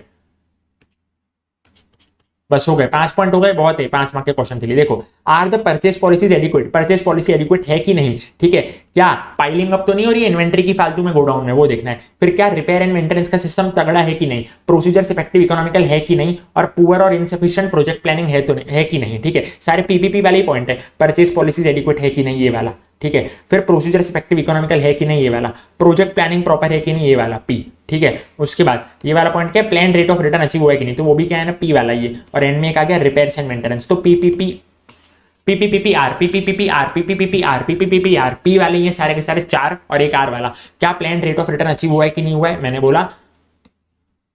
बस हो गए, 5 पॉइंट हो गए, बहुत है 5 मार्क के क्वेश्चन के लिए। देखो, are the purchase policies adequate, purchase policy adequate है कि नहीं, ठीक है, क्या पाइलिंग अप तो नहीं हो रही है इन्वेंट्री की फालतू में गोडाउन में, वो देखना है। फिर क्या रिपेयर एंड मेंटेनेंस का सिस्टम तगड़ा है कि नहीं, प्रोसीजर्स इफेक्टिव इकोनॉमिकल है कि नहीं, और पुअर और इनसफिशिएंट प्रोजेक्ट प्लानिंग है तो नहीं, है कि नहीं, ठीक है, सारे पीपीपी वाले ही पॉइंट है। परचेज पॉलिसीज एडिक्वेट है कि नहीं, ये वाला, ठीक है। फिर प्रोसीजर्स इफेक्टिव इकोनॉमिकल है कि नहीं, ये वाला। प्रोजेक्ट प्लानिंग प्रॉपर है कि नहीं, ये वाला पी, ठीक है। उसके बाद ये वाला पॉइंट क्या है, plan rate of return achieve हुआ है कि नहीं, तो वो भी क्या है ना, पी वाला ये। और एंड में एक आ गया रिपेयर्स एंड मेंटेनेंस, तो पीपीपी पीपीपीपीआर पीपीपीपीआर पीपीपीपीआर पीपीपीपीआर पी वाले ये सारे के सारे 4 और एक आर वाला। क्या plan rate of return achieve हुआ है कि नहीं हुआ है, मैंने बोला।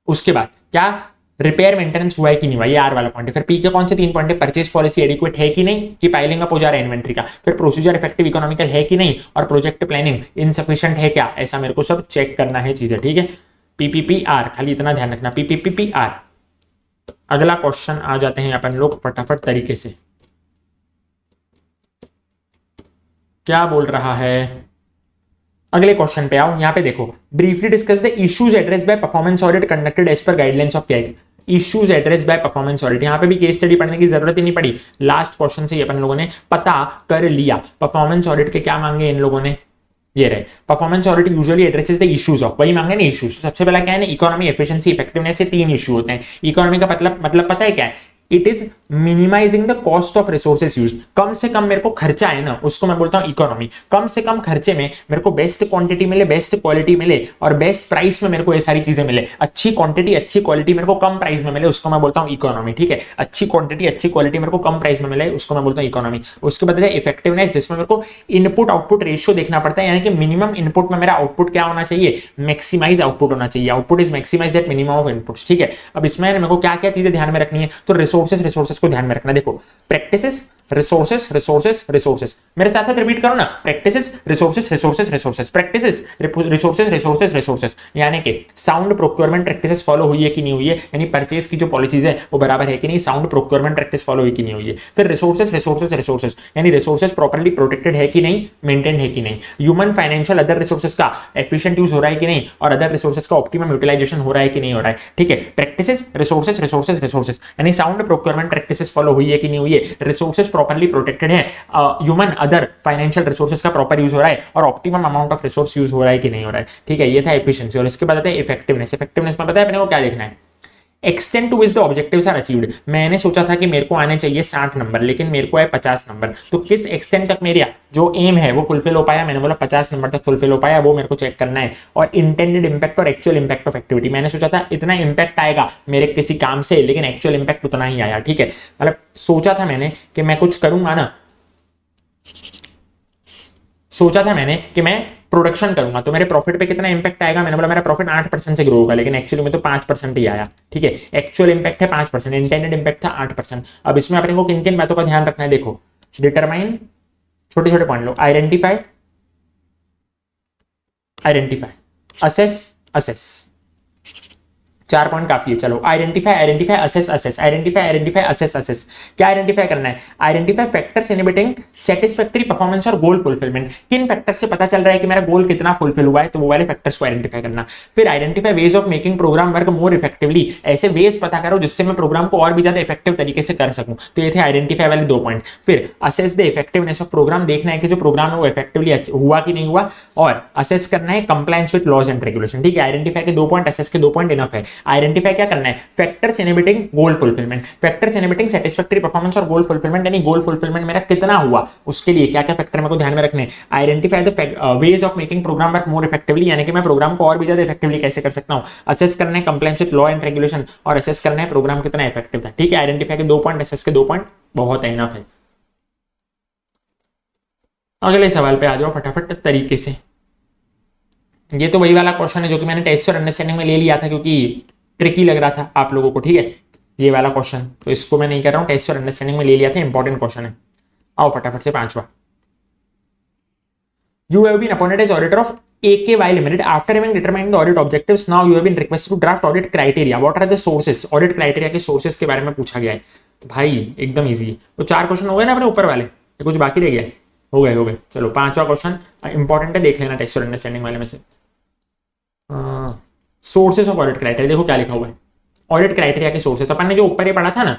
उसके बाद क्या रिपेयर मेंटेनेंस हुआ है कि नहीं हुआ, ये आर वाला पॉइंट है। फिर पी के कौन से 3 पॉइंट है, परचेज पॉलिसी एडिक्वेट है कि नहीं, कि पाइलिंग अप हो जा रहा है इन्वेंट्री का। फिर प्रोसीजर इफेक्टिव इकोनॉमिकल है कि नहीं, और प्रोजेक्ट प्लानिंग इनसफिशिएंट है क्या, ऐसा मेरे को सब चेक करना है चीजें, ठीक है। पीपीपीआर, खाली इतना ध्यान रखना, पीपीपीआर। अगला क्वेश्चन आ जाते हैं अपन लोग फटाफट तरीके से। क्या बोल रहा है, अगले क्वेश्चन पे आओ। यहां पे देखो, briefly discuss the issues address by performance audit conducted as per guidelines of CAG. Issues address by performance audit, यहां पे भी केस स्टडी पढ़ने की जरूरत ही नहीं पड़ी, लास्ट क्वेश्चन से ही अपन लोगों ने पता कर लिया। परफॉर्मेंस ऑडिट के क्या मांगे इन लोगों ने, ये रहे, performance audit usually addresses the issues of, वही मांगे ना इश्यूज। सबसे पहला क्या है ना, इकोनॉमी, एफिशिएंसी, इफेक्टिवनेस, से 3 इश्यू होते हैं। इकोनॉमी का मतलब पता है क्या है, it is minimising the cost of resources used, कम से कम मेरे को खर्चा है ना, उसको मैं बोलता हूं इकोनॉमी। कम से कम खर्चे में मेरे को बेस्ट क्वांटिटी मिले, बेस्ट क्वालिटी मिले, और बेस्ट प्राइस में मेरे को ये सारी चीजें मिले। अच्छी क्वांटिटी अच्छी क्वालिटी मेरे को कम प्राइस में मिले, उसको मैं बोलता हूं इकोनॉमी, ठीक है। अच्छी क्वांटिटी अच्छी क्वालिटी मेरे को कम प्राइस में मिले, उसको मैं बोलता हूं इकोनॉमी। उसके बाद है इफेक्टिवनेस, जिसमें मेरे को इनपुट आउटपुट रेशियो देखना पड़ता है, यानी कि मिनिमम इनपुट में मेरा आउटपुट क्या होना चाहिए, मैक्सिमाइज आउटपुट होना चाहिए। Output is maximise that minimum of inputs, ठीक है। अब इसमें मेरे को क्या क्या चीजें ध्यान में रखनी है, तो रिसोर्सेस को ध्यान में रखना। देखो, प्रैक्टिसेस, रिसोर्सेस, रिसोर्सेस, रिसोर्सेस, मेरे साथ साथ रिपीट करो ना, practices, resources, resources, resources, practices, resources, resources, resources, यानी कि साउंड प्रोक्योरमेंट प्रैक्टिसेस फॉलो हुई है कि नहीं हुई है, यानी परचेज की जो पॉलिसीज है वो बराबर है कि नहीं, साउंड प्रोक्योरमेंट प्रैक्टिस फॉलो हुई कि नहीं हुई है। फिर रिसोर्सेस, रिसोर्सेस, रिसोर्सेस, यानी रिसोर्सेस प्रॉपर्ली प्रोटेक्टेड है कि नहीं, मेंटेन है कि नहीं। ह्यूमन, फाइनेंशियल, अदर रिसोर्सेस का एफिशिएंट यूज हो रहा है कि नहीं, और अदर रिसोर्सेस का ऑप्टिमम यूटिलाइजेशन हो रहा है कि नहीं हो रहा है, ठीक है। प्रैक्टिसेस, रिसोर्सेस, रिसोर्सेस, रिसोर्सेस, यानी साउंड प्रोक्योरमेंट प्रैक्टिसेस फॉलो हुई है कि नहीं हुई है, रिसोर्सेस प्रॉपर्ली प्रोटेक्टेड है, ह्यूमन अदर फाइनेंशियल रिसोर्सेस का प्रॉपर यूज हो रहा है, और optimum amount of resource use हो रहा है कि नहीं हो रहा है, ठीक है। ये था एफिशिएंसी। और इसके बाद आता है इफेक्टिवनेस। इफेक्टिवनेस में पता है अपने को क्या देखना है, extend to which the objectives are achieved. मैंने सोचा था कि मेरे को आने चाहिए 60 नंबर, लेकिन मेरे को है 50 नंबर, तो किस एक्सटेंड तक मेरा जो एम है वो फुलफिल हो पाया, मैंने बोला 50 नंबर तक फुलफिल हो पाया, वो मेरे को चेक करना है। और इंटेंडेड इंपैक्ट और एक्चुअल इंपैक्ट ऑफ एक्टिविटी, मैंने सोचा था इतना इंपैक्ट आएगा मेरे किसी काम से, लेकिन एक्चुअल इंपैक्ट उतना ही आया, ठीक है। मतलब सोचा था मैंने कि मैं कुछ करूंगा ना, सोचा था मैंने कि मैं प्रोडक्शन करूंगा तो मेरे प्रॉफिट पे कितना इंपैक्ट आएगा, मैंने बोला मेरा प्रॉफिट 8% से ग्रो होगा, लेकिन एक्चुअली में तो 5% ही आया, ठीक है। एक्चुअल इंपैक्ट है 5%, इंटेंडेड इंपैक्ट था 8%। अब इसमें अपने को किन किन बातों का ध्यान रखना है, देखो, डिटरमाइन, छोटे छोटे पॉइंट लो, आइडेंटिफाई, असेस, 4 पॉइंट काफी है। चलो, आइडेंटिफाई, असेस, आइडेंटिफाई, असेस। क्या आइडेंटिफाई करना है, identify factors inhibiting satisfactory performance और गोल फुलफिलमेंट। किन फैक्टर्स से पता चल रहा है कि मेरा गोल कितना फुलफिल हुआ है, तो वो वाले फैक्टर्स को आइडेंटिफाई करना। फिर identify ways of making programme work more effectively, ऐसे वेज पता करो जिससे मैं प्रोग्राम को और भी ज्यादा इफेक्टिव तरीके से कर सकूं, तो ये थे आइडेंटिफाई वाले 2 पॉइंट। फिर assess the effectiveness of programme, देखना है कि जो प्रोग्राम है वो इफेक्टिवली हुआ कि नहीं हुआ, और असेस करना है compliance with laws and regulation, ठीक है। आइडेंटिफाई के 2 पॉइंट, असेस के 2 पॉइंट इनफ है। आइडेंटिफाई क्या करना है, factors inhibiting goal fulfilment, factors inhibiting satisfactory performance और गोल फुलफिलमेंट, यानी गोल फुलफिलमेंट मेरा कितना हुआ, उसके लिए क्या क्या फैक्टर मेरे को ध्यान में रखने। Identify the ways of making programme work more effectively, यानी कि मैं प्रोग्राम को और भी ज्यादा इफेक्टिवली कैसे कर सकता हूं। असेस करना है compliance with law and regulation, और असेस करना है प्रोग्राम कितना इफेक्टिव था, ठीक है। आइडेंटिफाई के 2 पॉइंट, असेस के 2 पॉइंट, बहुत है, इनफ है। अगले सवाल पे आ जाओ फटाफट तरीके से। ये तो वही वाला क्वेश्चन है जो कि मैंने टेस्ट और अंडरस्टैंडिंग में ले लिया था, क्योंकि ट्रिकी लग रहा था आप लोगों को, ठीक है, ये वाला क्वेश्चन, तो इसको मैं नहीं कर रहा हूं, टेस्ट और अंडरस्टैंडिंग में ले लिया था, इंपॉर्टेंट क्वेश्चन है। आओ फटाफट से 5वां। You have been appointed as auditor of AKY Limited after having determined the audit objectives. Now you have been requested to draft audit criteria. What are the sources? Audit criteria के sources के बारे में पूछा गया है। तो भाई एकदम इजी है। तो 4 क्वेश्चन हो गए ना अपने ऊपर वाले, ये कुछ बाकी रह गया है? हो गए। चलो 5वां क्वेश्चन इंपॉर्टेंट है, देख लेना टेस्ट और अंडरस्टैंडिंग वाले में से। सोर्सेस ऑफ ऑडिट क्राइटेरिया, देखो क्या लिखा हुआ है, ऑडिट क्राइटेरिया के सोर्सेस। अपन ने जो ऊपर ही पढ़ा था ना,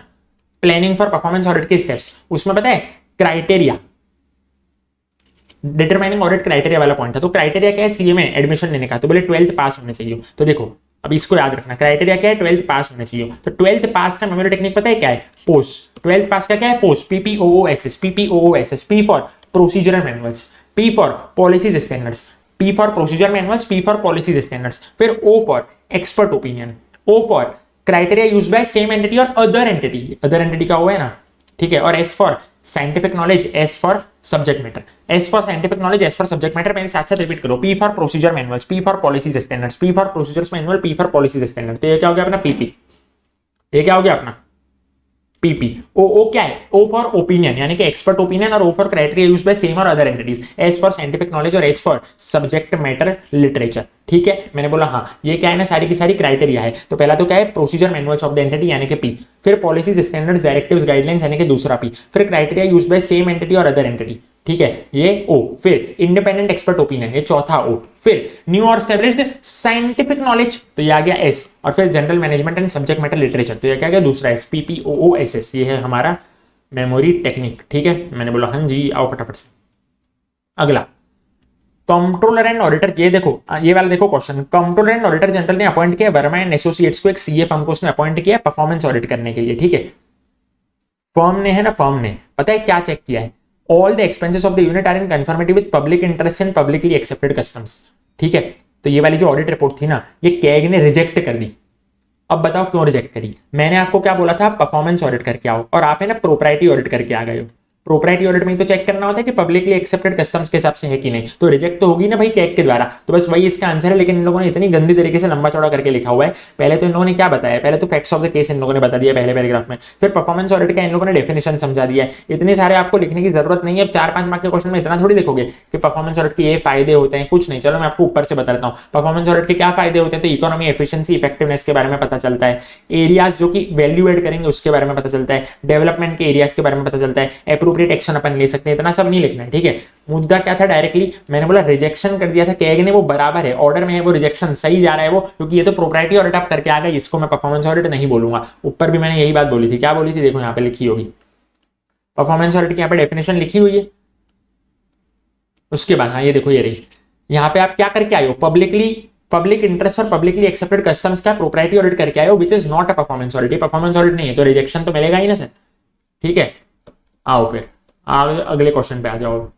प्लानिंग फॉर परफॉर्मेंस ऑडिट के स्टेप्स, उसमें पता है क्राइटेरिया, डिटरमाइनिंग ऑडिट क्राइटेरिया वाला पॉइंट था। तो क्राइटेरिया क्या है सीए में एडमिशन लेने का, तो बोले 12th पास होने चाहिए। तो देखो अब इसको याद रखना, क्राइटेरिया क्या है 12th पास होने चाहिए। तो 12th पास का मेमोरी टेक्निक पता है क्या है, पोस्ट। 12th पास का क्या है post, PPOOSS, PPOOSS, P for procedural manuals, P for policies standards, P for procedure manuals, P for policies standards, फिर O for expert opinion, O for criteria used by same entity और other entity, other entity का वो है ना, ठीक है। और S for scientific knowledge, S for subject matter, S for scientific knowledge, S for subject matter, मेरे साथ साथ रिपीट करो, P for procedure manuals, P for policies standards, P for procedures manual, P for policies standard. तो ये क्या हो गया अपना पीपी, ये क्या हो गया अपना पीपी। ओ क्या है, ओ फॉर ओपिनियन यानी कि एक्सपर्ट ओपिनियन, और O for criteria used by same और other entities, S for scientific knowledge और S for subject matter literature, ठीक है। मैंने बोला हाँ ये क्या है ना, सारी की सारी क्राइटेरिया है। तो पहला तो क्या है procedure manuals of the entity यानी कि पी, फिर पॉलिसीज स्टैंडर्ड्स डायरेक्टिव्स गाइडलाइंस यानी कि दूसरा पी, फिर criteria used by same entity और अदर एंटिटी, ठीक है ये ओ, फिर इंडिपेंडेंट एक्सपर्ट ओपिनियन ये चौथा ओ, फिर न्यू और एस्टैब्लिश्ड साइंटिफिक नॉलेज तो ये आ गया एस, और फिर general management and subject matter literature तो ये क्या गया दूसरा एस, पीपीओओएसएस। ये है हमारा मेमोरी टेक्निक, ठीक है। मैंने बोला हाँ जी, आओ फटाफट से अगला, कंट्रोलर एंड ऑडिटर। ये देखो ये वाला देखो question, controller and auditor general ने अपॉइंट किया वर्मा एंड एसोसिएट्स को, एक सीए फर्म को उसने अपॉइंट किया परफॉर्मेंस ऑडिट करने के लिए, ठीक है। फर्म ने है ना, फर्म ने पता है क्या चेक किया है, all the expenses of the unit are in conformity with public interest and publicly accepted customs, ठीक है। तो ये वाली जो ऑडिट रिपोर्ट थी ना, ये कैग ने रिजेक्ट कर दी। अब बताओ क्यों रिजेक्ट करी, मैंने आपको क्या बोला था परफॉर्मेंस ऑडिट करके आओ, और आप है ना प्रोप्राइटी ऑडिट करके आ गए हो। प्रोप्राइटी ऑडिट में तो चेक करना होता है कि पब्लिकली एक्सेप्टेड कस्टम्स के हिसाब से है कि नहीं, तो रिजेक्ट तो होगी ना भाई कैग के द्वारा। तो बस वही इसका आंसर है, लेकिन इन लोगों ने इतनी गंदी तरीके से लंबा चौड़ा करके लिखा हुआ है। पहले तो इन लोगों ने क्या बताया, पहले तो facts of the case in लोगों ने बता दिया पहले पैराग्राफ में, फिर परफॉर्मेंस ऑडिट का इन लोगों ने डेफिनेशन समझा दिया है। इतने सारे आपको लिखने की जरूरत नहीं है। अब 4-5 मार्क के क्वेश्चन में इतना थोड़ी देखोगे कि परफॉर्मेंस ऑडिट के ये फायदे होते हैं, कुछ नहीं। चलो मैं आपको ऊपर से बता देता हूँ परफॉर्मेंस ऑडिट के क्या फायदे होते हैं। तो इकोनॉमी, एफिशिएंसी, इफेक्टिवनेस के बारे में पता चलता है, एरियाज जो कि वैल्यू एड करेंगे उसके बारे में पता चलता है, डेवलपमेंट के एरियाज के बारे में पता चलता है, एप्रोप्रिएट एक्शन अपन ले सकते हैं। इतना सब नहीं लिखना है, ठीक है। मुद्दा क्या था, डायरेक्टली मैंने बोला रिजेक्शन कर दिया था कैग ने, वो बराबर है ऑर्डर में है, वो रिजेक्शन सही जा रहा है वो, क्योंकि ये तो प्रोप्राइटी ऑडिट आप करके आ गए, इसको मैं परफॉर्मेंस ऑडिट नहीं बोलूंगा। ऊपर भी मैंने यही बात बोली थी, क्या बोली थी देखो यहाँ पे लिखी होगी, परफॉर्मेंस ऑडिट की यहाँ पे डेफिनेशन लिखी हुई है। उसके बाद हाँ ये देखो ये रही, यहाँ पे आप क्या करके आए हो, पब्लिक इंटरेस्ट और पब्लिकली एक्सेप्टेड कस्टम्स का प्रोप्राइटी ऑडिट करके आए हो, which is not a performance audit. Performance audit नहीं है तो रिजेक्शन तो मिलेगा ही ना सर, ठीक है। आओ फिर अगले क्वेश्चन पे आ जाओ।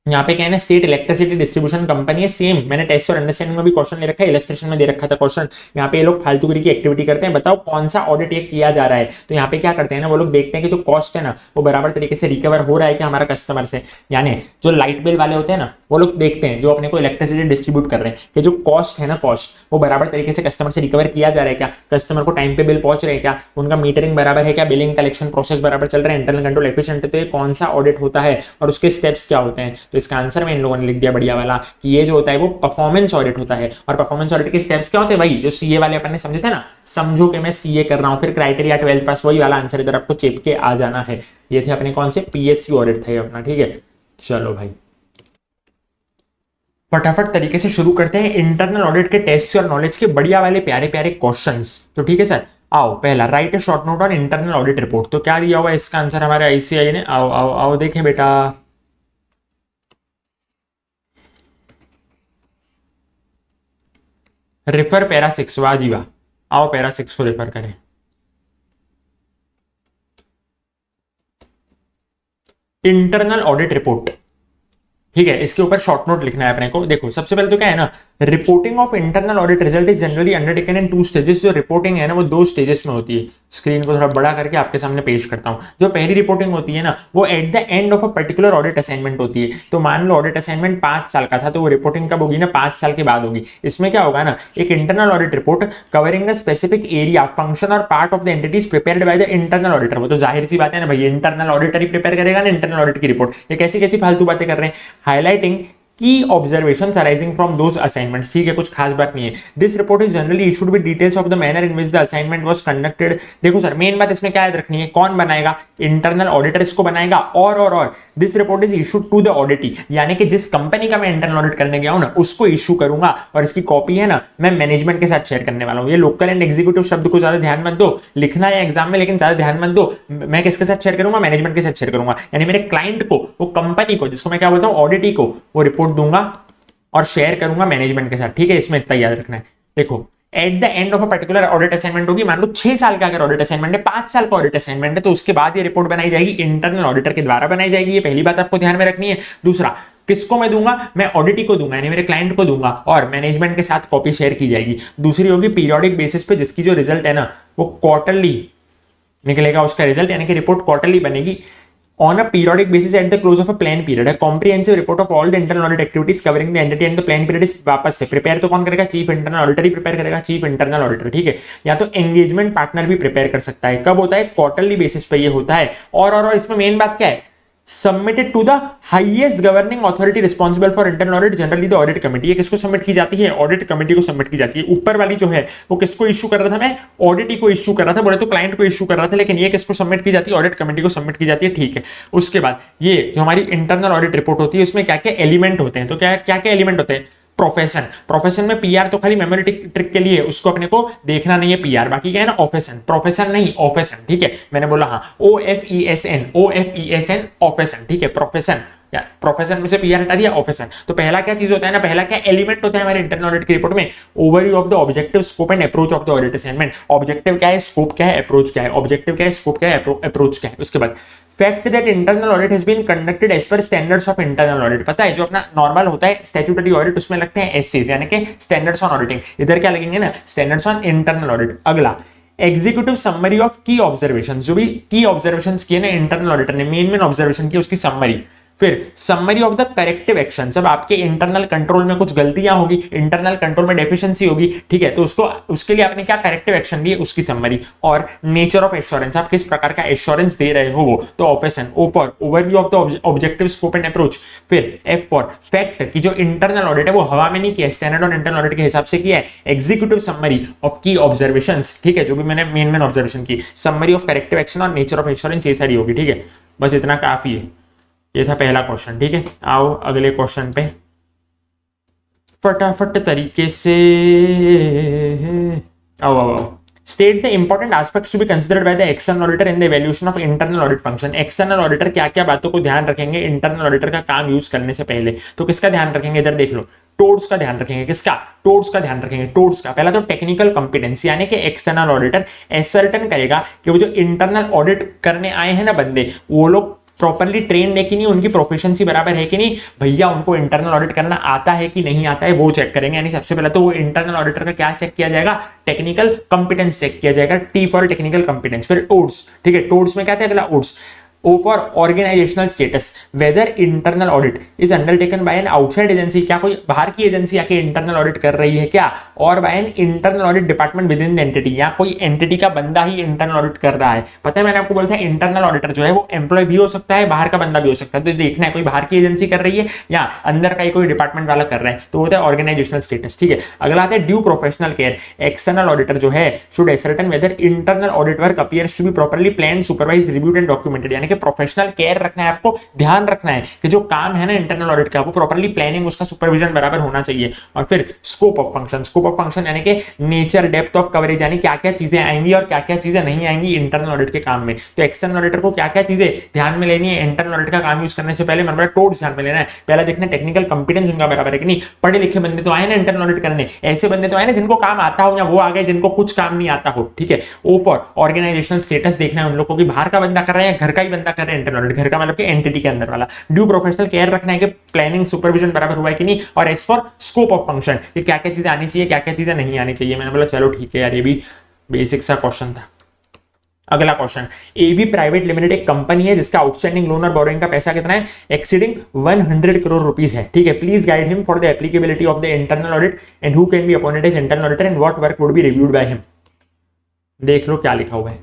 यहाँ पे क्या है ना, स्टेट इलेक्ट्रिसिटी डिस्ट्रीब्यूशन कंपनी है, सेम मैंने टेस्ट और अंडरस्टैंडिंग में भी क्वेश्चन ले रखा है, इलस्ट्रेशन में दे रखा था क्वेश्चन। यहाँ पे ये लोग फालतूगिरी की एक्टिविटी करते हैं, बताओ कौन सा ऑडिट ये किया जा रहा है। तो यहाँ पे क्या करते हैं ना, वो लोग देखते हैं कि जो कॉस्ट है ना वो बराबर तरीके से रिकवर हो रहा है कि हमारा कस्टमर से, यानी जो लाइट बिल वाले होते हैं ना वो लोग देखते हैं जो अपने को इलेक्ट्रिसिटी डिस्ट्रीब्यूट कर रहे हैं कि जो कॉस्ट है ना, कॉस्ट वो बराबर तरीके से कस्टमर से रिकवर किया जा रहा है क्या, कस्टमर को टाइम पे बिल पहुंच रहे हैं क्या, उनका मीटरिंग बराबर है क्या, बिलिंग कलेक्शन प्रोसेस बराबर चल रहा है, इंटरनल कंट्रोल एफिशिएंट है। तो ये कौन सा ऑडिट होता है और उसके स्टेप्स क्या होते हैं। तो इसका आंसर में इन लोगों ने लिख दिया बढ़िया वाला कि ये जो होता है वो परफॉर्मेंस ऑडिट होता है। और परफॉर्मेंस ऑडिट के स्टेप्स क्या होते हैं भाई, जो सीए वाले अपन ने समझे थे ना, समझो कि मैं सीए कर रहा हूं, फिर क्राइटेरिया 12th पास, वही वाला आंसर इधर आपको चिप के आ जाना है। ये थे अपने कौन से पीएससी ऑडिट थे अपना, ठीक है। चलो भाई फटाफट तरीके से शुरू करते हैं इंटरनल ऑडिट के टेस्ट और नॉलेज के बढ़िया वाले प्यारे प्यारे क्वेश्चंस। तो ठीक है सर, आओ पहला right A short note on internal audit report. तो क्या दिया हुआ है इसका आंसर हमारे आईसीआई ने, आओ आओ आओ देखें बेटा। रेफर पैरा 6, वाह जी वाह, आओ पैरा 6 को रेफर करें। इंटरनल ऑडिट रिपोर्ट, ठीक है, इसके ऊपर शॉर्ट नोट लिखना है अपने को। देखो सबसे पहले तो क्या है ना, reporting of internal audit result is generally undertaken in 2 stages. जो रिपोर्टिंग है ना वो 2 स्टेजेस में होती है। स्क्रीन को थोड़ा बड़ा करके आपके सामने पेश करता हूं। जो पहली रिपोर्टिंग होती है ना वो at the end of a particular audit assignment होती है। तो मान लो ऑडिट असाइनमेंट 5 साल का था, तो वो रिपोर्टिंग कब होगी ना, 5 साल के बाद होगी। इसमें क्या होगा ना, एक internal audit report covering a specific area, function or part of the entities prepared by the internal auditor. वो तो जाहिर सी बात है ना भाई, इंटरनल ऑडिटर ही प्रिपेयर करेगा ना इंटरनल ऑडिट की रिपोर्ट। ये कैसी कैसी फालतू बातें कर रहे हैं, हाईलाइटिंग की observations arising from those assignments. ठीक है, कुछ खास बात नहीं है। This report is generally issued with details of the manner in which the assignment was conducted. देखो सर, मेन बात इसमें क्या याद रखनी है, कौन बनाएगा, इंटरनल ऑडिटर इसको बनाएगा। और this report is issued to the auditee, यानी कि जिस कंपनी का मैं इंटरनल ऑडिट करने गया हूं ना, उसको इशू करूंगा, और इसकी कॉपी है ना मैं मैनेजमेंट के साथ शेयर करने वाला हूं। ये लोकल एंड एग्जीक्यूटिव शब्द को ज्यादा ध्यान मत दो, लिखना है एग्जाम में लेकिन ज्यादा ध्यान मत दो। मैं किसके साथ शेयर करूंगा, मैनेजमेंट के साथ शेयर करूंगा, यानी मेरे क्लाइंट को, वो कंपनी को, जिसको मैं क्या बोलता हूं ऑडिटी को, वो रिपोर्ट दूंगा और शेयर करूंगा मैनेजमेंट के साथ। ठीक है, इसमें इतना याद रखना है। देखो, at the end of a particular audit assignment होगी, मान लो 6 साल का अगर ऑडिट असाइनमेंट है, 5 साल का ऑडिट असाइनमेंट है, तो उसके बाद ये रिपोर्ट बनाई जाएगी, इंटरनल ऑडिटर के द्वारा बनाई जाएगी। ये पहली बात आपको ध्यान में रखनी है। दूसरा, किसको मैं दूंगा, मैं ऑडिटी को दूंगा, यानी मेरे क्लाइंट को दूंगा, और मैनेजमेंट के साथ कॉपी शेयर की जाएगी। दूसरी होगी पीरियोडिक बेसिस पे, जिसकी जो रिजल्ट है ना वो क्वार्टरली निकलेगा, उसका रिजल्ट, यानी कि रिपोर्ट क्वार्टरली बनेगी on a periodic basis at the close of a plan period. A comprehensive report of all the internal audit activities covering the entity and the plan period is वापस से prepare तो कौन करेगा, chief internal auditor ही prepare करेगा, chief internal auditor. ठीक है, या तो एंगेजमेंट पार्टनर भी प्रिपेयर कर सकता है। कब होता है, क्वार्टरली बेसिस पे ये होता है। और इसमें मेन बात क्या है, submitted to the highest governing authority responsible for internal audit, generally the audit committee. ये किसको सबमिट की जाती है, ऑडिट कमेटी को सबमिट की जाती है। ऊपर वाली जो है वो किसको इश्यू कर रहा था, मैं ऑडिटी को इश्यू कर रहा था, बोले तो क्लाइंट को इश्यू कर रहा था, लेकिन ये किसको सबमिट की जाती है, ऑडिट कमेटी को सबमिट की जाती है। ठीक है, उसके बाद ये जो हमारी इंटरनल ऑडिट रिपोर्ट होती है, उसमें क्या क्या एलिमेंट होते हैं, तो क्या क्या एलिमेंट होते हैं, प्रोफेशन में पीआर तो खाली मेमोरी ट्रिक के लिए, उसको अपने को देखना नहीं है पीआर, बाकी क्या है ना ऑफेशन, प्रोफेशन नहीं ऑफेशन। ठीक है, मैंने बोला हाँ, OFESN ऑफेशन। ठीक है, प्रोफेशन, प्रोफेशन में से पीआर हटा दिया, ऑफेशन। तो पहला क्या चीज होता है ना, पहला क्या एलिमेंट होता है हमारे इंटरनल ऑडिट की रिपोर्ट में, overview of the objective, scope and approach of the audit assignment. Objective क्या है, स्कोप क्या है, अप्रोच क्या है, ऑब्जेक्टिव क्या है, स्कोप क्या है, अप्रोच क्या है। उसके बाद fact that internal audit has been conducted as per standards of internal audit. पता है जो अपना नॉर्मल होता है स्टैट्यूटरी ऑडिट, उसमें लगते हैं एससीज, यानी कि स्टैंडर्ड्स ऑन ऑडिटिंग। इधर क्या लगेंगे ना, स्टैंडर्ड्स ऑन इंटरनल ऑडिट। अगला, एग्जीक्यूटिव समरी ऑफ की ऑब्जर्वेशन, जो भी की ऑब्जर्वेशन किए ना इंटरनल ऑडिटर ने, मेन ऑब्जर्वेशन की, उसकी समरी। फिर summary of the corrective action, जब आपके इंटरनल कंट्रोल में कुछ गलतियां होगी, इंटरनल कंट्रोल में डेफिशिएंसी होगी, ठीक है, तो उसके लिए आपने क्या करेक्टिव एक्शन लिए, उसकी समरी। और नेचर ऑफ एश्योरेंस, आप किस प्रकार का एश्योरेंस दे रहे हो, वो तो ऑफेशन। O for overview of the objective, scope and approach. फिर एफ फॉर फैक्ट की जो इंटरनल ऑडिट है वो हवा में नहीं किया, स्टैंडर्ड ऑन इंटरनल ऑडिट के हिसाब से किया है। एग्जीक्यूटिव समरी ऑफ की ऑब्जर्वेशंस, ठीक है, जो भी मैंने मेन ऑब्जर्वेशन की, समरी ऑफ करेक्टिव एक्शन और नेचर ऑफ एश्योरेंस, ये सारी होगी। ठीक है, बस इतना काफी है। ये था पहला क्वेश्चन। ठीक है, आओ अगले क्वेश्चन पे फटाफट तरीके से आओ। State the important aspects to be considered by the external auditor in the evaluation of internal audit function. External auditor क्या क्या बातों को ध्यान रखेंगे इंटरनल ऑडिटर का काम यूज करने से पहले, तो किसका ध्यान रखेंगे, इधर देख लो, टोड्स का ध्यान रखेंगे। किसका, टोड्स का ध्यान रखेंगे। टोड्स का पहला तो टेक्निकल कॉम्पिटेंसी, यानी कि एक्सटर्नल ऑडिटर एसर्टेन करेगा कि वो जो इंटरनल ऑडिट करने आए हैं ना बंदे, वो लोग प्रॉपर्ली ट्रेन है कि नहीं, उनकी प्रोफिशिएंसी बराबर है कि नहीं, भैया उनको इंटरनल ऑडिट करना आता है कि नहीं आता है, वो चेक करेंगे। यानी सबसे पहले तो वो इंटरनल ऑडिटर का क्या चेक किया जाएगा, टेक्निकल कॉम्पिटेंस चेक किया जाएगा, टी फॉर टेक्निकल कॉम्पिटेंस। फिर टोड्स, ठीक है, टोड्स में क्या था अगला, odds. O for organizational status, whether internal audit is undertaken by an outside agency, क्या कोई बाहर की एजेंसी आके इंटरनल ऑडिट कर रही है क्या, और by an internal audit department within the entity, या कोई एंटिटी का बंदा ही इंटरनल ऑडिट कर रहा है। पता है मैंने आपको बोला था इंटरनल ऑडिटर जो है वो एम्प्लॉय भी हो सकता है, बाहर का बंदा भी हो सकता है। तो देखना है कोई बाहर की एजेंसी कर रही है या अंदर का ही कोई डिपार्टमेंट वाला कर रहा है, तो होता है ऑर्गेनाइजेशनल स्टेटस। ठीक है, अगला आता है due professional care. External auditor जो है should ascertain whether internal audit work appears to be properly planned, supervise, reviewed and documented. यानी कि प्रोफेशनल केयर रखना है, आपको ध्यान रखना है कि जो काम है ना इंटरनल ऑडिट का, वो प्रॉपर्ली प्लानिंग, उसका सुपरविजन बराबर होना चाहिए। और फिर scope of function, scope of function यानी कि नेचर, डेप्थ ऑफ कवरेज, यानी क्या क्या चीजें आएंगी और क्या क्या चीजें नहीं आएंगी इंटरनल ऑडिट के काम में। तो एक्सटर्नल ऑडिटर को क्या क्या चीजें ध्यान में लेनी है इंटरनल ऑडिट का काम यूज करने से पहले, मतलब टोड्स ध्यान में लेना है। पहला देखना टेक्निकल कॉम्पिटेंस उनका बराबर है कि नहीं, पढ़े लिखे बंदे तो आए ना इंटरनल ऑडिट करने, ऐसे बंदे तो आए ना जिनको काम आता हो, या वो आ गए जिनको कुछ काम नहीं आता हो। ठीक है, ओ फॉर ऑर्गेनाइजेशनल स्टेटस देखना है उन लोगों की, बाहर का बंदा कर रहा है या घर का ही बंदा कर रहा है इंटरनल ऑडिट, घर का मतलब कि एंटिटी के अंदर वाला। ड्यू प्रोफेशनल केयर रखना है कि प्लानिंग सुपरविजन बराबर हुआ है कि नहीं। और as for scope of function, कि क्या क्या चीजें आनी चाहिए, क्या क्या चीजें नहीं आनी चाहिए। मैंने बोला चलो ठीक है यार, ये भी बेसिक सा क्वेश्चन था। अगला क्वेश्चन, एबी प्राइवेट लिमिटेड एक कंपनी है जिसका आउटस्टैंडिंग लोन और बोरोइंग का पैसा कितना है, एक्सीडिंग 100 करोड़ रुपीस है। ठीक है, please guide him for the applicability of the internal audit and who can be appointed as internal auditor and what work would be reviewed by him. देख लो क्या लिखा हुआ है,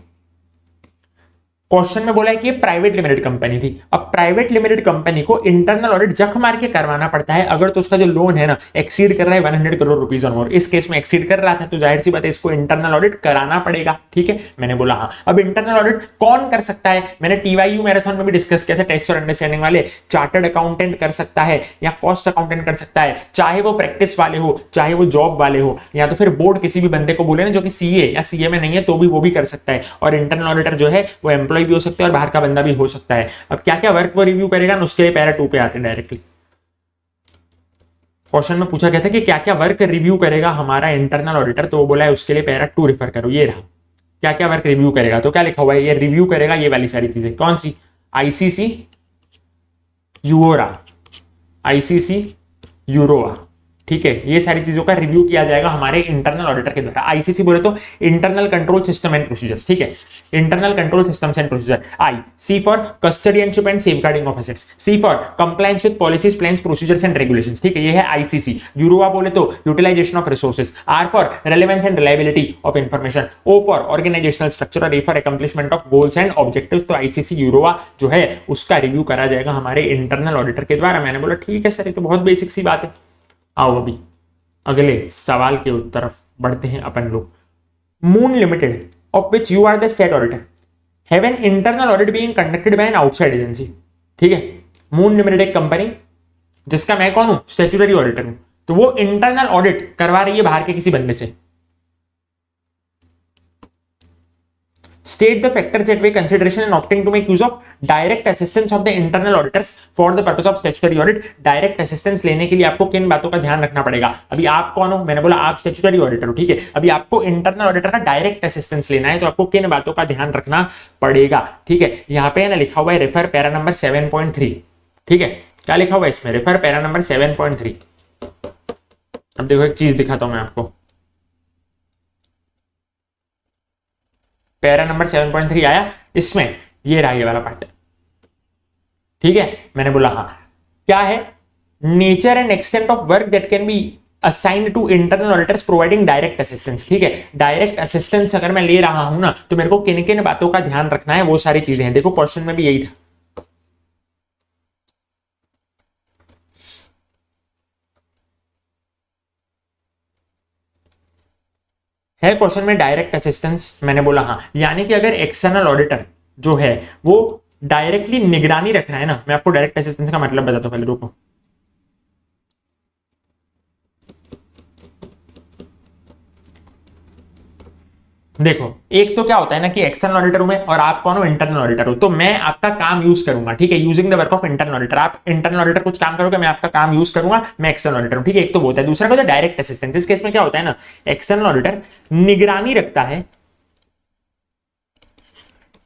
क्वेश्चन में बोला है कि ये प्राइवेट लिमिटेड कंपनी थी। अब प्राइवेट लिमिटेड कंपनी को इंटरनल ऑडिट जख मार के करवाना पड़ता है अगर तो उसका जो लोन है ना एक्सीड कर रहा है 100 करोड़ रुपीज और मोर। इस केस में एक्सीड कर रहा था तो जाहिर सी बात है इसको इंटरनल ऑडिट कराना पड़ेगा। ठीक है, मैंने बोला हाँ। अब इंटरनल ऑडिट कौन कर सकता है, मैंने टीवाईयू मैराथन में भी डिस्कस किया था, टेस्ट और अंडरस्टैंडिंग वाले। चार्टर्ड अकाउंटेंट कर सकता है या कॉस्ट अकाउंटेंट कर सकता है, चाहे वो प्रैक्टिस वाले हो चाहे वो जॉब वाले हो, या तो फिर बोर्ड किसी भी बंदे को बोले ना जो कि सीए या सीए में नहीं है तो भी वो भी कर सकता है। और इंटरनल ऑडिटर जो है वो एम्प्लॉय भी हो सकता है और बाहर का बंदा भी हो सकता है। अब क्या क्या वर्क वो रिव्यू करेगा उसके लिए पैरा 2 पे आते हैं डायरेक्टली। क्वेश्चन में पूछा गया था कि क्या क्या वर्क रिव्यू करेगा हमारा इंटरनल ऑडिटर, तो वो बोला है उसके लिए पैरा 2 रेफर करो। ये रहा क्या क्या वर्क रिव्यू करेगा, तो क्या लिखा हुआ है, ये रिव्यू करेगा ये वाली सारी चीजें। कौन सी, आईसीसी यूरोरा, आईसीसी यूरोआ, ठीक है, ये सारी चीजों का रिव्यू किया जाएगा हमारे इंटरनल ऑडिटर के द्वारा। आईसीसी बोले तो internal control system and procedures, ठीक है, internal control systems and procedure. I, C for custodianship and safeguarding of assets, C for compliance with policies plans procedures and regulations, ठीक है, ये है आईसीसी। यूरोआ बोले तो utilisation of resources. R for relevance and reliability of information. O for organisational structure और A for accomplishment of goals and objectives. तो ICC UROA जो है उसका रिव्यू करा जाएगा हमारे इंटरनल ऑडिटर के द्वारा। मैंने बोला ठीक है सर, ये तो बहुत बेसिक सी बात है। आओ अभी अगले सवाल के तरफ बढ़ते हैं अपन लोग। Moon Limited of which you are the set auditor have an internal audit being conducted by an outside agency, ठीक है। मून लिमिटेड एक कंपनी जिसका मैं कौन हूं, स्टैट्यूटरी ऑडिटर हूं, तो वो इंटरनल ऑडिट करवा रही है बाहर के किसी बंदे से। State the factors that were consideration in opting to make use of direct assistance of the internal auditors for the purpose of statutory audit। Direct assistance लेने के लिए आपको किन बातों का ध्यान रखना पड़ेगा। अभी आप कौन हो, मैंने बोला आप स्टैट्यूटरी ऑडिटर हो, ठीक है। अभी आपको इंटरनल ऑडिटर का डायरेक्ट असिस्टेंस लेना है तो आपको किन बातों का ध्यान रखना पड़ेगा, ठीक है। यहाँ पे ना लिखा हुआ है रेफर पैरा नंबर 7.3, ठीक है। क्या लिखा हुआ है इसमें, रेफर पैरा नंबर 7.3। अब देखो एक चीज दिखाता हूं मैं आपको, पैरा नंबर 7.3 आया, इसमें ये रहा ये वाला पार्ट, ठीक है। मैंने बोला हाँ, क्या है, nature and extent of work that can be assigned to internal auditors providing direct assistance, ठीक है। डायरेक्ट असिस्टेंस अगर मैं ले रहा हूं ना तो मेरे को किन किन बातों का ध्यान रखना है, वो सारी चीजें हैं। देखो क्वेश्चन में भी यही था, है क्वेश्चन में डायरेक्ट असिस्टेंस। मैंने बोला हाँ, यानी कि अगर एक्सटर्नल ऑडिटर जो है वो डायरेक्टली निगरानी रख रहा है ना, मैं आपको डायरेक्ट असिस्टेंस का मतलब बताता हूं, पहले रुको। देखो एक तो क्या होता है ना कि एक्सटर्नल ऑडिटर हूं मैं और आप कौन हो, इंटरनल ऑडिटर हो, तो मैं आपका काम यूज करूंगा, ठीक है, using the work of internal auditor. आप इंटरनल ऑडिटर कुछ काम करोगे, मैं आपका काम यूज करूंगा, मैं एक्सटर्नल ऑडिटर हूं, ठीक है। एक तो होता है, दूसरा होता है डायरेक्ट असिस्टेंस। इस केस में क्या होता है ना, एक्सटर्नल ऑडिटर निगरानी रखता है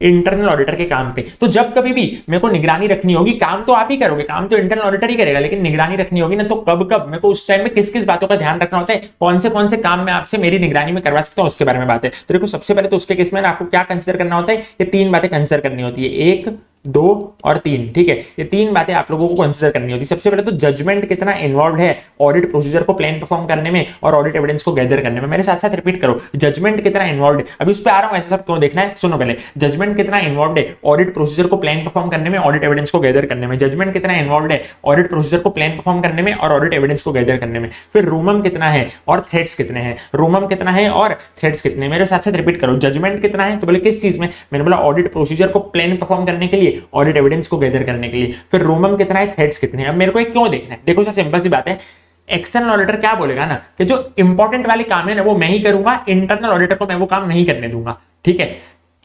इंटरनल ऑडिटर के काम पे। तो जब कभी भी मेरे को निगरानी रखनी होगी, काम तो आप ही करोगे, काम तो इंटरनल ऑडिटर ही करेगा, लेकिन निगरानी रखनी होगी ना, तो कब कब मेरे को उस टाइम में किस किस बातों का ध्यान रखना होता है, कौन से काम मैं आपसे मेरी निगरानी में करवा सकता हूं, उसके बारे में बात है। तो देखो सबसे पहले तो उसके केस में आपको क्या कंसिडर करना होता है, ये 3 बातें कंसिडर करनी होती है, 1, 2 और 3, ठीक है। ये 3 बातें आप लोगों को कंसिडर करनी होती है। सबसे पहले तो जजमेंट कितना इन्वॉल्व है ऑडिट प्रोसीजर को प्लान परफॉर्म करने में और ऑडिट एविडेंस को गैदर करने में। मेरे साथ साथ रिपीट करो, जजमेंट कितना इन्वॉल्व है। अभी उस पर आ रहा हूं, ऐसा सब क्यों देखना है, सुनो पहले। जजमेंट कितना इन्वॉल्व है ऑडिट प्रोसीजर को प्लान परफॉर्म करने में, ऑडिट एविडेंस को गैदर करने में। जजमेंट कितना इन्वॉल्व है ऑडिट प्रोसीजर को प्लान परफॉर्म करने में और ऑडिट एविडेंस को गैदर करने में। फिर रूमम कितना है और थ्रेड्स कितने हैं, रूमम कितना है और थ्रेड्स कितने। मेरे साथ साथ रिपीट करो, जजमेंट कितना है तो बोले किस चीज में, मैंने बोला ऑडिट प्रोसीजर को प्लान परफॉर्म करने के लिए, ऑडिट एविडेंस को गैदर करने के लिए। फिर रोमम कितना है, थ्रेड्स कितने हैं। अब मेरे को एक क्यों देखना है, देखो सर सिंपल सी बात है, एक्सटर्नल ऑडिटर क्या बोलेगा ना कि जो इंपॉर्टेंट वाले काम है ना वो मैं ही करूंगा, इंटरनल ऑडिटर को मैं वो काम नहीं करने दूंगा, ठीक है।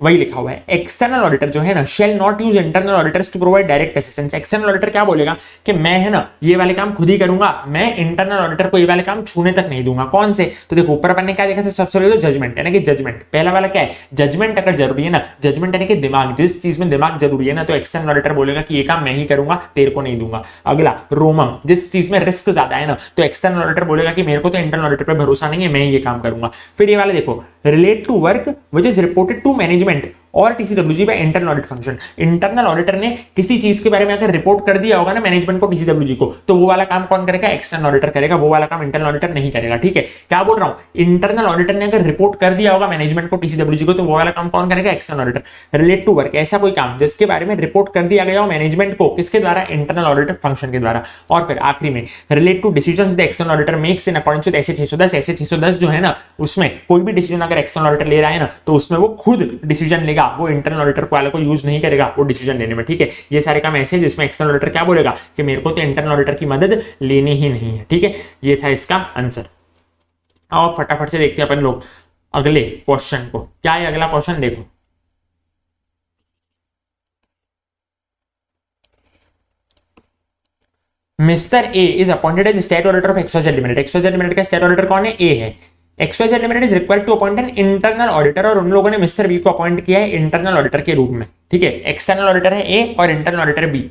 वही लिखा हुआ है, एक्सटर्नल ऑडिटर जो है ना shall not use internal auditors to provide direct assistance. External auditor क्या बोलेगा कि मैं है ना ये वाले काम खुद ही करूंगा, मैं इंटरनल ऑडिटर को ये वाले काम छूने तक नहीं दूंगा। कौन से, तो देखो ऊपर अपन ने क्या देखा था, सबसे पहले तो जजमेंट, यानी कि जजमेंट पहला वाला क्या है, जजमेंट अगर जरूरी है ना, जजमेंट यानी कि दिमाग, जिस चीज में दिमाग जरूरी है ना तो एक्सटर्नल ऑडिटर बोलेगा कि ये काम मैं ही करूंगा, तेरे को नहीं दूंगा। अगला रोमम, जिस चीज में रिस्क ज्यादा है ना तो एक्सटर्नल ऑडिटर बोलेगा कि मेरे को तो इंटरनल ऑडिटर पर भरोसा नहीं है, मैं ही ये काम करूंगा। फिर ये वाला देखो, relate to work which is reported to management और TCWG by internal audit function. Internal auditor ने किसी चीज के बारे में अगर रिपोर्ट कर दिया होगा ना मैनेजमेंट को, टीसीडब्ल्यूजी को, तो वो वाला काम कौन करेगा? एक्सटर्नल ऑडिटर करेगा, वो वाला काम इंटरनल ऑडिटर नहीं करेगा। ठीक है, क्या बोल रहा हूं? इंटरनल ऑडिटर ने अगर रिपोर्ट कर दिया होगा मैनेजमेंट को, टीसीडब्ल्यूजी को, तो वो वाला काम कौन करेगा? External auditor. Relate to work, ऐसा कोई काम जिसके बारे में रिपोर्ट कर दिया गया हो मैनेजमेंट को, किसके द्वारा? इंटरनल ऑडिटर फंक्शन के द्वारा। और फिर आखिरी में relate to decisions the external auditor makes in according with SA 610। SA 610 जो है ना, उसमें कोई भी डिसीजन अगर एक्सटर्नल ऑडिटर ले रहा है ना, तो उसमें वो खुद डिसीजन लेगा, वो इंटरनल ऑडिटर वाले को यूज नहीं करेगा वो डिसीजन लेने में। ठीक है, ये सारे काम ऐसे जिसमें एक्सटर्नल ऑडिटर क्या बोलेगा कि मेरे को तो इंटरनल ऑडिटर की मदद लेनी ही नहीं है। ठीक है, ये था इसका आंसर। आओ फटाफट से देखते हैं अपन लोग अगले क्वेश्चन को। क्या है अगला क्वेश्चन? देखो, mister A is appointed as state auditor of XYZ limited. XYZ limited का स्टेट ऑडिटर कौन है? ए है। XYZ limited is required to appoint an internal auditor, और उन लोगों ने मिस्टर बी को अपॉइंट किया है इंटरनल ऑडिटर के रूप में। ठीक है, एक्सटर्नल ऑडिटर है ए और internal auditor B.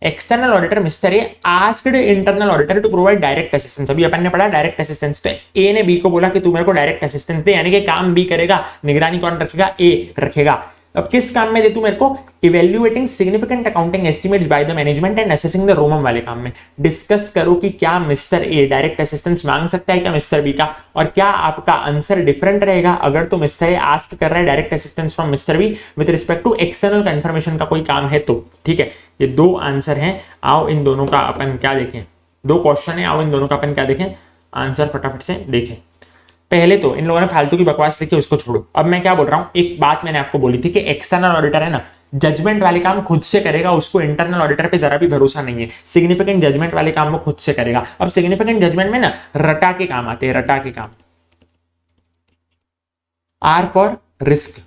External auditor mister A asked internal auditor to provide direct assistance. अभी अपन ने पढ़ा डायरेक्ट असिस्टेंस, तो ए ने बी को बोला कि तू मेरे को डायरेक्ट असिस्टेंस दे, यानी कि काम बी करेगा, निगरानी कौन रखेगा? ए रखेगा। अब किस काम में दे तू मेरे को? Evaluating significant accounting estimates bye the management and assessing the रोमम वाले काम में। डिस्कस करो कि क्या मिस्टर ए डायरेक्ट असिस्टेंस मांग सकता है क्या मिस्टर बी का, और क्या आपका आंसर डिफरेंट रहेगा अगर तो मिस्टर ए आस्क कर रहा है direct assistance from mister B with respect to external confirmation का कोई काम है तो। ठीक है, ये दो आंसर हैं, आओ इन दोनों का अपन क्या देखें। दो क्वेश्चन है, आओ इन दोनों का अपन क्या देखें, आंसर फटाफट से देखें। पहले तो इन लोगों ने फालतू की बकवास लिखी, उसको छोड़ो। अब मैं क्या बोल रहा हूं, एक बात मैंने आपको बोली थी कि एक्सटर्नल ऑडिटर है ना, जजमेंट वाले काम खुद से करेगा, उसको इंटरनल ऑडिटर पे जरा भी भरोसा नहीं है। सिग्निफिकेंट जजमेंट वाले काम वो खुद से करेगा। अब सिग्निफिकेंट जजमेंट में ना रटा के काम आते हैं, रटा के काम। R for risk,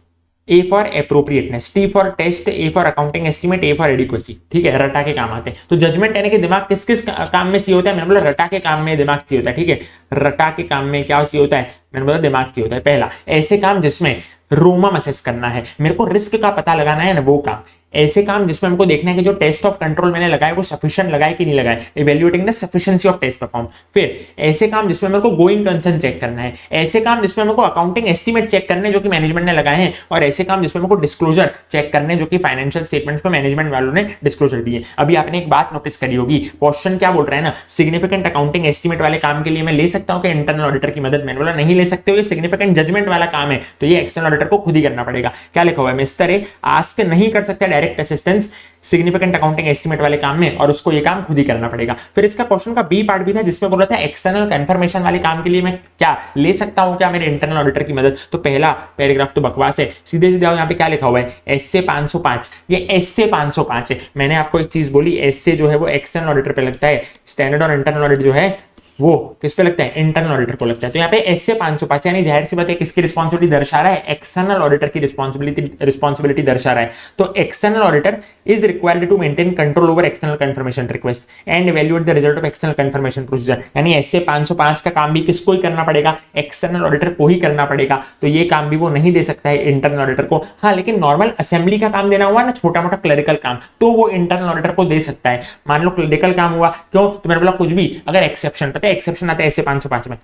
A for appropriateness, T for test, A for accounting estimate, A for adequacy. ठीक है, रटा के काम आते हैं। तो जजमेंट यानी कि दिमाग किस किस काम में चाहिए होता है? मैंने बोला रटा के काम में दिमाग चाहिए होता है। ठीक है, रटा के काम में क्या चाहिए होता है? मैंने बोला दिमाग चाहिए होता है। पहला, ऐसे काम जिसमें रोमम असेस करना है, मेरे को रिस्क का पता लगाना है ना, वो काम। ऐसे काम जिसमें हमको देखना है कि जो टेस्ट ऑफ कंट्रोल मैंने लगाया वो सफिशिएंट लगाए कि नहीं लगाए, evaluating the sufficiency of test perform. फिर ऐसे काम जिसमें मेरे को गोइंग कंसर्न चेक करना है, ऐसे काम जिसमें मेरे को अकाउंटिंग एस्टिमेट चेक करने जो कि मैनेजमेंट ने लगाए हैं, और ऐसे काम जिसमें मेरे को डिस्क्लोजर चेक करने जो कि फाइनेंशियल स्टेटमेंट्स पे मैनेजमेंट वालों ने डिस्क्लोजर दिए। अभी आपने एक बात नोटिस करी होगी, क्वेश्चन क्या बोल रहा है ना, सिग्निफिकेंट अकाउंटिंग एस्टिमेट वाले काम के लिए मैं ले सकता हूं कि इंटरनल ऑडिटर की मदद? मैंने बोला नहीं ले सकते हो, ये सिग्निफिकेंट जजमेंट वाला काम है, तो ये एक्सटर्नल ऑडिटर को खुद ही करना पड़ेगा। क्या लिखा हुआ है? मिस्टर ए आस्क नहीं कर सकता direct assistance significant accounting estimate वाले काम में, और उसको ये काम खुद ही करना पड़ेगा। फिर इसका क्वेश्चन का बी पार्ट भी था जिसमें बोला था एक्सटर्नल कंफर्मेशन वाले काम के लिए मैं क्या ले सकता हूं क्या मेरे इंटरनल ऑडिटर की मदद? तो पहला पैराग्राफ तो बकवास है, सीधे सीधे यहाँ पे क्या लिखा हुआ है? एसए 505, ये एसए 505 है। मैंने आपको एक चीज बोली, एसए जो है वो एक्सटर्नल ऑडिटर पे लगता है, स्टैंडर्ड और इंटरनल ऑडिट जो है वो किस पे लगता है? इंटरनल ऑडिटर को लगता है। तो यहाँ पे एसए 505 यानी जाहिर सी बात है किसकी रिस्पांसिबिलिटी दर्शा रहा है? एक्सटर्नल ऑडिटर की रिस्पांसिबिलिटी दर्शा रहा है। तो external auditor is required to maintain control over external confirmation request and evaluate the result of external confirmation procedure. यानी एसए 505 का काम भी किसको ही करना पड़ेगा? एक्सटर्नल ऑडिटर को ही करना पड़ेगा। तो ये काम भी वो नहीं दे सकता है इंटरनल ऑडिटर को। हाँ, लेकिन नॉर्मल असेंबली का काम देना हुआ ना, छोटा मोटा क्लरिकल काम, तो वो इंटरनल ऑडिटर को दे सकता है। मान लो क्लरिकल काम हुआ, क्यों? तो मैंने बोला कुछ भी, अगर एक्सेप्शन, पता है एक्सेप्शन आता है ऐसे 505 में,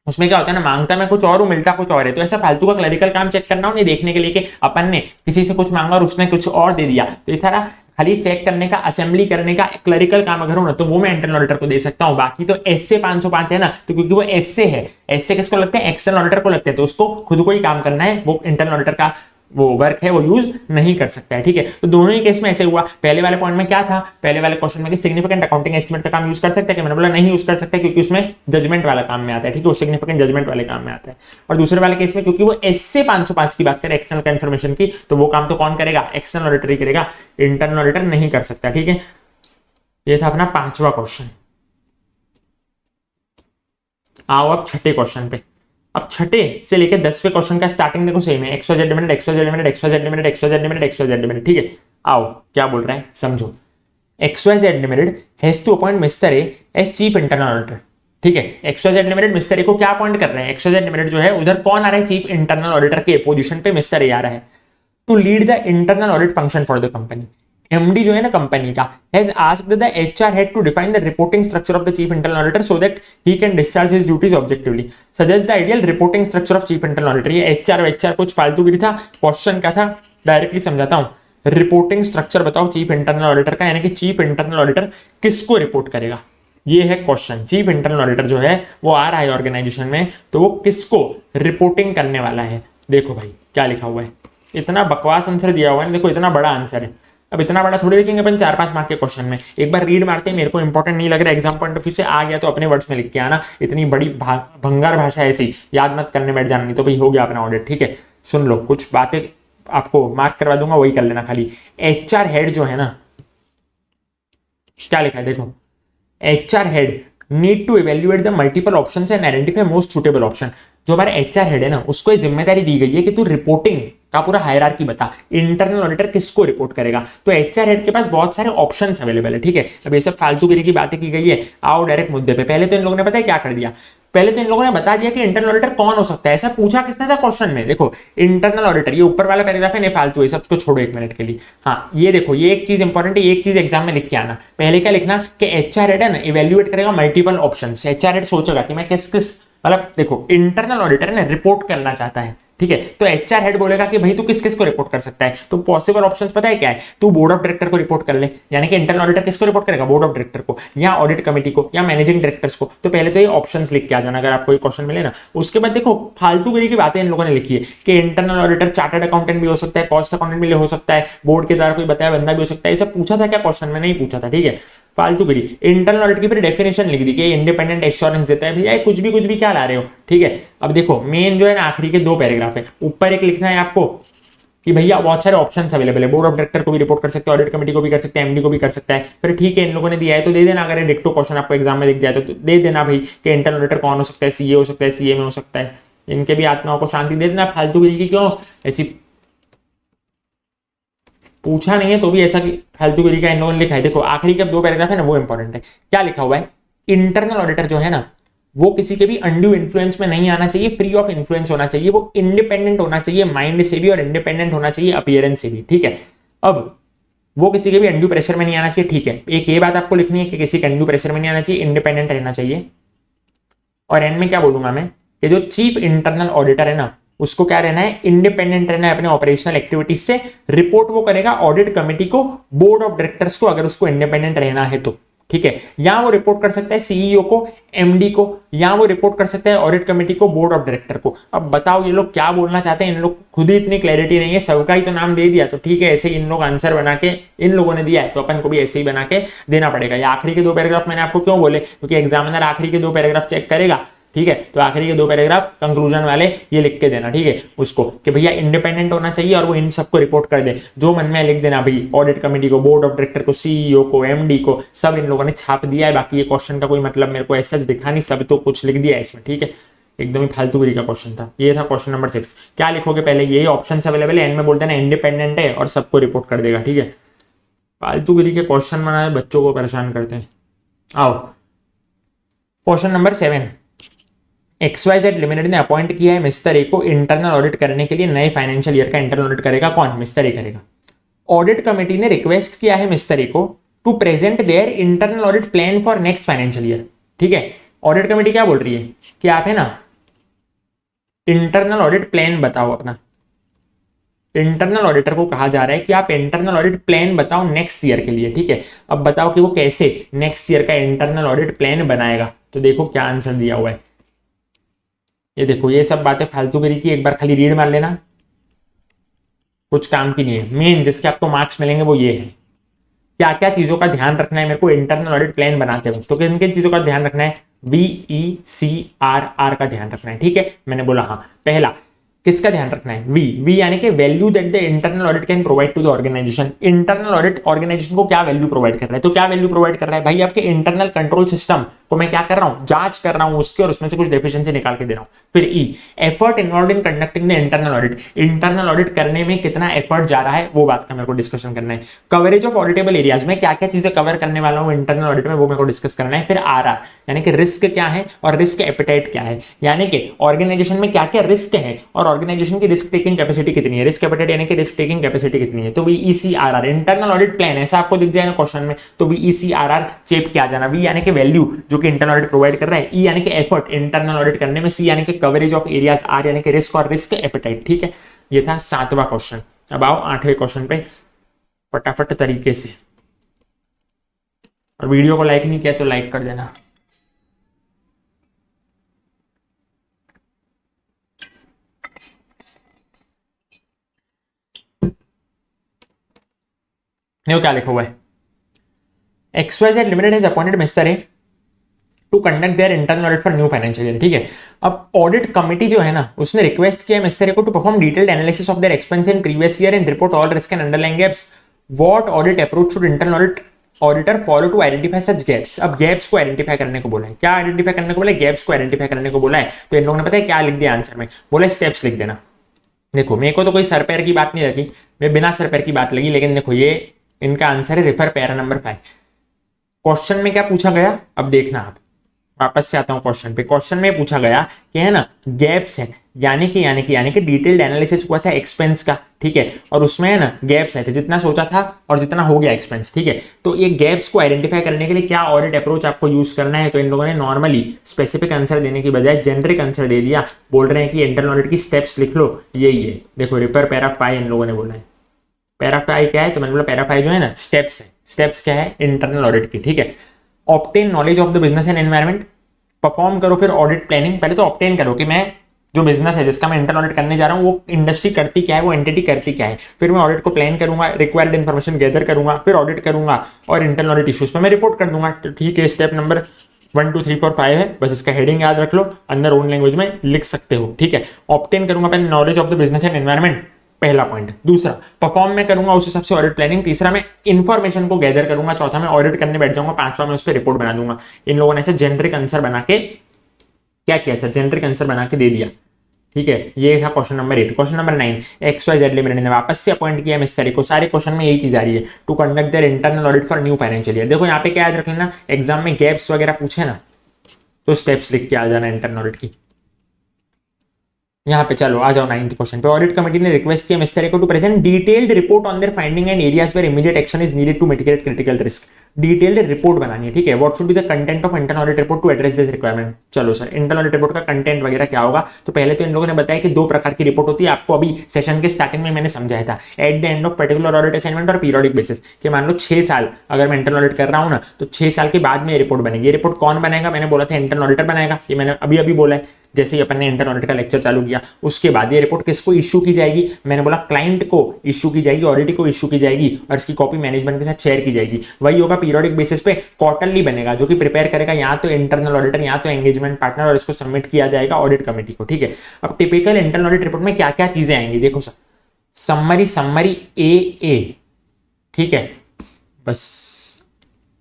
उसमें क्या होता है ना, मांगता मैं कुछ और हूं, मिलता कुछ और है। तो ऐसा फालतू का क्लरिकल काम चेक करना हो नहीं, देखने के लिए कि अपन ने किसी से कुछ मांगा और उसने कुछ और दे दिया, तो ये सारा खाली चेक करने का, असेंबली करने का क्लरिकल काम अगर हो ना, तो वो मैं इंटरनल ऑडिटर को दे सकता हूं। बाकी तो एसए 505 है ना, तो क्योंकि वो एसए है, एसए किसको लगते हैं? एक्सटर्नल ऑडिटर को लगते हैं, तो उसको खुद को ही काम करना है, वो इंटरनल ऑडिटर का वो वर्क है वो यूज नहीं कर सकता है। ठीक है, तो दोनों ही केस में ऐसे हुआ। पहले वाले पॉइंट में क्या था? पहले वाले क्वेश्चन में कि सिग्निफिकेंट अकाउंटिंग एस्टिमेट का काम यूज कर सकते हैं, मैंने बोला नहीं यूज कर सकते क्योंकि उसमें जजमेंट वाला काम में आता है। ठीक है, वो सिग्निफिकेंट जजमेंट वाले काम में आता है। और दूसरे वाले केस में क्योंकि वो एसए 505 की बात करें एक्सटर्नल कंफर्मेशन की, तो वो काम तो कौन करेगा? एक्सटर्नल ऑडिटर ही करेगा, इंटरनल ऑडिटर नहीं कर सकता। ठीक है, ये था अपना 5वां क्वेश्चन। आओ अब छठे क्वेश्चन पे। अब छठे से लेकर 10वें क्वेश्चन का स्टार्टिंग देखो सेम है, XYZ limited, XYZ limited, XYZ limited, XYZ limited, XYZ limited. ठीक है, आओ क्या बोल रहा है समझो। XYZ limited has to appoint mister A as chief internal auditor. ठीक है, एक्सवाइजेड लिमिटेड मिस्टर ए को क्या अपॉइंट कर रहे हैं? एक्सवाइजेड लिमिटेड जो है उधर कौन आ रहा है? चीफ इंटरनल ऑडिटर के पोजीशन पे मिस्टर ए आ रहा है, to lead the internal audit function for the company. MD जो है ना कंपनी का has asked the HR head to define the reporting structure of the chief internal auditor so that he can discharge his duties objectively, suggest the ideal reporting structure of chief internal auditor. ये HR कुछ फालतूगिरी था, question क्या था directly समझाता हूं। Reporting structure बताओ chief internal auditor का, यानी कि चीफ इंटरनल ऑडिटर किसको रिपोर्ट करेगा, ये है क्वेश्चन। चीफ इंटरनल ऑडिटर जो है वो आ रहा है ऑर्गेनाइजेशन में, तो वो किसको रिपोर्टिंग करने वाला है। देखो भाई क्या लिखा हुआ है, इतना बकवास आंसर दिया हुआ है, देखो इतना बड़ा आंसर है। अब इतना बड़ा थोड़ी लिखेंगे अपन 4-5 मार्क के क्वेश्चन में, एक बार रीड मारते हैं, मेरे को इंपॉर्टेंट नहीं लग रहा एग्जाम पॉइंट ऑफ व्यू से, आ गया तो अपने वर्ड्स में लिख के आना, इतनी बड़ी भंगार भाषा ऐसी याद मत करने बैठ जाना, नहीं तो भाई हो गया अपना ऑडिट। ठीक है, सुन लो, कुछ बातें आपको मार्क करवा दूंगा, वही कर लेना खाली। एचआर हेड जो है ना, क्या लिखा है देखो, HR head need to evaluate the multiple options and identify most suitable option. जो हमारा एचआर हेड है ना, उसको ये जिम्मेदारी दी गई है कि तू रिपोर्टिंग का पूरा हायरार्की बता, इंटरनल ऑडिटर किसको रिपोर्ट करेगा। तो एचआर हेड के पास बहुत सारे ऑप्शंस अवेलेबल है। ठीक है, अब ये सब फालतूगिरी की बातें की गई है, आओ डायरेक्ट मुद्दे पे। पहले तो इन लोगों ने पता है क्या कर दिया, पहले तो इन लोगों ने बता दिया कि इंटरनल ऑडिटर कौन हो सकता है। ऐसा पूछा किसने था क्वेश्चन में, देखो इंटरनल ऑडिटर, ये ऊपर वाला पैराग्राफ है, नहीं फालतू है, सबको छोड़ो एक मिनट के लिए। हाँ ये देखो, ये एक चीज इंपॉर्टेंट है, एक चीज एग्जाम में लिख के आना। पहले क्या लिखना कि एचआर हेड है ना, इवेल्युएट करेगा मल्टीपल ऑप्शंस। एचआर हेड सोचेगा कि मैं किस किस, मतलब देखो इंटरनल ऑडिटर ने रिपोर्ट करना चाहता है, ठीक है, तो एचआर हेड बोलेगा कि भाई तू किस किस को रिपोर्ट कर सकता है। तो पॉसिबल ऑप्शंस पता है क्या है, तू बोर्ड ऑफ डायरेक्टर को रिपोर्ट कर ले, यानी कि इंटरनल ऑडिटर किसको रिपोर्ट करेगा, बोर्ड ऑफ डायरेक्टर को, या ऑडिट कमेटी को, या मैनेजिंग डायरेक्टर्स को। तो पहले तो ये ऑप्शंस लिख के आ जाना अगर आपको ये क्वेश्चन मिले ना। उसके बाद देखो फालतूगिरी की बातें इन लोगों ने लिखी है कि इंटरनल ऑडिटर चार्टर्ड अकाउंटेंट भी हो सकता है, कॉस्ट अकाउंटेंट भी हो सकता है, बोर्ड के द्वारा कोई बताया बंदा भी हो सकता है। ये सब पूछा था क्या क्वेश्चन में, नहीं पूछा था। ठीक है, फालतूगिरी। इंटरनल ऑडिट की फिर डेफिनेशन लिख दी कि इंडिपेंडेंट एश्योरेंस देता है। भैया कुछ भी क्या ला रहे हो। ठीक है, अब देखो मेन जो है ना आखिरी के 2 पैराग्राफ है, ऊपर एक लिखना है आपको कि भैया बहुत सारे ऑप्शंस अवेलेबल है, बोर्ड ऑफ डायरेक्टर को भी रिपोर्ट कर सकते हैं, ऑडिट कमेटी को भी कर सकते हैं, एमडी को भी कर सकता है। फिर ठीक है, इन लोगों ने दिया है तो दे देना, अगर डिक्टो क्वेश्चन आपको एग्जाम में दिख जाए तो दे देना भाई कि इंटरनल ऑडिटर कौन हो सकता है, सीए हो सकता है, सीए में हो सकता है। इनके भी आत्माओं को शांति दे देना, फालतूगिरी की क्यों ऐसी, पूछा नहीं है तो भी ऐसा फालतूगिरी का इन लोगों ने लिखा है। देखो आखिरी के 2 पैराग्राफ है ना, वो इंपॉर्टेंट है। क्या लिखा हुआ है, इंटरनल ऑडिटर जो है ना, वो किसी के भी अनड्यू इन्फ्लुएंस में नहीं आना चाहिए, फ्री ऑफ इन्फ्लुएंस होना चाहिए, वो इंडिपेंडेंट होना चाहिए, माइंड से भी और इंडिपेंडेंट होना चाहिए अपीयरेंस से भी। ठीक है, अब वो किसी के भी अनड्यू प्रेशर में नहीं आना चाहिए। ठीक है, एक ये बात आपको लिखनी है कि किसी के अनड्यू प्रेशर में नहीं आना चाहिए, इंडिपेंडेंट रहना चाहिए। और एंड में क्या बोलूंगा मैं, कि जो चीफ इंटरनल ऑडिटर है ना, उसको क्या रहना है, इंडिपेंडेंट रहना है अपने ऑपरेशनल एक्टिविटीज से। रिपोर्ट वो करेगा ऑडिट कमेटी को, बोर्ड ऑफ डायरेक्टर्स को, अगर उसको इंडिपेंडेंट रहना है तो। ठीक है, या वो रिपोर्ट कर सकता है सीईओ को, एमडी को, या वो रिपोर्ट कर सकता है ऑडिट कमेटी को, बोर्ड ऑफ डायरेक्टर को। अब बताओ ये लोग क्या बोलना चाहते हैं, इन लोग खुद ही इतनी क्लैरिटी नहीं है, सबका ही तो नाम दे दिया तो ठीक है, ऐसे इन लोग आंसर बना के, इन लोगों ने दिया है तो अपन को भी ऐसे ही बना के देना पड़ेगा। या आखिरी के 2 पैराग्राफ मैंने आपको क्यों बोले, क्योंकि एग्जामिनर आखिरी के 2 पैराग्राफ चेक करेगा। ठीक है, तो आखिरी के 2 पैराग्राफ कंक्लूजन वाले ये लिख के देना। ठीक है, उसको कि भैया इंडिपेंडेंट होना चाहिए और वो इन सबको रिपोर्ट कर दे, जो मन में लिख देना भाई, ऑडिट कमेटी को, बोर्ड ऑफ डायरेक्टर को, सीईओ को, एमडी को, सब इन लोगों ने छाप दिया है। बाकी ये क्वेश्चन का कोई मतलब मेरे को ऐसा दिखा नहीं, सब तो कुछ लिख दिया है इसमें। ठीक है, एकदम ही फालतूगिरी का क्वेश्चन था। ये था क्वेश्चन नंबर 6। क्या लिखोगे, पहले यही ऑप्शन अवेलेबल है, एंड में बोलते हैं इंडिपेंडेंट है और सबको रिपोर्ट कर देगा। ठीक है, फालतूगिरी के क्वेश्चन बनाए बच्चों को परेशान करते हैं। आओ क्वेश्चन नंबर 7, XYZ लिमिटेड ने अपॉइंट किया है मिस्टर ए को इंटरनल ऑडिट करने के लिए। नए फाइनेंशियल ईयर का इंटरनल ऑडिट करेगा कौन, मिस्टर ए करेगा। ऑडिट कमेटी ने रिक्वेस्ट किया है मिस्टर ए को to present their internal audit plan for next financial year. ठीक है, ऑडिट कमेटी क्या बोल रही है कि आप है ना इंटरनल ऑडिट प्लान बताओ अपना। इंटरनल ऑडिटर को कहा जा रहा है कि आप इंटरनल ऑडिट प्लान बताओ नेक्स्ट ईयर के लिए। ठीक है, अब बताओ कि वो कैसे नेक्स्ट ईयर का इंटरनल ऑडिट प्लान बनाएगा। तो देखो क्या आंसर दिया हुआ है, ये देखो, ये सब बातें फालतूगिरी की, एक बार खाली रीड मार लेना, कुछ काम की नहीं है। मेन जिसके आपको मार्क्स मिलेंगे वो ये है, क्या क्या चीजों का ध्यान रखना है मेरे को इंटरनल ऑडिट प्लान बनाते वक्त। तो किन किन चीजों का ध्यान रखना है, VECRR का ध्यान रखना है। ठीक है, मैंने बोला हाँ, पहला किसका ध्यान रखना है, वी यानी कि value that the internal audit can provide to the organization. Internal audit organization को क्या वैल्यू प्रोवाइड कर रहा है, तो क्या वैल्यू प्रोवाइड कर रहा है भाई, आपके इंटरनल कंट्रोल सिस्टम को मैं क्या कर रहा हूं, जांच कर रहा हूं उसके, और उसमें से कुछ डेफिशिएंसी निकाल के दे रहा हूं। फिर effort involve in conducting the internal audit, internal audit करने में कितना एफर्ट जा रहा है वो बात का मेरे को डिस्कशन करना है। कवरेज ऑफ ऑडिटेबल एरियाज में क्या क्या चीजें कवर करने वाला हूं इंटरनल ऑडिट में, वो मेरे को डिस्कस करना है। फिर RR यानी कि रिस्क क्या है और रिस्क एपिटाइट क्या है, यानी कि ऑर्गेनाइजेशन में क्या क्या रिस्क है और ऑर्गेनाइजेशन की रिस्क टेकिंग कैपेसिटी कितनी है, रिस्क एपेटाइट यानी कि रिस्क टेकिंग कैपेसिटी कितनी है, तो VECRR इंटरनल ऑडिट प्लान, ऐसा आपको दिख जाएगा क्वेश्चन में, तो VECRR चेप किया जाना। V यानी कि वैल्यू जो कि इंटरनल ऑडिट प्रोवाइड कर रहा है, E यानी कि एफर्ट इंटरनल ऑडिट करने में, C यानी कि कवरेज ऑफ एरियाज, R यानी कि रिस्क और रिस्क एपेटाइट। ठीक है, ये था 7वां क्वेश्चन। अब आओ 8वें क्वेश्चन पे फटाफट तरीके से, और वीडियो को लाइक नहीं किया तो लाइक कर देना। देखो क्या लिखा हुआ है, XYZ limited has appointed mister A to conduct their internal audit for new financial year. ठीक है, अब ऑडिट कमिटी जो है ना, उसने रिक्वेस्ट किया मिस्टर ए को to perform detailed analysis of their expense in previous year and report all risk and underlying gaps. What audit approach should internal audit auditor follow to identify such gaps. अब gaps को identify करने को बोला है, क्या identify करने को बोला है, गैप्स को आइडेंटिफाई करने को बोला है। तो इन लोगों ने पता है क्या लिख दिया आंसर में, बोला स्टेप्स लिख देना। देखो मेरे को तो कोई सर पैर की बात नहीं लगी, मैं बिना सर पैर की बात लगी, लेकिन देखो ये इनका आंसर है, रिफर पैरा नंबर 5। क्वेश्चन में क्या पूछा गया, अब देखना आप, वापस से आता हूं क्वेश्चन पे। क्वेश्चन में पूछा गया कि है ना गैप्स है, यानी कि डिटेल्ड एनालिसिस हुआ था एक्सपेंस का। ठीक है, और उसमें है ना गैप्स है, तो जितना सोचा था और जितना हो गया एक्सपेंस। ठीक है, तो ये गैप्स को आइडेंटिफाई करने के लिए क्या ऑडिट अप्रोच आपको यूज करना है, तो इन लोगों ने नॉर्मली स्पेसिफिक आंसर देने की बजाय जेनरिक आंसर दे दिया। बोल रहे हैं कि इंटरनल ऑडिट की स्टेप्स लिख लो, यही है। देखो रिफर पैरा 5 इन लोगों ने बोला है। पैरा 5 क्या है, तो मैंने बोला पैरा 5 जो है ना स्टेप्स है। स्टेप्स क्या है, इंटरनल ऑडिट की। ठीक है, obtain knowledge of the business and environment, perform करो फिर ऑडिट प्लानिंग। पहले तो ऑब्टेन करो कि मैं जो बिजनेस है जिसका मैं इंटरनल ऑडिट करने जा रहा हूँ, वो इंडस्ट्री करती क्या है, वो एंटिटी करती क्या है। फिर मैं ऑडिट को प्लान करूंगा, रिक्वायर्ड इन्फॉर्मेशन गैदर करूंगा, फिर ऑडिट करूंगा और इंटरनल ऑडिट इश्यूज पे मैं रिपोर्ट कर दूंगा। ठीक है, स्टेप नंबर 1 2 3 4 5 है, बस इसका हेडिंग याद रख लो, अंदर ओन लैंग्वेज में लिख सकते हो। ठीक है, ऑब्टेन करूंगा पहले knowledge of the business and environment, पहला पॉइंट। दूसरा परफॉर्म में करूंगा उस हिसाब से ऑडिट प्लानिंग। तीसरा मैं इंफॉर्मेशन को गैदर करूंगा। चौथा मैं ऑडिट करने बैठ जाऊंगा। पांचवा मैं उस पर रिपोर्ट बना दूंगा। इन लोगों ने ऐसे जेनरिक आंसर बना के क्या किया सर, जेनरिक आंसर बना के दे दिया। ठीक है, ये था question number 8। Question number 9, XYZ limited ने वापस से अपॉइंट किया मिस्टर ए को। सारे क्वेश्चन में यही चीज आ रही है, to conduct their internal audit for new financial year. देखो यहाँ पे क्या याद रख लेना, एग्जाम में गैप्स वगैरह पूछे ना तो स्टेप्स लिख के आ जाना इंटरनल ऑडिट की। यहाँ पे चलो आ जाओ 9th क्वेश्चन पे। ऑडिट कमेटी ने रिक्वेस्ट किया मिस्टर ए को to present detailed report on their finding and areas where immediate action is needed to mitigate critical risk. Detailed report बनानी है। ठीक है, what should be the content of internal audit report to address this requirement. चलो sir, internal audit report का content वगैरह क्या होगा, तो पहले तो इन लोगों ने बताया कि 2 प्रकार की रिपोर्ट होती है। आपको अभी सेशन के स्टार्टिंग में मैंने समझाया था, at the end of particular audit assignment और पीरियोडिक बेसिस, कि मान लो 6 साल अगर मैं इंटरनल ऑडिट कर रहा हूं ना, तो 6 साल के बाद में ये रिपोर्ट बनेगी। ये रिपोर्ट कौन बनाएगा, मैंने बोला था इंटरनल ऑडिटर बनाएगा, ये मैंने अभी अभी बोला है जैसे ही अपन ने इंटरनल ऑडिट का लेक्चर चालू किया। उसके बाद ये रिपोर्ट किसको इश्यू की जाएगी, मैंने बोला क्लाइंट को इश्यू की जाएगी, ऑडिटर को इश्यू की जाएगी, और इसकी कॉपी मैनेजमेंट के साथ शेयर की जाएगी। वही होगा पीरियोडिक बेसिस पे, क्वार्टरली बनेगा, जो कि प्रिपेयर करेगा या तो इंटरनल ऑडिटर या तो एंगेजमेंट पार्टनर, और इसको सबमिट किया जाएगा ऑडिट कमेटी को। ठीक है, अब टिपिकल इंटरनल ऑडिट रिपोर्ट में क्या क्या चीजें आएंगी, देखो सर, समरी ए, ठीक है, बस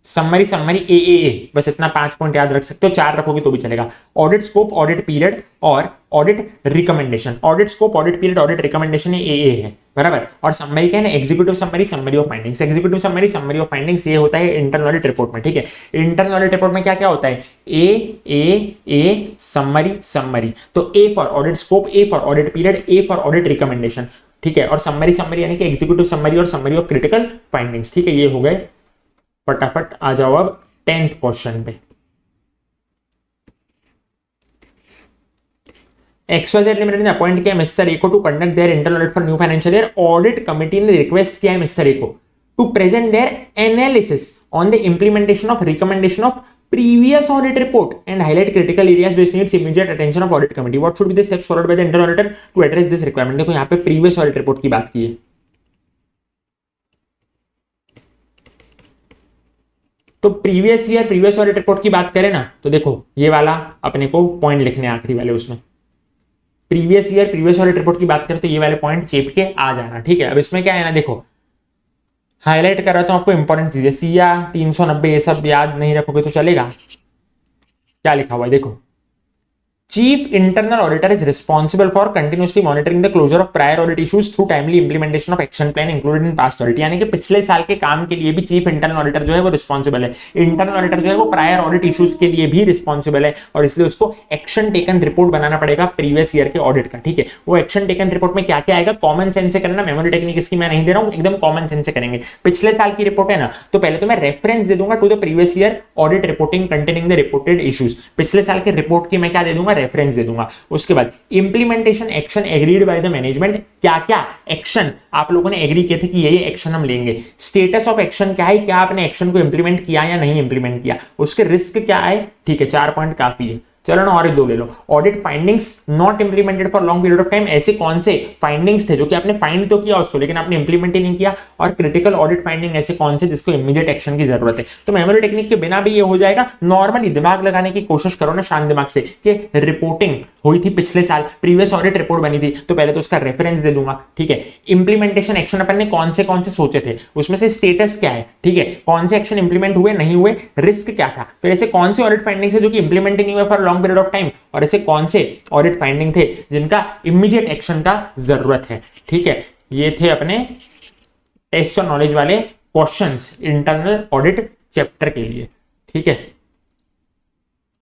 समरी ए, बस इतना 5 पॉइंट याद रख सकते हो, 4 रखोगे तो भी चलेगा। ऑडिट स्कोप, ऑडिट पीरियड और audit recommendation. Audit scope, audit period, audit recommendation ये है, बराबर। और समरी क्या है ना, executive summary, summary of findings. Executive summary, summary of findings ये होता है इंटरनल ऑडिट रिपोर्ट में। ठीक है, इंटरनल ऑडिट रिपोर्ट में क्या क्या होता है, ए समरी। तो A for audit scope, A for audit period, A for audit recommendation. ठीक है, और समरी यानी कि एग्जीक्यूटिव समरी और समरी ऑफ क्रिटिकल फाइंडिंग्स। ठीक है, ये हो गए। फटाफट आ जाओ अब 10th क्वेश्चन पे। XYZ लिमिटेड ने अपॉइंट किया मिस्टर ए को to conduct their internal audit for new financial year. Audit committee ने रिक्वेस्ट किया है मिस्टर ए को to present their analysis on the implementation of recommendation of previous audit report and highlight critical areas which needs immediate attention of audit committee. What should be the steps followed by the internal auditor to address this requirement? देखो यहाँ पे previous audit report की बात की है, तो previous year previous audit report की बात करें ना, तो देखो ये वाला अपने को पॉइंट लिखने आखिरी वाले उसमें, previous year previous audit report की बात करें तो ये वाले पॉइंट चेप के आ जाना। ठीक है, अब इसमें क्या है ना, देखो हाईलाइट कर रहा हूं आपको इंपॉर्टेंट चीजें। सिया 390 ये सब याद नहीं रखोगे तो चलेगा। क्या लिखा हुआ है देखो, Chief internal auditor is responsible for continuously monitoring the closure of prior audit issues through timely implementation of action plan included in past audit। यानी कि पिछले साल के काम के लिए भी चीफ इंटरनल ऑडिटर जो है वो रिस्पॉन्सिबल है। इंटरनल ऑडिटर जो है वो प्रायर ऑडिट इश्यूज के लिए भी रिस्पॉन्सिबल है और इसलिए उसको एक्शन टेकन रिपोर्ट बनाना पड़ेगा प्रीवियस ईयर के ऑडिट का। ठीक है, वो एक्शन टेकन रिपोर्ट में क्या क्या आएगा, कॉमन सेंस से करना, मेमोरी टेक्निक इसकी मैं नहीं दे रहा हूं, एकदम कॉमन सेंस से करेंगे। पिछले साल की रिपोर्ट है ना, तो पहले तो मैं रेफरेंस दे दूंगा to the previous year audit reporting containing the reported issues. पिछले साल के रिपोर्ट की मैं क्या दे दूंगा, रेफरेंस दे दूंगा। उसके बाद implementation action agreed by the management, क्या क्या एक्शन आप लोगों ने एग्री किए थे कि ये एक्शन हम लेंगे। स्टेटस ऑफ एक्शन क्या है, क्या आपने एक्शन को इंप्लीमेंट किया या नहीं इंप्लीमेंट किया, उसके रिस्क क्या है। ठीक है, 4 पॉइंट काफी है। चलो ना और 2 ले लो। Audit findings not implemented for long period of time, ऐसे कौन से फाइंडिंग्स थे जो कि आपने फाइंड तो किया उसको लेकिन आपने इंप्लीमेंट ही नहीं किया। और क्रिटिकल ऑडिट फाइंडिंग ऐसे कौन से जिसको इमीडिएट एक्शन की जरूरत है। तो मेमोरी टेक्निक के बिना भी ये हो जाएगा। नॉर्मली दिमाग लगाने की कोशिश करो ना शांत दिमाग से कि रिपोर्टिंग हुई थी पिछले साल, प्रीवियस ऑडिट रिपोर्ट बनी थी, तो पहले तो उसका रेफरेंस दे दूंगा। ठीक है, इंप्लीमेंटेशन एक्शन अपन ने कौन से सोचे थे, उसमें से स्टेटस क्या है। ठीक है, कौन से एक्शन इंप्लीमेंट हुए नहीं हुए, रिस्क क्या था, फिर ऐसे कौन से ऑडिट फाइंडिंग्स है जो कि इंप्लीमेंट नहीं हुए for long period of time, और ऐसे कौन से ऑडिट फाइंडिंग थे जिनका इमीडिएट एक्शन का जरूरत है। ठीक है, ये थे अपने टेस्ट और नॉलेज वाले क्वेश्चंस इंटरनल ऑडिट चैप्टर के लिए। ठीक है।